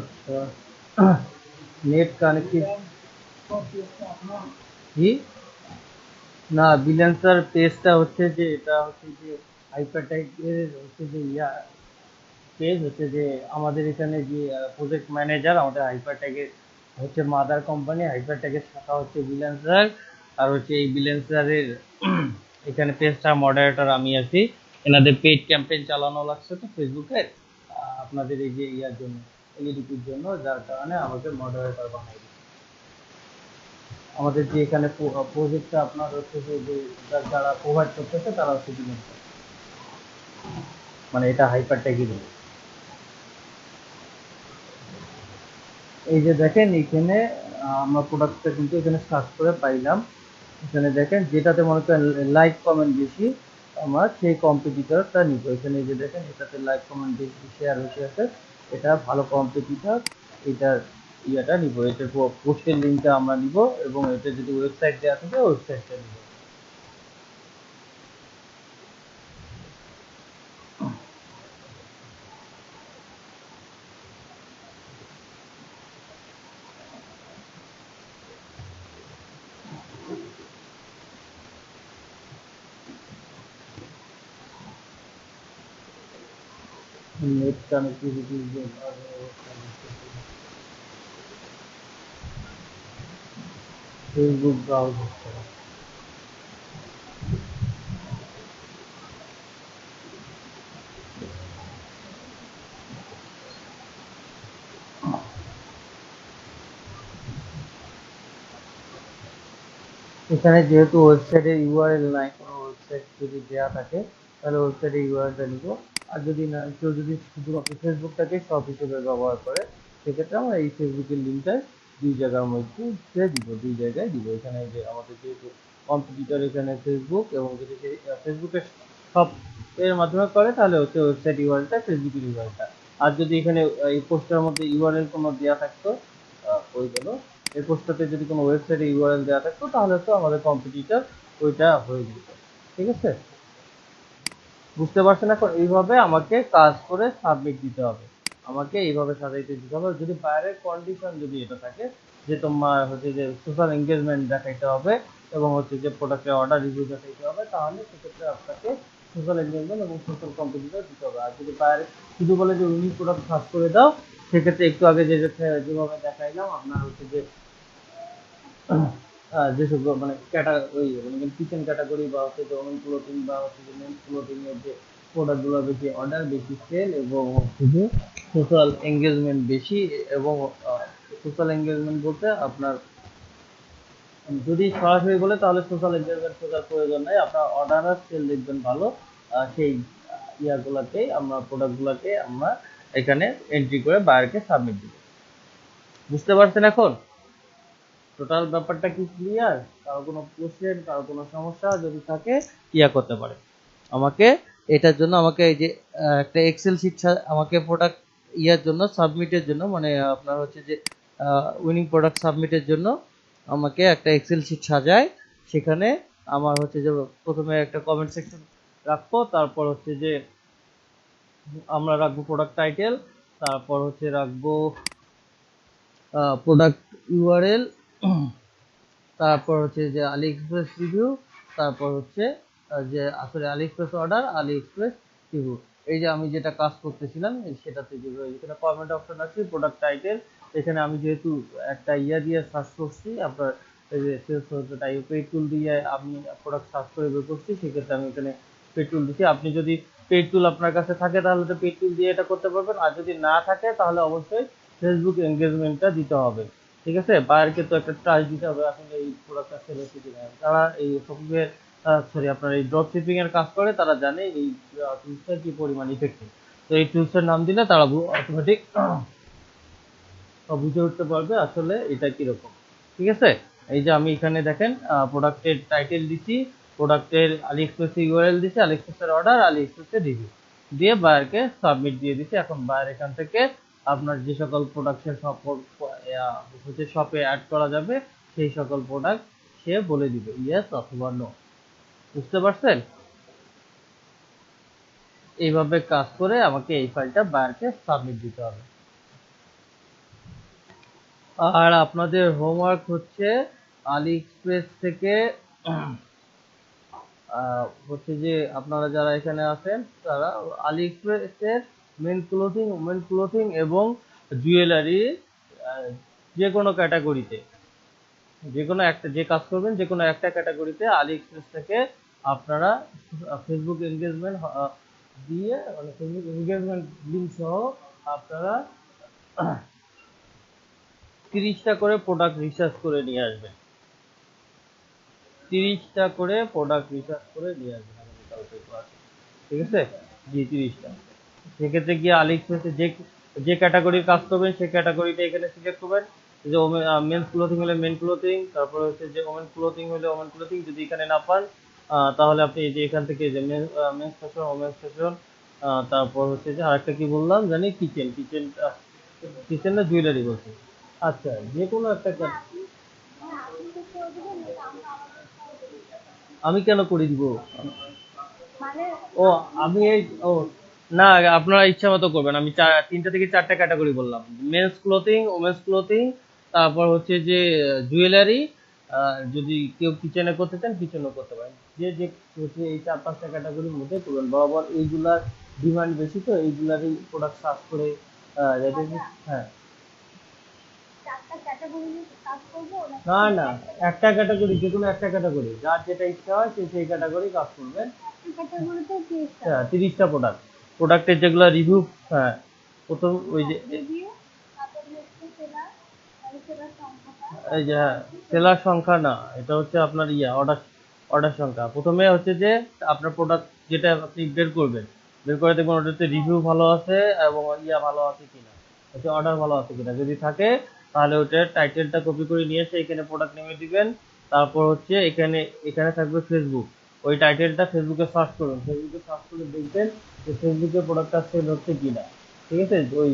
আচ্ছা, নেট কানেক্টিভ কি না, বিলেন্সার পেজটা হচ্ছে যে এটা হচ্ছে যে হাইপারটাইকের হচ্ছে যে ইয়া পেজ হচ্ছে যে আমাদের এখানে যে প্রজেক্ট ম্যানেজার আমাদের হাইপারট্যাগের হচ্ছে মাদার কোম্পানি, হাইপারট্যাগের শাখা হচ্ছে বিলেন্সার। আর হচ্ছে এই বিলেন্সারের এখানে পেজটা মডারেটর আমি আছি। এনাদের পেইড ক্যাম্পেইন চালানো লাগছে তো ফেসবুকে আপনাদের এই যে ইয়ার জন্য, এলইডিপির জন্য, যার কারণে আমাকে মডারেটর বানাই দিচ্ছে। আমাদের যে এখানে প্রজেক্টটা আপনার হচ্ছে যে যারা প্রোভাইড করতেছে তারা হচ্ছে বিলেন্সার, মানে এটা হাইপারট্যাগই বলে। এই যে দেখেন এখানে আমরা প্রোডাক্টটা কিন্তু এখানে সার্চ করে পাইলাম। এখানে দেখেন যেটাতে মনে করেন লাইক কমেন্ট বেশি, আমরা সেই কম্পিটিটরটা নিব। এখানে যে দেখেন এটাতে লাইক কমেন্ট বেশি শেয়ার হচ্ছে আছে, এটা ভালো কম্পিটিটর, এটার ইয়েটা নিব, এটার পোস্টের লিঙ্কটা আমরা নিব এবং এটা যদি ওয়েবসাইট দেওয়া থাকে ওয়েবসাইটটা নিব। নেট কানেক্টিভিটি যে ফেসবুক ব্রাউজার করা। এখানে যেহেতু ওয়েবসাইটের ইউআরএল নাই, কোনো ওয়েবসাইট যদি দেওয়া থাকে তাহলে ওয়েবসাইটের ইউআরএলটা নিব। আর যদি না, কেউ যদি শুধুমাত্র ফেসবুকটাকে শপ হিসেবে ব্যবহার করে, সেক্ষেত্রে আমরা এই ফেসবুকের লিঙ্কটা দুই জায়গার মধ্যে দিব, দুই জায়গায় দিব। এখানে যে আমাদের যেহেতু কম্পিটিটর এখানে ফেসবুক, এবং যদি ফেসবুকের শপ এর মাধ্যমে করে তাহলে হচ্ছে ওয়েবসাইট ইউআরএলটা, ফেসবুকের ইউআরএলটা। আর যদি এখানে এই পোস্টের মধ্যে ইউআরএল কোনো দেওয়া থাকতো, ওই গেল, এই পোস্টটাতে যদি কোনো ওয়েবসাইটে ইউআরএল দেওয়া থাকতো তাহলে তো আমাদের কম্পিটিটর ওইটা হয়ে যেত। ঠিক আছে, বুঝতে পারছেন? এখন এইভাবে আমাকে কাজ করে সাবমিট দিতে হবে, আমাকে এইভাবে সাজাইতে দিতে হবে। যদি বাইরের কন্ডিশন যদি এটা থাকে যে তোমার হচ্ছে যে সোশ্যাল এঙ্গেজমেন্ট দেখাইতে হবে এবং হচ্ছে যে প্রোডাক্টের অর্ডার রিভিউ দেখাইতে হবে, তাহলে সেক্ষেত্রে আপনাকে সোশ্যাল এঙ্গেজমেন্ট এবং সোশ্যাল কম্পিটিটর দিতে হবে। আর যদি বাইরে শুধু বলে যে উইনিক প্রোডাক্ট সার্চ করে দাও, সেক্ষেত্রে একটু আগে যেভাবে দেখাইলাম আপনার হচ্ছে যে যেসব মানে ওই মানে কিচেন ক্যাটাগরি বা হচ্ছে যে ওমেন ক্লোথিং বা হচ্ছে যে মেন ক্লোথিং এর যে প্রোডাক্টগুলো বেশি অর্ডার, বেশি সেল, এবং হচ্ছে যে সোশ্যাল এঙ্গেজমেন্ট বেশি। এবং সোশ্যাল এঙ্গেজমেন্ট বলতে আপনার যদি সরাসরি বলে তাহলে সোশ্যাল এঙ্গেজমেন্ট খোঁজার প্রয়োজন নাই, আপনার অর্ডার আর সেল দেখবেন ভালো। সেই ইয়াগুলাকেই আমরা, প্রোডাক্টগুলোকে আমরা এখানে এন্ট্রি করে বায়ারকে সাবমিট দিব। বুঝতে পারছেন এখন টোটাল ব্যাপারটা কি ক্লিয়ার? কারো কোনো কোশ্চেন, কারো কোনো সমস্যা যদি থাকে করতে পারে আমাকে। এটার জন্য আমাকে এই যে একটা এক্সেল শিট আমাকে প্রোডাক্ট জন্য সাবমিটের জন্য, মানে আপনার হচ্ছে যে উইনিং প্রোডাক্ট সাবমিটের জন্য আমাকে একটা এক্সেল শিট সাজায়। সেখানে আমার হচ্ছে যে প্রথমে একটা কমেন্ট সেকশন রাখবো, তারপর হচ্ছে যে আমরা রাখবো প্রোডাক্ট টাইটেল, তারপর হচ্ছে রাখবো প্রোডাক্ট ইউআরএল, তারপর হচ্ছে যে আলি এক্সপ্রেস রিভিউ, তারপর হচ্ছে যে আসলে আলি এক্সপ্রেস অর্ডার, আলি এক্সপ্রেস রিভিউ। এই যে আমি যেটা কাজ করতেছিলাম সেটাতে যে এখানে কমেন্ট অপশন আছে, প্রোডাক্ট টাইটেল, এখানে আমি যেহেতু একটা দিয়ে সার্চ করছি, আপনার এই যে পেড টুল দিয়ে আমি প্রোডাক্ট সার্চ করে বের করছি, সেক্ষেত্রে আমি এখানে পেড টুল দিচ্ছি। আপনি যদি পেড টুল আপনার কাছে থাকে তাহলে তো পেড টুল দিয়ে এটা করতে পারবেন, আর যদি না থাকে তাহলে অবশ্যই ফেসবুক এঙ্গেজমেন্টটা দিতে হবে। ঠিক আছে, বায়ারকে তো একটা ট্রাস্ট দিতে হবে আসলে এই প্রোডাক্টটা সেল হচ্ছে কিনা। তারা এই শপিংয়ের আপনার এই ড্রপ শিপিং এর কাজ করে, তারা জানে এই টুলসটা কি পরিমাণ ইফেক্টিভ। তো এই টুলসের নাম দিলে তারা অটোমেটিক বুঝে উঠতে পারবে আসলে এটা কিরকম। ঠিক আছে, এই যে আমি এখানে দেখেন প্রোডাক্টের টাইটেল দিছি, প্রোডাক্টের আলি এক্সপ্রেসের ইউআরএল দিছি, আলি এক্সপ্রেসের অর্ডার, আলি এক্সপ্রেসের রিভিউ দিয়ে বায়ারকে সাবমিট দিয়ে দিছি। এখন বায়ার এখান থেকে আপনার যে সকল প্রোডাক্টের হচ্ছে শপে অ্যাড করা যাবে সেই সকল প্রোডাক্ট সে বলে দিবে ইয়েস অথবা নো। বুঝতে পারছেন? এইভাবে কাজ করে আমাকে এই ফাইলটা বায়ারকে সাবমিট দিতে হবে। আর আপনাদের হোমওয়ার্ক হচ্ছে আলি এক্সপ্রেস থেকে হচ্ছে যে আপনারা যারা এখানে আছেন তারা আলি এক্সপ্রেসের মেন ক্লোথিং, ওমেন ক্লোথিং এবং জুয়েলারি যে কোনো ক্যাটাগরিতে, যে কোনো একটা, যে কাজ করবেন যে কোনো একটা ক্যাটাগরিতে আলি এক্সপ্রেস থেকে আপনারা ফেসবুক এঙ্গেজমেন্ট দিয়ে, মানে ফেসবুক এঙ্গেজমেন্ট লিঙ্ক সহ আপনারা 30টা করে প্রোডাক্ট রিসার্চ করে নিয়ে আসবেন। 30টা করে প্রোডাক্ট রিসার্চ করে নিয়ে আসবেন আগামীকালকে ক্লাসে। ঠিক আছে, জি 30টা। সেক্ষেত্রে গিয়ে আলি এক্সপ্রেসে যে যে ক্যাটাগরির কাজ করবেন সেই ক্যাটাগরিটা এখানে সিলেক্ট করবেন। যে মেন্স ক্লোথিং হলে মেন ক্লোথিং, তারপর হচ্ছে যে ওমেন ক্লোথিং হলে ওমেন ক্লোথিং। যদি এখানে না পান তাহলে আপনি এই যে এখান থেকে যে মেন্স ফ্যাশন, ওমেন্স ফ্যাশন, তারপর হচ্ছে যে আরেকটা কি বললাম জানি, কিচেন না জুয়েলারি বলছি। আচ্ছা, যে কোনো একটা আপনি তো করে দেবেন, নাকি আমরা আমাদের করে দেবো? আমি কেন করে দিব? মানে ও আমি এই ও না, আপনারা ইচ্ছা মতো করবেন। আমি 3টা থেকে 4টা ক্যাটাগরি বললাম, মেন্স ক্লোথিং, ওমেন্স ক্লোথিং, তারপর হচ্ছে যে জুয়েলারি। যদি কেউ কিচেনে করতে চান কিচেনও করতে পারেন, যে যে হচ্ছে এই 4-5টা ক্যাটাগরির মধ্যে করবেন। বরাবর এইগুলার ডিমান্ড বেশি, তো এইগুলারই প্রোডাক্ট সার্চ করে যাতে। হ্যাঁ, 4টা ক্যাটাগরি নিয়ে কাজ করবো নাকি না না, একটা ক্যাটাগরি, যে কোনো একটা ক্যাটাগরি, যার যেটা ইচ্ছা হয় সেই ক্যাটাগরি কাজ করবেন। একটা ক্যাটাগরিতে 30টা? 30টা প্রোডাক্টের যেগুলো রিভিউ। হ্যাঁ, প্রথম ওই যে রিভিউ, তারপর হচ্ছে সেলার, সেলার সংখ্যাটা, এই যে হ্যাঁ, সেলার সংখ্যা না, এটা হচ্ছে আপনার অর্ডার অর্ডার সংখ্যা। প্রথমে হচ্ছে যে আপনার প্রোডাক্ট যেটা আপনি বের করবেন, বের করে দেখবেন ওটাতে রিভিউ ভালো আছে এবং ভালো আছে কিনা, হচ্ছে অর্ডার ভালো আছে কিনা। যদি থাকে তাহলে ওটার টাইটেলটা কপি করে নিয়ে এসে এখানে প্রোডাক্ট নেমে দিবেন। তারপর হচ্ছে এখানে এখানে থাকবে ফেসবুক, ওই টাইটেলটা ফেসবুকে সার্চ করুন, ফেসবুকে সার্চ করে দেখবেন যে ফেসবুকে প্রোডাক্টটা সেল হচ্ছে কিনা। ঠিক আছে, ওই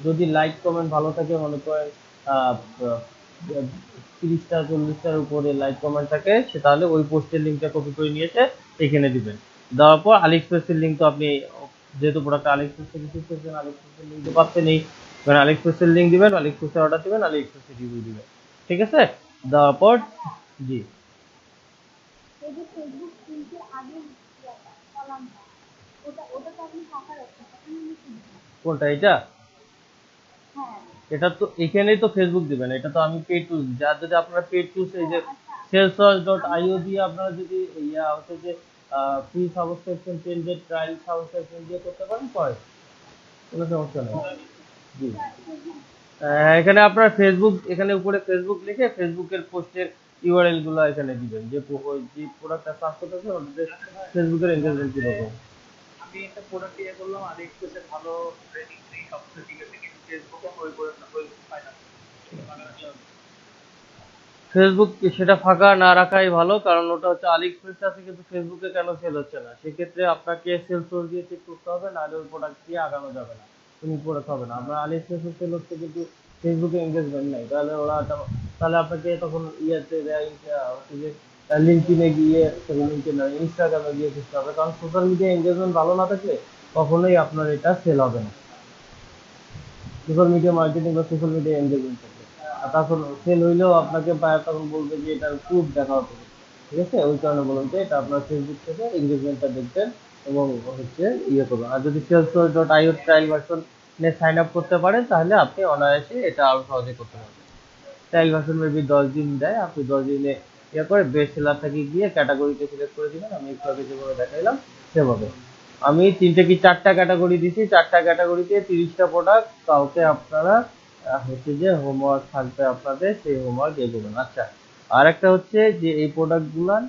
যদি লাইক কমেন্ট ভালো থাকে, মনে করেন 30টা 40টার উপরে লাইক কমেন্ট থাকে, সে তাহলে ওই পোস্টের লিঙ্কটা কপি করে নিয়ে এসে এখানে দিবেন। দেওয়ার পর আলিএক্সপ্রেসের লিঙ্ক তো আপনি, যেহেতু প্রোডাক্ট আলিএক্সপ্রেস থেকে রিসিভ করছেন, আলিএক্সপ্রেসের লিঙ্ক তো পাচ্ছেনই, এখানে আলিএক্সপ্রেসের লিঙ্ক দিবেন, আলিএক্সপ্রেসের অর্ডার দিবেন, আলিএক্সপ্রেসের রিভিউ দিবেন। ঠিক আছে, দেওয়ার পর জি এই যে ফেসবুক লিংকের আগের কলামটা, ওটা ওটা তো আপনি ফাঁকা রাখছেন, ওখানে আমি কি দিবো? কোনটা এটা? হ্যাঁ। এটা তো এখানেই তো ফেসবুক দিবেন, এটা তো আমি পেড টুলস, যার যদি আপনারা পেড টুলস এই যে আচ্ছা। salesforce.io দিয়ে আপনারা যদি হচ্ছে যে ফ্রি সাবস্ক্রিপশন পেনডেড ট্রায়াল সাবস্ক্রিপশন দিয়ে করতে পারেন, করে কোনো সমস্যা নেই। জি এখানে আপনার ফেসবুক, এখানে উপরে ফেসবুক লিখে ফেসবুকের পোস্টের ইউআরএল গুলো এখানে দিবেন, যে ওই যে প্রোডাক্টটা সার্চ করতেছে ওটাতে ফেসবুকের এনগেজমেন্ট কিরকম। আমি একটা প্রোডাক্ট ইয়ে করলাম, আলিএক্সপ্রেসের ভালো রেটিং নেই, সব কিছু ঠিক আছে, কিন্তু ফেসবুকে ওই পাই না। ফেসবুক সেটা ফাঁকা না রাখাই ভালো, কারণ ওটা হচ্ছে আলিএক্সপ্রেস আছে কিন্তু ফেসবুকে কেন সেল হচ্ছে না, সেক্ষেত্রে আপনাকে সেল সোর্স দিয়ে চেক করতে হবে, নাহলে ওই প্রোডাক্ট দিয়ে আগানো যাবে না, তুমি প্রোডাক্ট হবে না। আমরা আলিএক্সপ্রেসে সেল হচ্ছে কিন্তু ফেসবুকে এঙ্গেজমেন্ট নাই, তাহলে তাহলে আপনাকে তখন ইয়েতে দেয় হচ্ছে যে লিঙ্কডইনে গিয়ে, লিঙ্কডইন না, ইনস্টাগ্রামে গিয়ে খুঁজতে হবে, কারণ সোশ্যাল মিডিয়া এঙ্গেজমেন্ট ভালো না থাকলে কখনোই আপনার এটা সেল হবে না। সোশ্যাল মিডিয়া মার্কেটিং বা সোশ্যাল মিডিয়া এঙ্গেজমেন্ট থাকে, আর তখন সেল হইলেও আপনাকে বায়ার তখন বলবে যে এটার প্রুফ দেখাও হবে। ঠিক আছে, ওই কারণে বলুন যে এটা আপনার ফেসবুক থেকে এঙ্গেজমেন্টটা দেখবেন এবং হচ্ছে করবেন। আর যদি salesforce.io ট্রায়াল ভার্সন নিয়ে সাইন আপ করতে পারেন, তাহলে আপনি অনায়াসে এটা আরো সহজে করতে পারবেন। ট্রায়াল ভার্সন মেবি 10 দিন দেয়, আপনি 10 দিনে করে বেস্ট সেলার থেকে গিয়ে ক্যাটাগরিতে সিলেক্ট করে দিবেন, আমি একটু আগে যেভাবে দেখাইলাম সেভাবে। আমি 3টে কি 4টা ক্যাটাগরি দিছি, 4টা ক্যাটাগরিতে 30টা প্রোডাক্ট, কাউকে আপনারা হচ্ছে যে হোমওয়ার্ক থাকবে আপনাদের, সেই হোমওয়ার্ক এগোবেন। আচ্ছা, আর একটা হচ্ছে যে এই প্রোডাক্টগুলার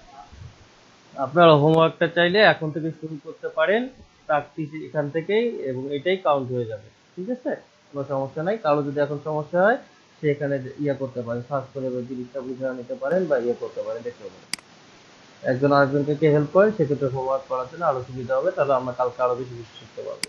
আপনারা হোমওয়ার্কটা চাইলে এখন থেকে শুরু করতে পারেন, প্র্যাকটিস এখান থেকেই, এবং এটাই কাউন্ট হয়ে যাবে। ঠিক আছে, কোনো সমস্যা নাই। কারো যদি এখন সমস্যা হয় সে এখানে করতে পারেন, সার্চ করে জিনিসটা বুঝে নিতে পারেন বা করতে পারেন, দেখতে পারেন। একজন আরেকজনকে হেল্প করেন, সেক্ষেত্রে হোমওয়ার্ক করার জন্য আরো সুবিধা হবে, তাহলে আমরা কালকে আরো বেশি কিছু শিখতে পারবো।